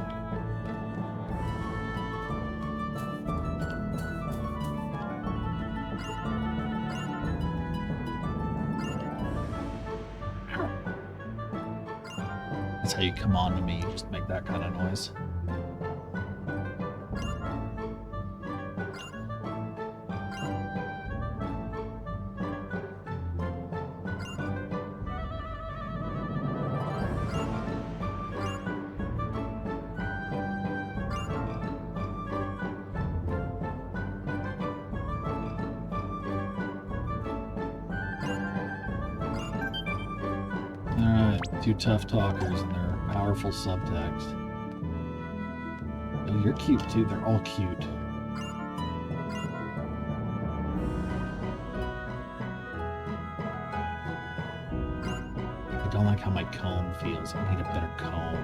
That's how you come on to me, you just make that kind of noise. Two tough talkers and their powerful subtext. Oh, you're cute too. They're all cute. I don't like how my comb feels. I need a better comb.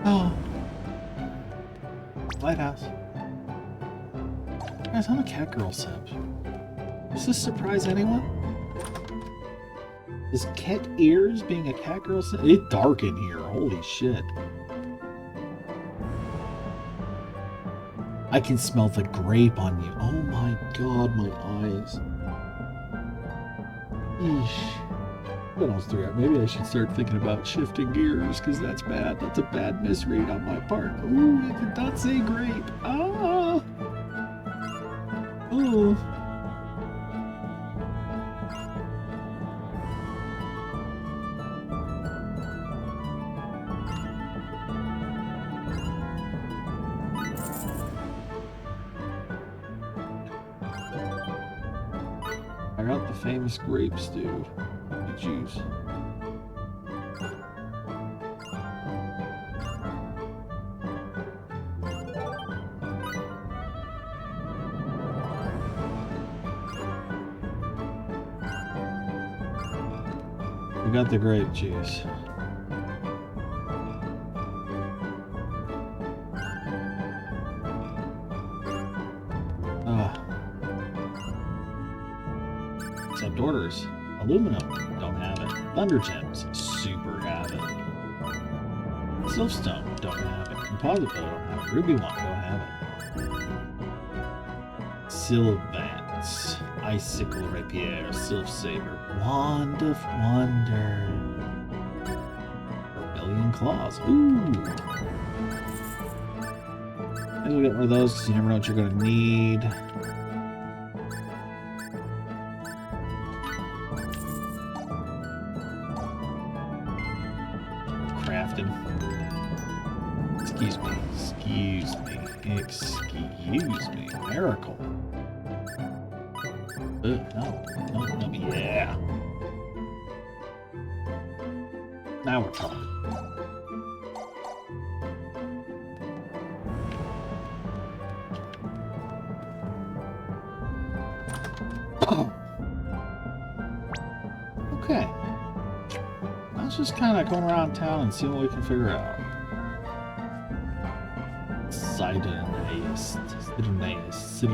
Oh. Lighthouse. Guys, I'm a cat girl simp. Does this surprise anyone? Is cat ears being a cat girl simp? It's dark in here. Holy shit. I can smell the grape on you. Oh my god, my eyes. Eesh. Almost 3 hours. Maybe I should start thinking about shifting gears, because that's bad. That's a bad misread on my part. Ooh, I did not say grape. Ah! Ooh. I got the famous grape stew. Juice. We got the grape juice. Accept orders. Aluminum, don't have it. Thunder Gems, super have it. Silverstone, don't have it. Composite Bow, don't have it. Ruby Wand, don't have it. Sylvance, Icicle Rapier, Sylph Saber, Wand of Wonder. Rebellion Claws, ooh. Maybe we'll get one of those because you never know what you're going to need. Excuse me, miracle. No, yeah. Now we're talking. Okay. Let's just kind of go around town and see what we can figure out. Sidonius. You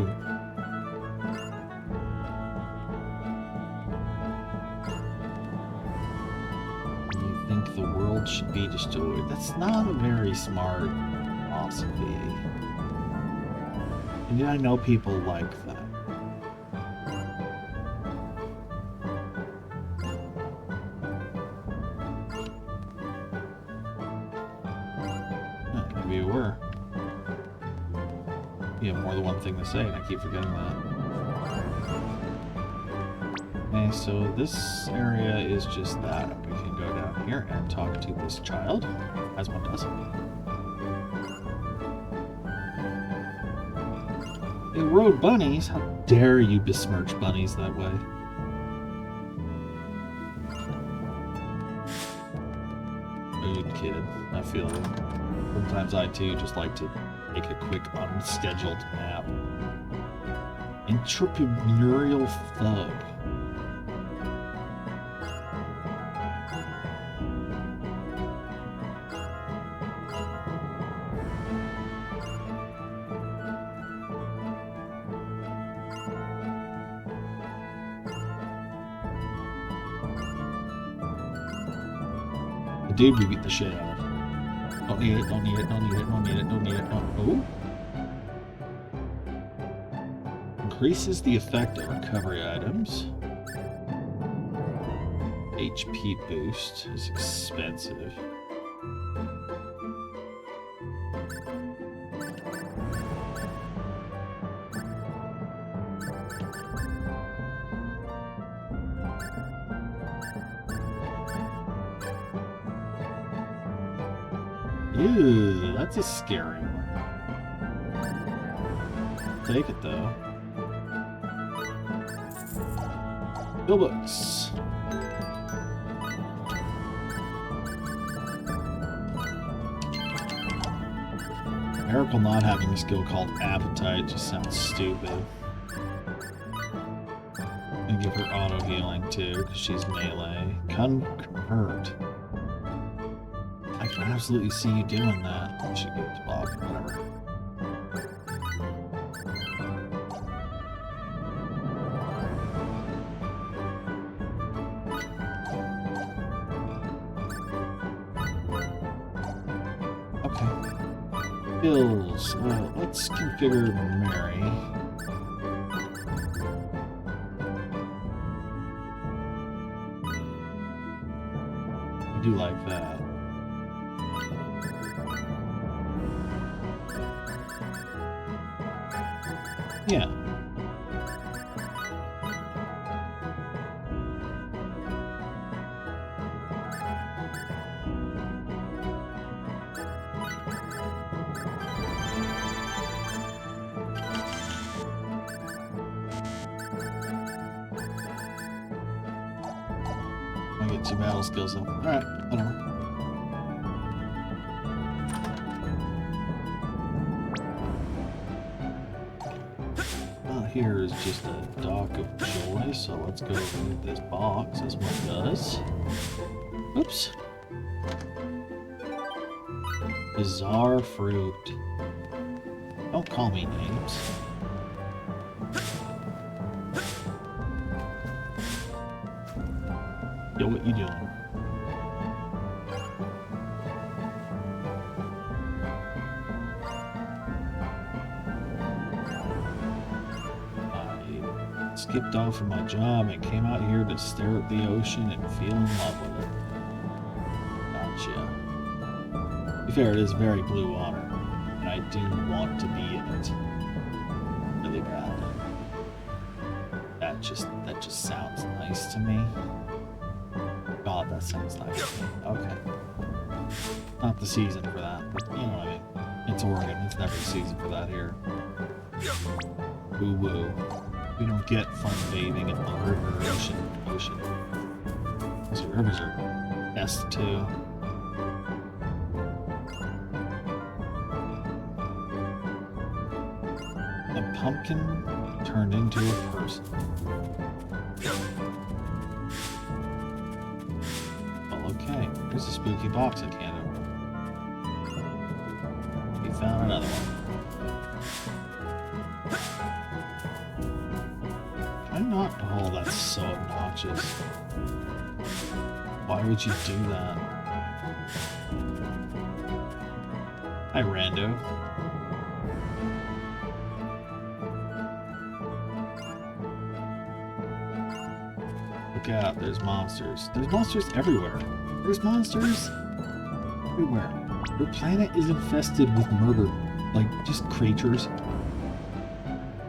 think the world should be destroyed? That's not a very smart philosophy. And I know people like that. maybe you were. You have more than one thing to say, and I keep forgetting that. Okay, so this area is just that. We can go down here and talk to this child, as one does. They rode bunnies? How dare you besmirch bunnies that way? Good kid. I feel it. Sometimes I too just like to take a quick unscheduled nap. Entrepreneurial thug. The dude we beat the shit out of. Don't need it, don't need it, don't need it, don't need it, don't need it, don't. Oh. Increases the effect of recovery items. HP boost is expensive. Ew, that's a scary one. Take it though. Skill books. Miracle not having a skill called Appetite just sounds stupid. And give her auto healing too, because she's melee. Convert. I can absolutely see you doing that. I should give it to Bob, whatever. Okay. Skills. Let's configure Mary. I do like that. Yeah. I get 2 battle skills though. Alright, whatever. Here is just a dock of joy, so let's go read this box as one does. Oops. Bizarre fruit. Don't call me names. Yo, what you doing? Skipped off from my job and came out here to stare at the ocean and feel in love with it. Gotcha. To be fair, it is very blue water, and I do want to be in it really bad. That just sounds nice to me. God, that sounds nice to me. Okay. Not the season for that, but you know what I mean. It's Oregon, it's never the season for that here. Woo woo. We don't get fun bathing in the river or ocean. Those rivers are best too. A pumpkin turned into a person. Well, okay. Here's a spooky box I can't open. We found another one. Oh, that's so obnoxious. Why would you do that? Hi, rando. Look out, there's monsters. There's monsters everywhere. There's monsters everywhere. Your planet is infested with murder, like just creatures.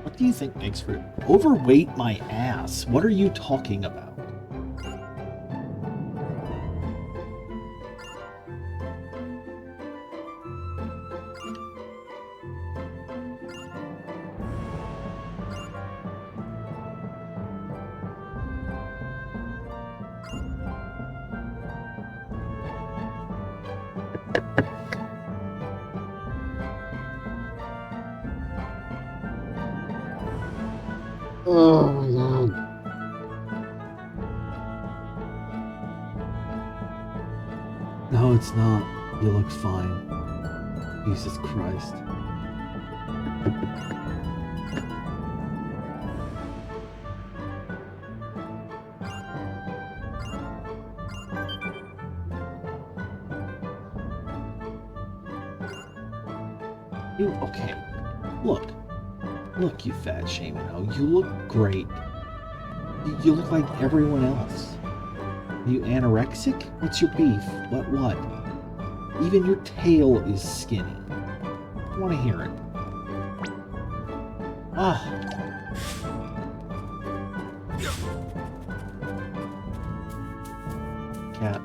What do you think makes for overweight my ass? What are you talking about? Oh my god. No, it's not. You look fine. Jesus Christ. You, okay. Look. Look, you fat Shamino. You look great. You look like everyone else. Are you anorexic? What's your beef? What? Even your tail is skinny. I want to hear it. Ah. Cat.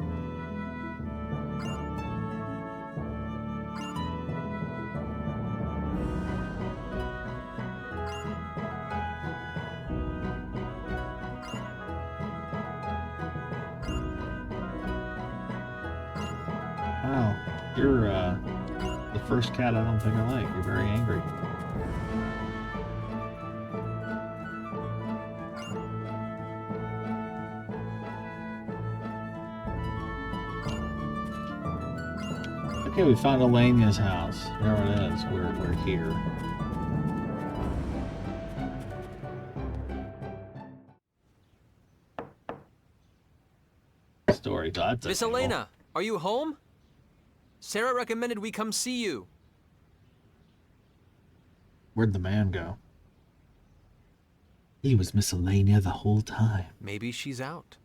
Wow, you're the first cat I don't think I like. You're very angry. Okay, we found Elenia's house. There it is. We're here. Story. That's Miss Elena, are you home? Sarah recommended we come see you. Where'd the man go? He was Miss Elenia the whole time. Maybe she's out.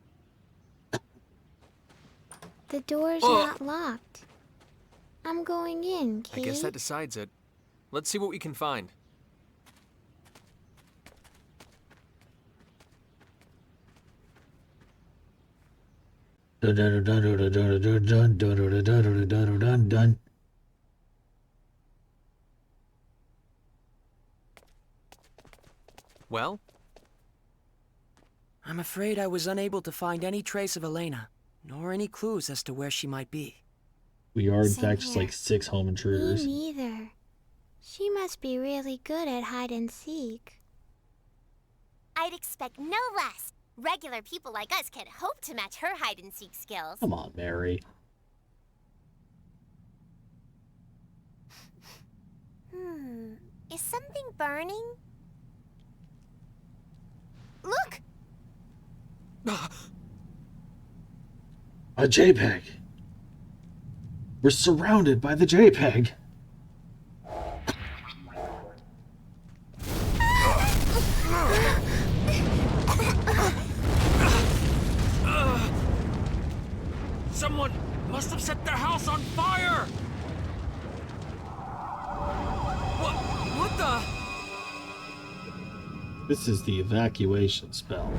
The door's not locked. I'm going in, Kate. I guess that decides it. Let's see what we can find. Well? I'm afraid I was unable to find any trace of Elena, nor any clues as to where she might be. We are in fact just like 6 home intruders. Me neither. She must be really good at hide and seek. I'd expect no less. Regular people like us can't hope to match her hide and seek skills. Come on, Mary. Is something burning? Look! A JPEG. We're surrounded by the JPEG. Someone must have set their house on fire! What the? This is the evacuation spell.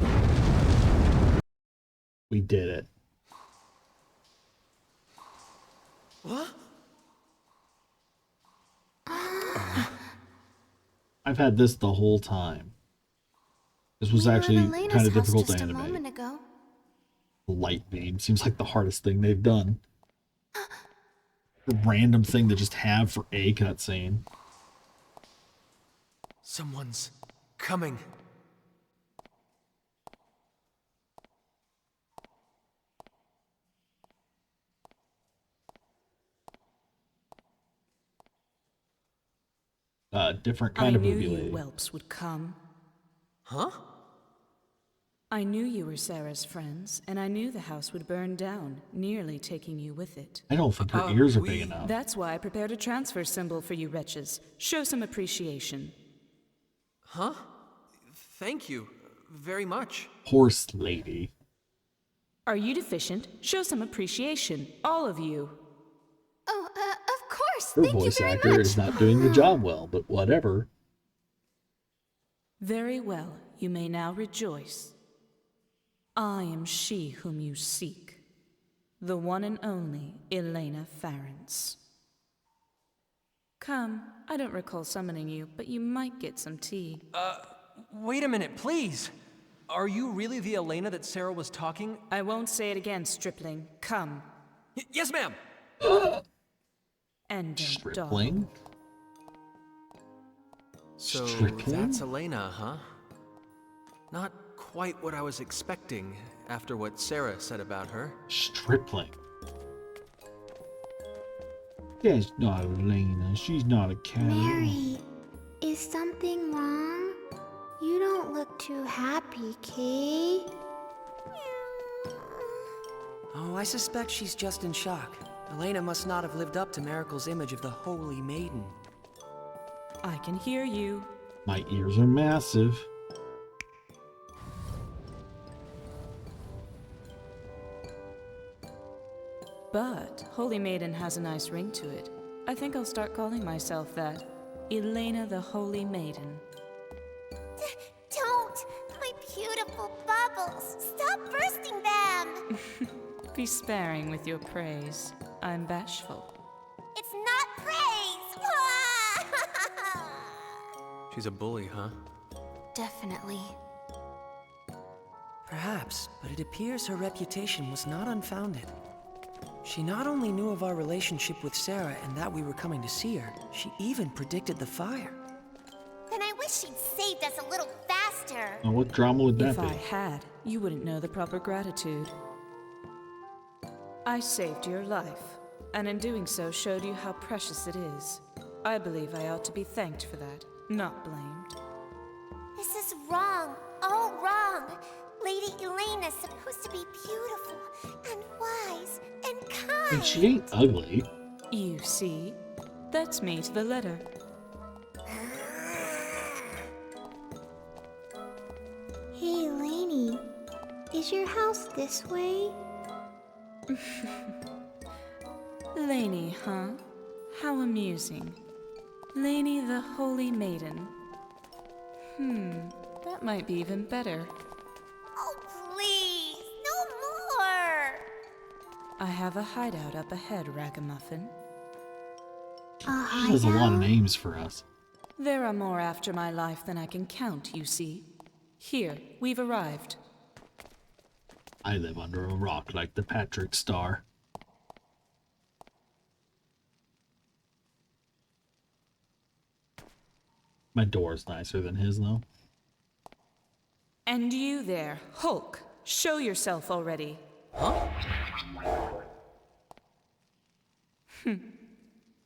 We did it. What? I've had this the whole time. This was actually kind of difficult to animate. Light beam seems like the hardest thing they've done. A random thing to just have for a cutscene. Someone's coming. Different kind of movie I knew lady. you whelps would come. Huh? I knew you were Sarah's friends, and I knew the house would burn down, nearly taking you with it. I don't think her ears are big enough. That's why I prepared a transfer symbol for you wretches. Show some appreciation. Huh? Thank you very much. Horse lady. Are you deficient? Show some appreciation, all of you. Oh, Her voice actor is not doing the job well, but whatever. Very well, you may now rejoice. I am she whom you seek, the one and only Elena Farrance. Come, I don't recall summoning you, but you might get some tea. Wait a minute, please! Are you really the Elena that Sarah was talking? I won't say it again, stripling. Come. Yes, ma'am! And don't Stripling? dawdle. So Stripling? that's Elena, huh? Not quite what I was expecting after what Sarah said about her. Stripling. That's not Elena. She's not a cat. Mary, is something wrong? You don't look too happy, Kay. Oh, I suspect she's just in shock. Elena must not have lived up to Miracle's image of the Holy Maiden. I can hear you. My ears are massive. But Holy Maiden has a nice ring to it. I think I'll start calling myself that. Elena the Holy Maiden. Don't! My beautiful bubbles! Stop bursting them! Be sparing with your praise. I'm bashful. It's not praise! She's a bully, huh? Definitely. Perhaps, but it appears her reputation was not unfounded. She not only knew of our relationship with Sarah and that we were coming to see her, she even predicted the fire. Then I wish she'd saved us a little faster. Now, what drama would that If be? I had, you wouldn't know the proper gratitude. I saved your life, and in doing so showed you how precious it is. I believe I ought to be thanked for that, not blamed. This is wrong. All wrong. Lady Elena's supposed to be beautiful and wise and kind. And she ain't ugly. You see? That's me to the letter. Hey, Lainey. Is your house this way? Lainey, huh? How amusing. Lainey the Holy Maiden. That might be even better. Oh, please. No more. I have a hideout up ahead, Ragamuffin. She has a lot of names for us. There are more after my life than I can count, you see. Here, we've arrived. I live under a rock like the Patrick Star. My door's nicer than his, though. And you there, Hulk, show yourself already.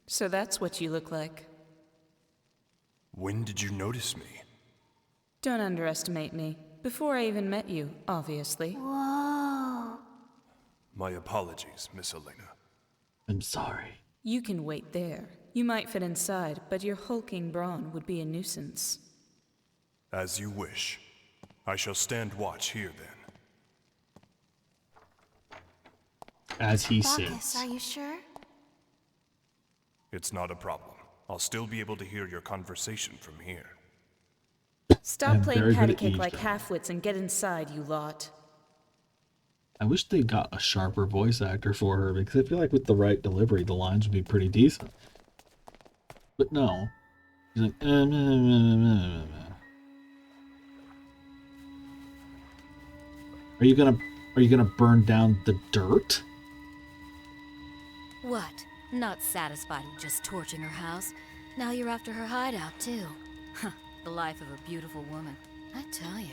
So that's what you look like. When did you notice me? Don't underestimate me. Before I even met you, obviously. Whoa. My apologies, Miss Elena. I'm sorry. You can wait there. You might fit inside, but your hulking brawn would be a nuisance. As you wish. I shall stand watch here then. As he Bacchus, sits. are you sure? It's not a problem. I'll still be able to hear your conversation from here. Stop I'm playing very good patty at cake like eavesdropping. halfwits and get inside, you lot. I wish they got a sharper voice actor for her, because I feel like with the right delivery, the lines would be pretty decent. But no. He's like, Are you gonna burn down the dirt? What? Not satisfied with just torching her house? Now you're after her hideout, too. Huh, the life of a beautiful woman. I tell you.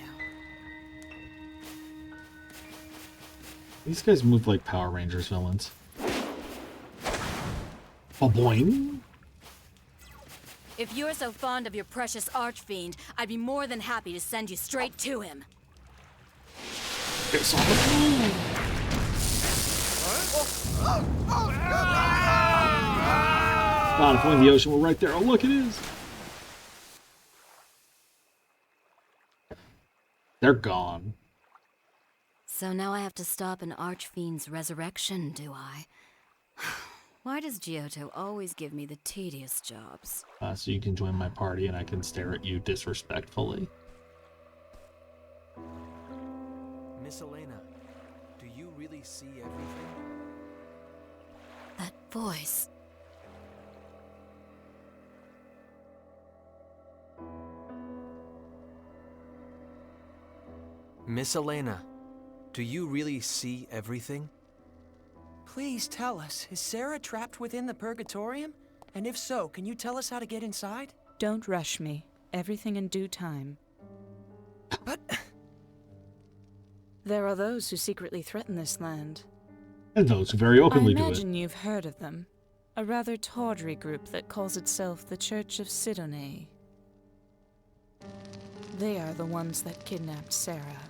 These guys move like Power Rangers villains. Boing! If you're so fond of your precious archfiend, I'd be more than happy to send you straight to him. It's on the moon! God, if only the ocean were right there. Oh, look, it is! They're gone. So now I have to stop an archfiend's resurrection, do I? Why does Giotto always give me the tedious jobs? So you can join my party and I can stare at you disrespectfully. Miss Elena, do you really see everything? That voice. Miss Elena, do you really see everything? Please tell us, is Sarah trapped within the Purgatorium? And if so, can you tell us how to get inside? Don't rush me. Everything in due time. But... There are those who secretly threaten this land. And those who very openly do I it. imagine you've heard of them. A rather tawdry group that calls itself the Church of Sidoné. They are the ones that kidnapped Sarah.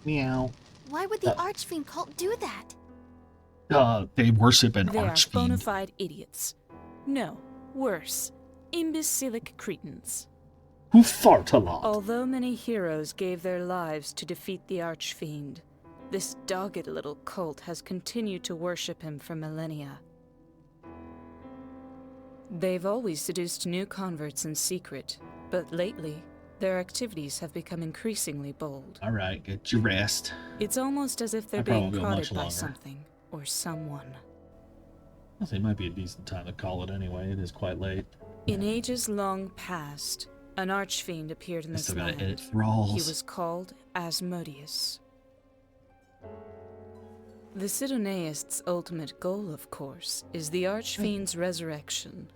Meow. Why would the Archfiend cult do that? They worship an They are archfiend. bona fide idiots. No, worse, imbecilic cretins. Who fart a lot. Although many heroes gave their lives to defeat the Archfiend, this dogged little cult has continued to worship him for millennia. They've always seduced new converts in secret, but lately, their activities have become increasingly bold. Alright, get your rest. It's almost as if they're I probably being go prodded much by longer. something or someone. I think it might be a decent time to call it anyway. It is quite late. In ages long past, an Archfiend appeared in I this still gotta land. edit thralls. He was called Asmodeus. The Sidonaists' ultimate goal, of course, is the Archfiend's resurrection.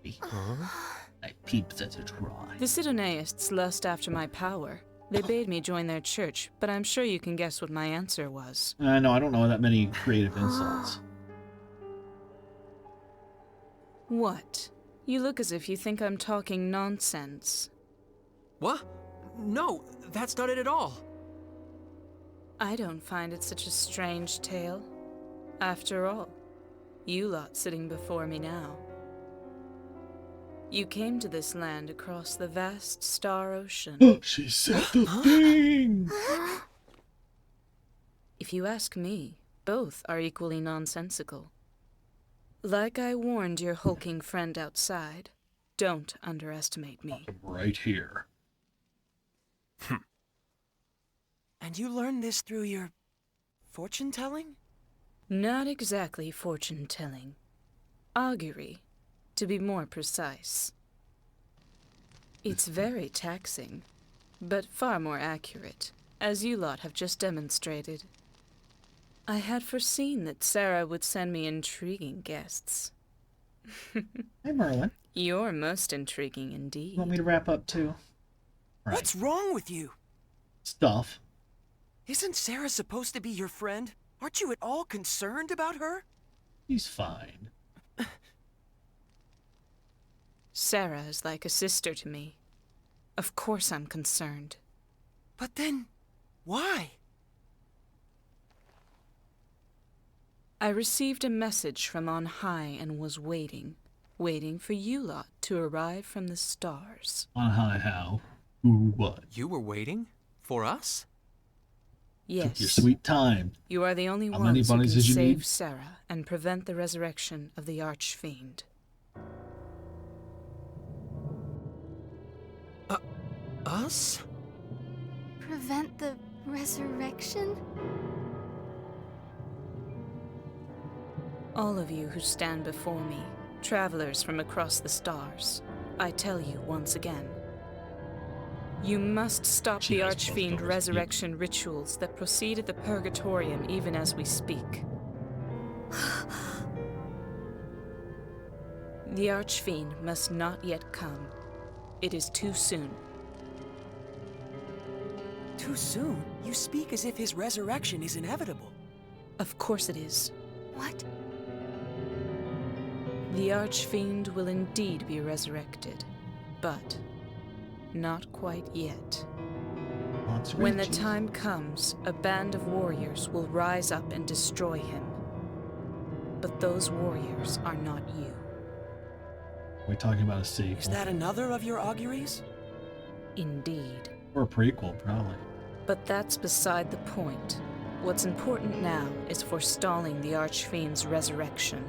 I peeped that to try. The Sidonaists lust after my power. They bade me join their church, but I'm sure you can guess what my answer was. No, I don't know that many creative insults. What? You look as if you think I'm talking nonsense. What? No, that's not it at all. I don't find it such a strange tale. After all, you lot sitting before me now. You came to this land across the vast star ocean. She said the thing! If you ask me, both are equally nonsensical. Like I warned your hulking friend outside, don't underestimate me. Right here. And you learned this through your... fortune-telling? Not exactly fortune-telling. Augury, to be more precise. It's very taxing, but far more accurate, as you lot have just demonstrated. I had foreseen that Sarah would send me intriguing guests. Hey, Merlin. You're most intriguing indeed. Want me to wrap up too? Right. What's wrong with you? Stuff. Isn't Sarah supposed to be your friend? Aren't you at all concerned about her? He's fine. Sarah is like a sister to me. Of course I'm concerned. But then, why? I received a message from on high and was waiting for you lot to arrive from the stars. On high how? Who what? You were waiting? For us? Yes. Took your sweet time. You are the only How many ones who can bunnies did you save need? Sarah and prevent the resurrection of the Archfiend. Us? Prevent the resurrection? All of you who stand before me, travelers from across the stars, I tell you once again. You must stop the Archfiend resurrection rituals that proceed at the Purgatorium even as we speak. The Archfiend must not yet come. It is too soon. Too soon? You speak as if his resurrection is inevitable. Of course it is. What? The Archfiend will indeed be resurrected, but not quite yet. When the time comes, a band of warriors will rise up and destroy him. But those warriors are not you. We're talking about a sequel. Is that another of your auguries? Indeed. Or a prequel, probably. But that's beside the point. What's important now is forestalling the Archfiend's resurrection.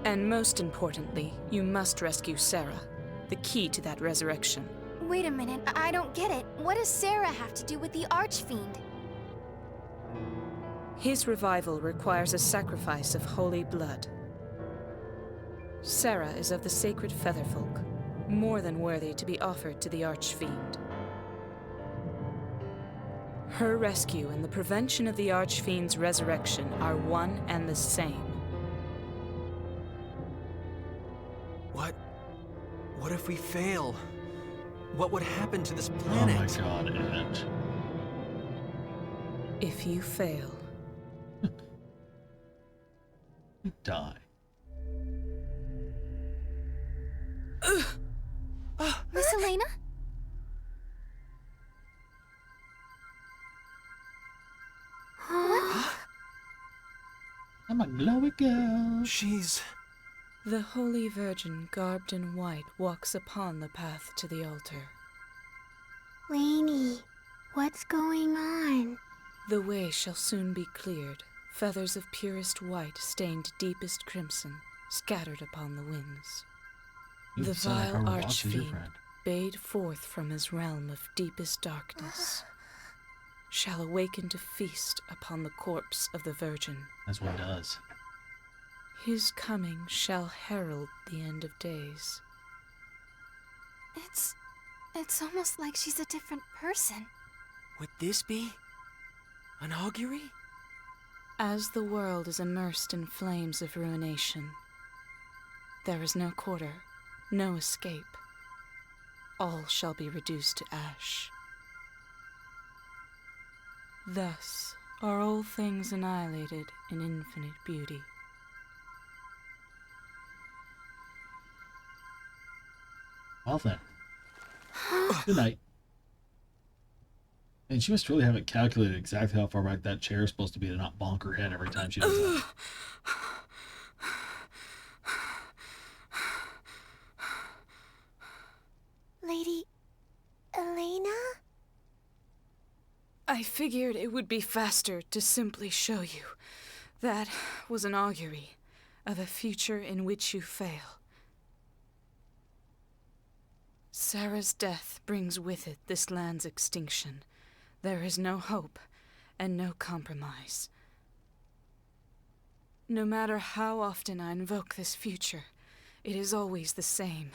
And most importantly, you must rescue Sarah, the key to that resurrection. Wait a minute, I don't get it. What does Sarah have to do with the Archfiend? His revival requires a sacrifice of holy blood. Sarah is of the sacred Featherfolk, more than worthy to be offered to the Archfiend. Her rescue and the prevention of the Archfiend's resurrection are one and the same. What if we fail? What would happen to this planet? Oh my god, Edge. If you fail, you die. Miss Elena? What? I'm a glowy girl. She's... The Holy Virgin, garbed in white, walks upon the path to the altar. Lainey, what's going on? The way shall soon be cleared, feathers of purest white stained deepest crimson, scattered upon the winds. You The decided vile how to watch with your Archfiend, friend. bade forth from his realm of deepest darkness, shall awaken to feast upon the corpse of the Virgin. That's what it does. His coming shall herald the end of days. It's almost like she's a different person. Would this be an augury? As the world is immersed in flames of ruination, there is no quarter, no escape. All shall be reduced to ash. Thus are all things annihilated in infinite beauty. Well then. Good night. And she must really haven't calculated exactly how far back that chair is supposed to be to not bonk her head every time she does that. Lady Elena? I figured it would be faster to simply show you. That was an augury of a future in which you fail. Sarah's death brings with it this land's extinction. There is no hope and no compromise. No matter how often I invoke this future, it is always the same.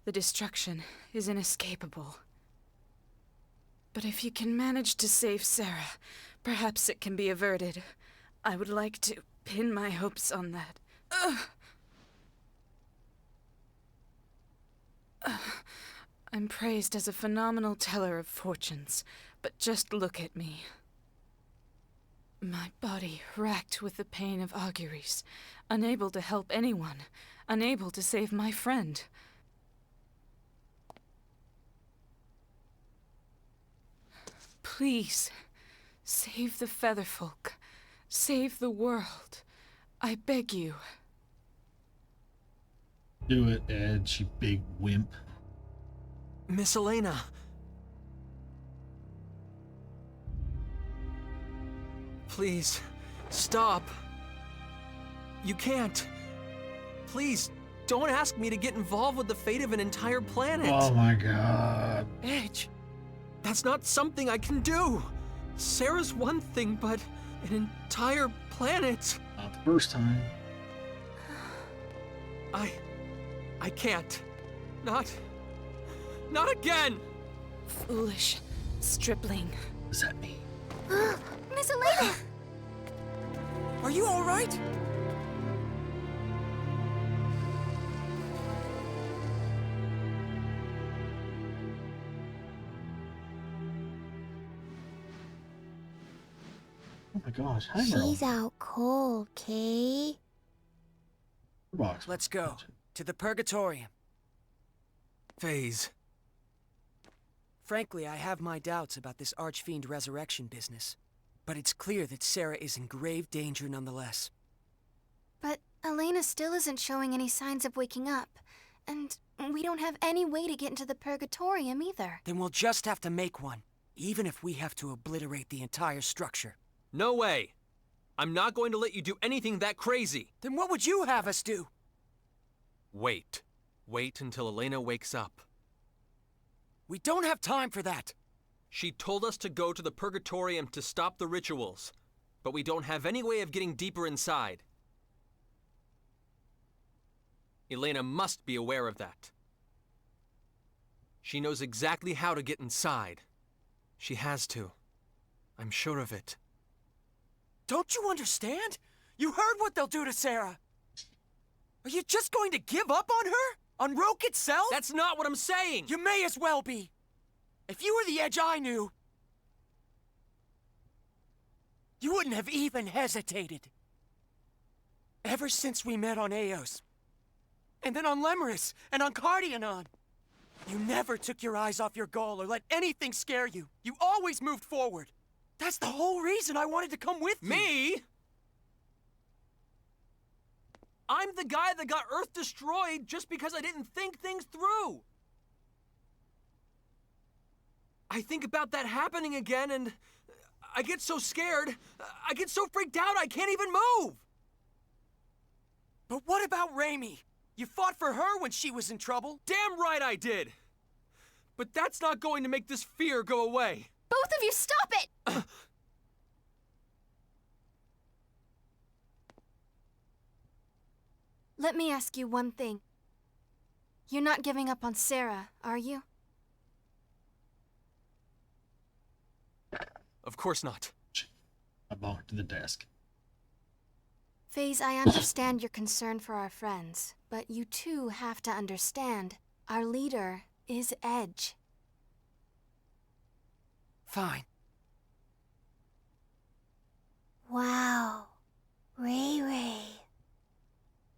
The destruction is inescapable. But if you can manage to save Sarah, perhaps it can be averted. I would like to pin my hopes on that. I'm praised as a phenomenal teller of fortunes, but just look at me. My body racked with the pain of auguries, unable to help anyone, unable to save my friend. Please, save the Featherfolk. Save the world. I beg you. Do it, Edge, you big wimp. Miss Elena. Please, stop. You can't. Please, don't ask me to get involved with the fate of an entire planet. Oh my god. Edge, that's not something I can do. Sarah's one thing, but an entire planet. Not the first time. I can't. Not again! Foolish stripling. What does that mean? Miss Elena! Are you all right? Oh my gosh. Hi, She's Merle. out cold, Kay. Box. Let's go. To the Purgatorium. Phase. Frankly, I have my doubts about this Archfiend resurrection business. But it's clear that Sarah is in grave danger nonetheless. But Elena still isn't showing any signs of waking up. And we don't have any way to get into the Purgatorium either. Then we'll just have to make one, even if we have to obliterate the entire structure. No way! I'm not going to let you do anything that crazy! Then what would you have us do? Wait. Wait until Elena wakes up. We don't have time for that! She told us to go to the Purgatorium to stop the rituals, but we don't have any way of getting deeper inside. Elena must be aware of that. She knows exactly how to get inside. She has to. I'm sure of it. Don't you understand? You heard what they'll do to Sarah! Are you just going to give up on her? On Roke itself? That's not what I'm saying! You may as well be! If you were the Edge I knew, you wouldn't have even hesitated. Ever since we met on Eos, and then on Lemurus, and on Cardionon, you never took your eyes off your goal or let anything scare you. You always moved forward. That's the whole reason I wanted to come with you. Me? I'm the guy that got Earth destroyed just because I didn't think things through. I think about that happening again and I get so scared. I get so freaked out I can't even move. But what about Raimi? You fought for her when she was in trouble. Damn right I did. But that's not going to make this fear go away. Both of you, stop it! Let me ask you one thing. You're not giving up on Sarah, are you? Of course not. I bonked to the desk. FaZe, I understand your concern for our friends, but you too have to understand our leader is Edge. Fine. Wow. Ray Ray.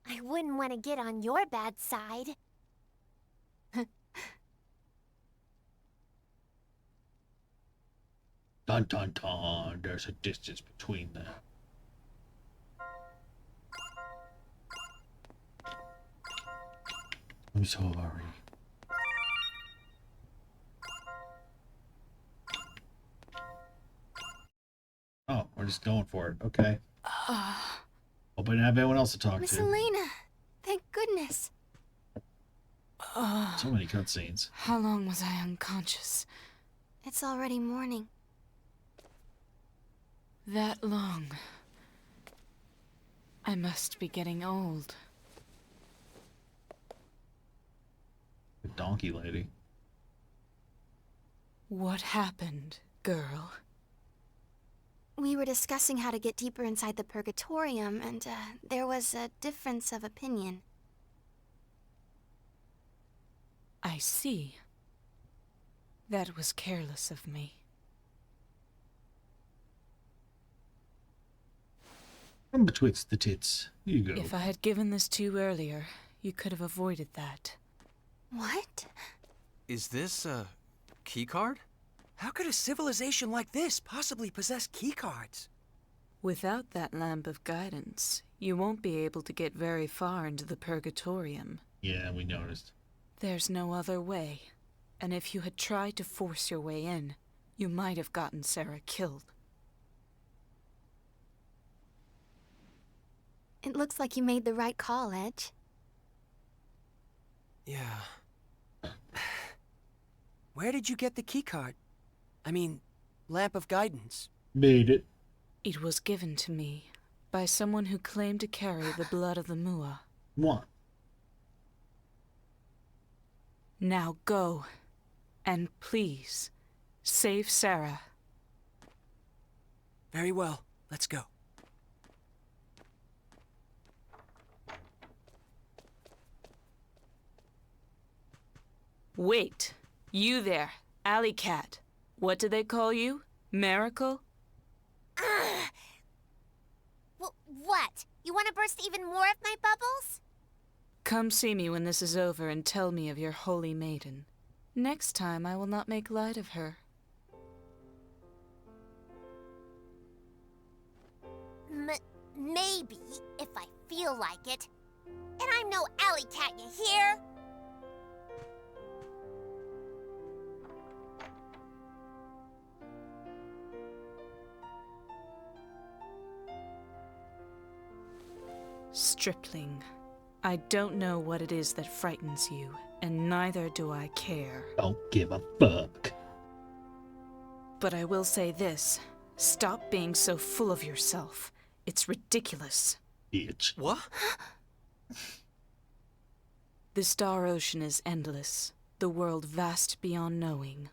I wouldn't want to get on your bad side. Dun dun dun, there's a distance between them. I'm sorry. Oh, we're just going for it. Okay. Hope I didn't have anyone else to talk Miss to. Elena, thank goodness. So many cutscenes. How long was I unconscious? It's already morning. That long. I must be getting old. The donkey lady. What happened, girl? We were discussing how to get deeper inside the Purgatorium, and there was a difference of opinion. I see. That was careless of me. From betwixt the tits. Here you go. If I had given this to you earlier, you could have avoided that. What? Is this a keycard? How could a civilization like this possibly possess keycards? Without that lamp of guidance, you won't be able to get very far into the Purgatorium. Yeah, we noticed. There's no other way. And if you had tried to force your way in, you might have gotten Sarah killed. It looks like you made the right call, Edge. Yeah. Where did you get the keycard? I mean, lamp of guidance. Made it. It was given to me by someone who claimed to carry the blood of the Mua. What? Now go, and please, save Sarah. Very well. Let's go. Wait. You there, Alley Cat. What do they call you? Miracle? What? You want to burst even more of my bubbles? Come see me when this is over and tell me of your holy maiden. Next time I will not make light of her. Maybe, if I feel like it. And I'm no alley cat, you hear? Stripling, I don't know what it is that frightens you, and neither do I care. Don't give a fuck. But I will say this. Stop being so full of yourself. It's ridiculous. Bitch. What? The star ocean is endless, the world vast beyond knowing.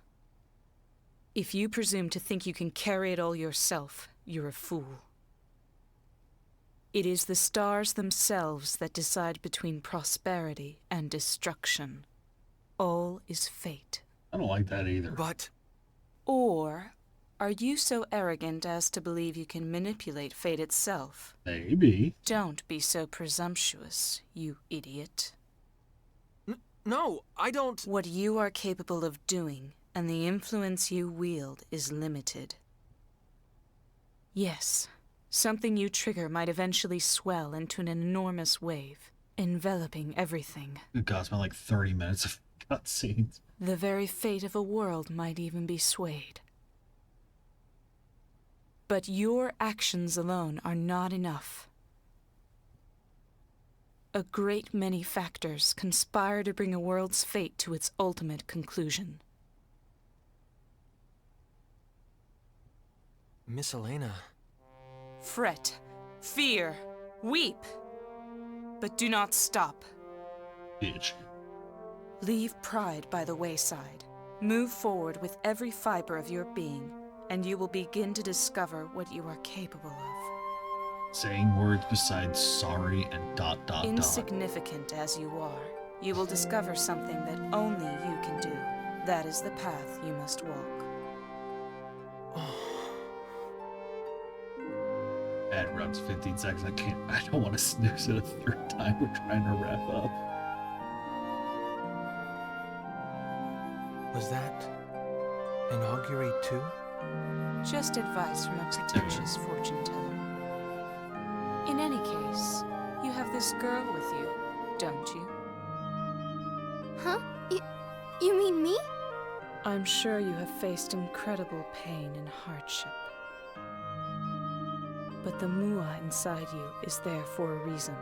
If you presume to think you can carry it all yourself, you're a fool. It is the stars themselves that decide between prosperity and destruction. All is fate. I don't like that either. But... Or are you so arrogant as to believe you can manipulate fate itself? Maybe. Don't be so presumptuous, you idiot. No, I don't... What you are capable of doing and the influence you wield is limited. Yes, something you trigger might eventually swell into an enormous wave, enveloping everything. It cost me like 30 minutes of cutscenes. The very fate of a world might even be swayed. But your actions alone are not enough. A great many factors conspire to bring a world's fate to its ultimate conclusion. Miss Elena... Fret, fear, weep. But do not stop. Bitch. Leave pride by the wayside. Move forward with every fiber of your being, and you will begin to discover what you are capable of. Saying words besides sorry and ... Insignificant as you are, you will discover something that only you can do. That is the path you must walk. Ad runs 15 seconds. I don't want to snooze it a third time. We're trying to wrap up. Was that an augury too? Just advice from a pretentious fortune teller. In any case, you have this girl with you, don't you? Huh? You mean me? I'm sure you have faced incredible pain and hardship. But the Mua inside you is there for a reason.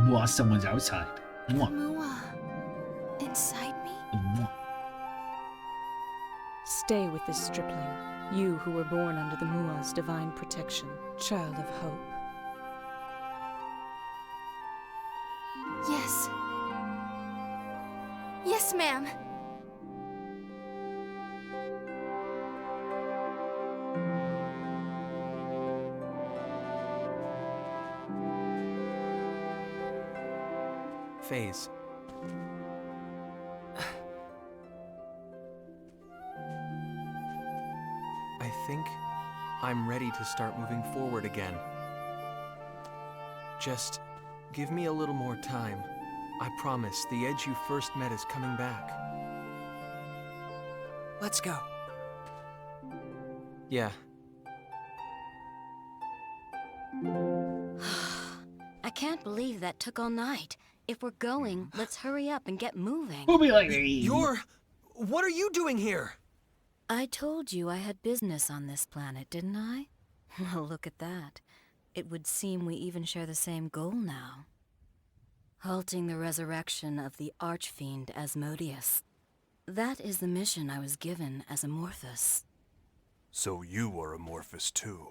Mua, someone's outside. Mua. Mua inside me? Mua. Stay with this stripling, you who were born under the Mua's divine protection, child of hope. Yes. Yes, ma'am. Phase. I think I'm ready to start moving forward again. Just give me a little more time. I promise the edge you first met is coming back. Let's go. Yeah. I can't believe that took all night. If we're going, let's hurry up and get moving. We'll be like, What are you doing here? I told you I had business on this planet, didn't I? Well, look at that. It would seem we even share the same goal now. Halting the resurrection of the Archfiend Asmodeus. That is the mission I was given as Amorphous. So you are Amorphous too.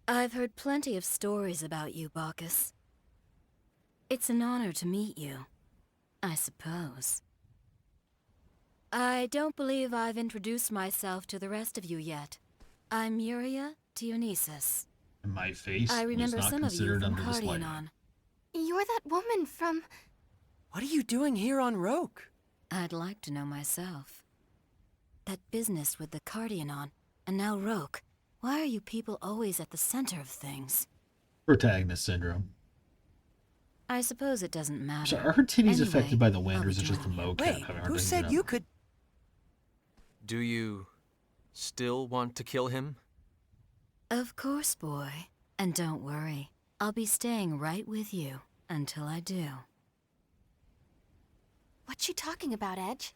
I've heard plenty of stories about you, Bacchus. It's an honor to meet you, I suppose. I don't believe I've introduced myself to the rest of you yet. I'm Yuria Dionysus. My face I remember was not some of you considered from under this lighting. Cardionon. You're that woman from... What are you doing here on Roke? I'd like to know myself. That business with the Cardionon, and now Roke. Why are you people always at the center of things? Protagonist syndrome. I suppose it doesn't matter. So are her titties Anyway, affected by the wind, I'll or is be it just a down here. mocap? Wait, Having a hard who time said getting you up? could... Do you still want to kill him? Of course, boy. And don't worry. I'll be staying right with you until I do. What you talking about, Edge?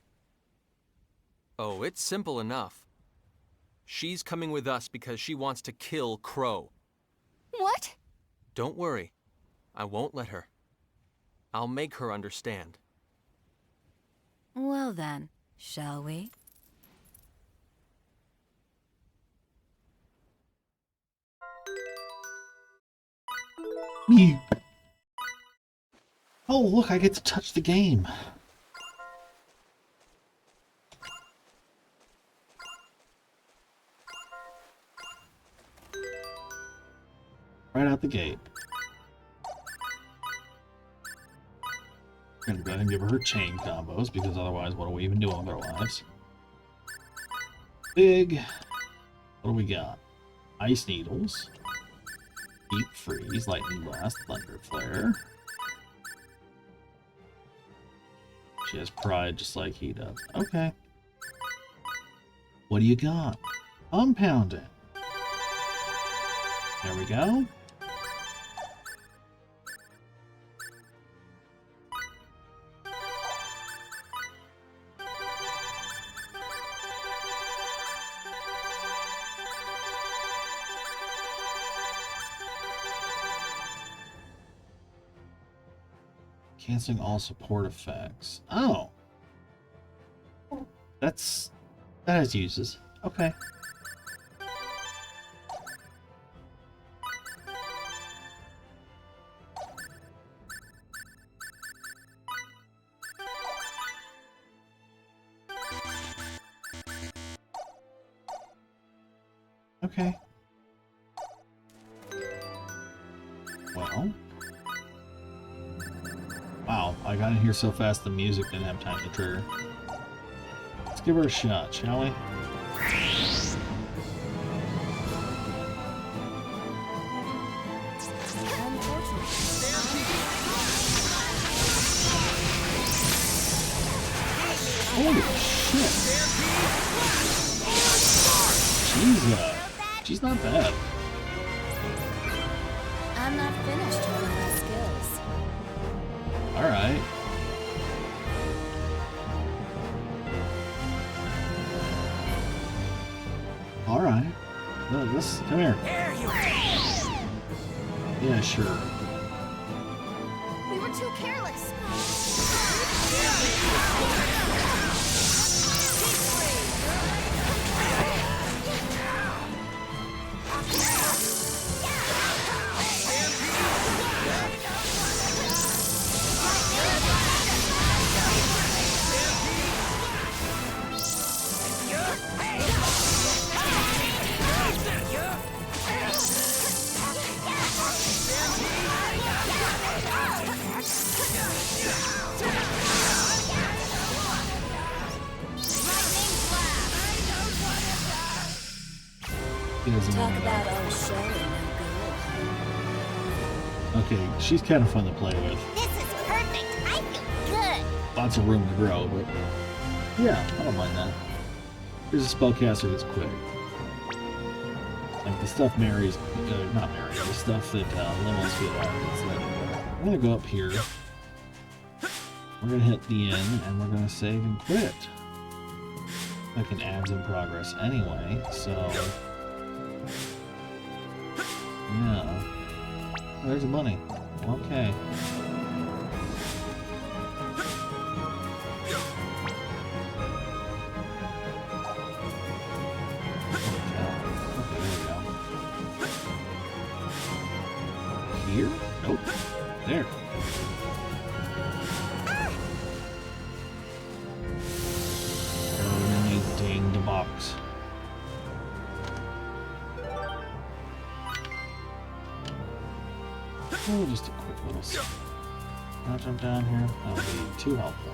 Oh, it's simple enough. She's coming with us because she wants to kill Crow. What? Don't worry. I won't let her. I'll make her understand. Well then, shall we? Mew. Oh, look, I get to touch the game. Right out the gate. I'm gonna go ahead and give her chain combos, because otherwise what are we even doing with our lives? Big. What do we got? Ice Needles. Deep Freeze, Lightning Blast, Thunder Flare. She has pride just like he does. Okay. What do you got? Compounding. There we go. Canceling all support effects. Oh. That has uses. Okay. Okay. Well. Wow, I got in here so fast the music didn't have time to trigger. Let's give her a shot, shall we? Holy shit! She's not bad. I'm not finished with my skills. Alright. Alright. Come here. Yeah, sure. We were too careless. Talk about old show. Okay, she's kind of fun to play with. This is perfect. I feel good. Lots of room to grow, but yeah, I don't mind that. Here's a spellcaster that's quick. Like the stuff Mary's, not Mary, the stuff that Lemons get out. It's like, I'm gonna go up here. We're gonna hit the end, and we're gonna save and quit. Like an ads in progress anyway, so yeah. Oh, there's the money. Okay. Here? Nope. There. Ding the box. Oh, just a quick little I'll jump down here. That'll be too helpful.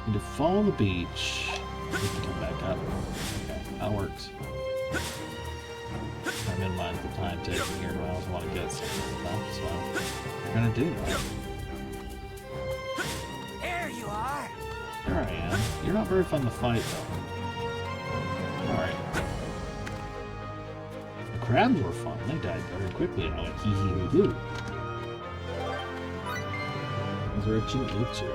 Need to follow the beach. We can come back up. Okay, that works. I minimize the time taken here, but I also want to get some stuff, so we're gonna do that. There you are. There I am. You're not very fun to fight, though. Alright. The crabs were fun. They died very quickly, and I went hee hee hoo hoo. Resurrection Utsu.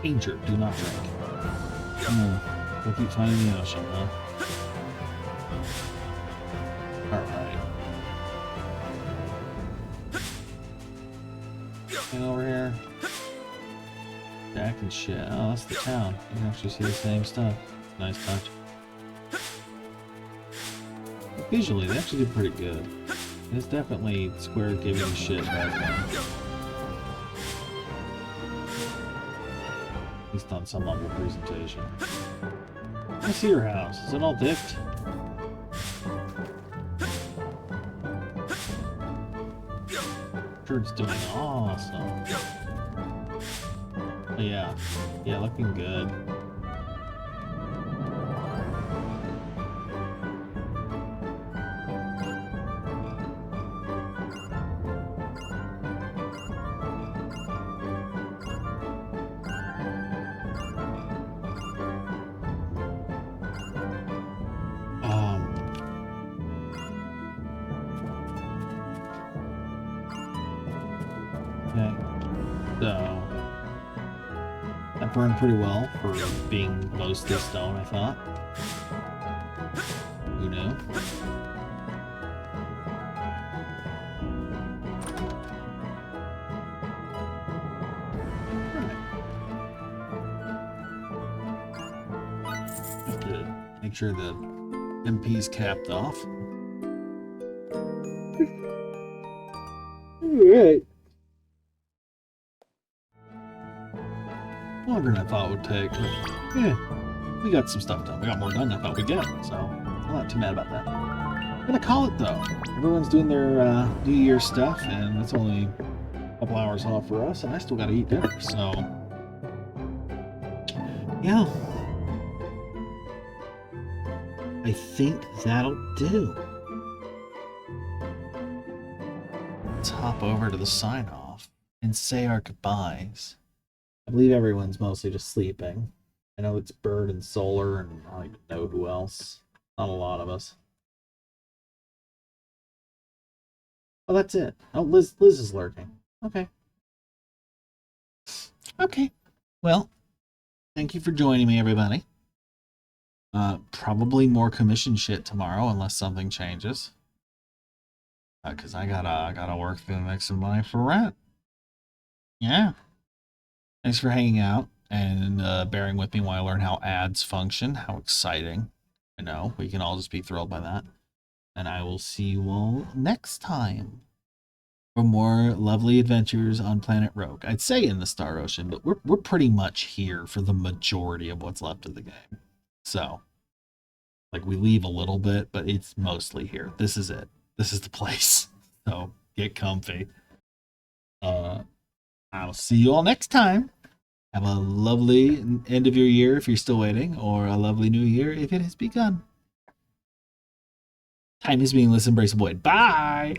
Danger, do not drink. We'll keep finding the ocean, huh? Alright. Get over here. Jack and shit. Oh, that's the town. You can actually see the same stuff. Nice touch. Visually, they actually do pretty good. It's definitely Square giving a shit back then. At least on some level presentation. I see your house. Is it all dipped? Sure, it's doing awesome. Oh, yeah. Yeah, looking good. Okay. So that burned pretty well for being mostly stone, I thought. Who knew? Just to make sure the MP's capped off. Alright. Longer than I thought it would take, but yeah, we got some stuff done. We got more done than I thought we'd get, so I'm not too mad about that. I'm gonna call it though. Everyone's doing their New Year stuff, and it's only a couple hours off for us, and I still gotta eat dinner, so yeah. I think that'll do. Let's hop over to the sign-off and say our goodbyes. I believe everyone's mostly just sleeping. I know it's Bird and Solar, and I don't even know who else. Not a lot of us. Oh, that's it. Oh, Liz is lurking. Okay. Okay. Well, thank you for joining me, everybody. Probably more commission shit tomorrow, unless something changes. Cause I gotta work through and make some money for rent. Yeah. Thanks for hanging out and bearing with me while I learn how ads function. How exciting. I know, we can all just be thrilled by that. And I will see you all next time for more lovely adventures on Planet Rogue. I'd say in the Star Ocean, but we're pretty much here for the majority of what's left of the game. So, like, we leave a little bit, but it's mostly here. This is it. This is the place. So, get comfy. I'll see you all next time. Have a lovely end of your year if you're still waiting, or a lovely new year if it has begun. Time is meaningless, embrace a void. Bye!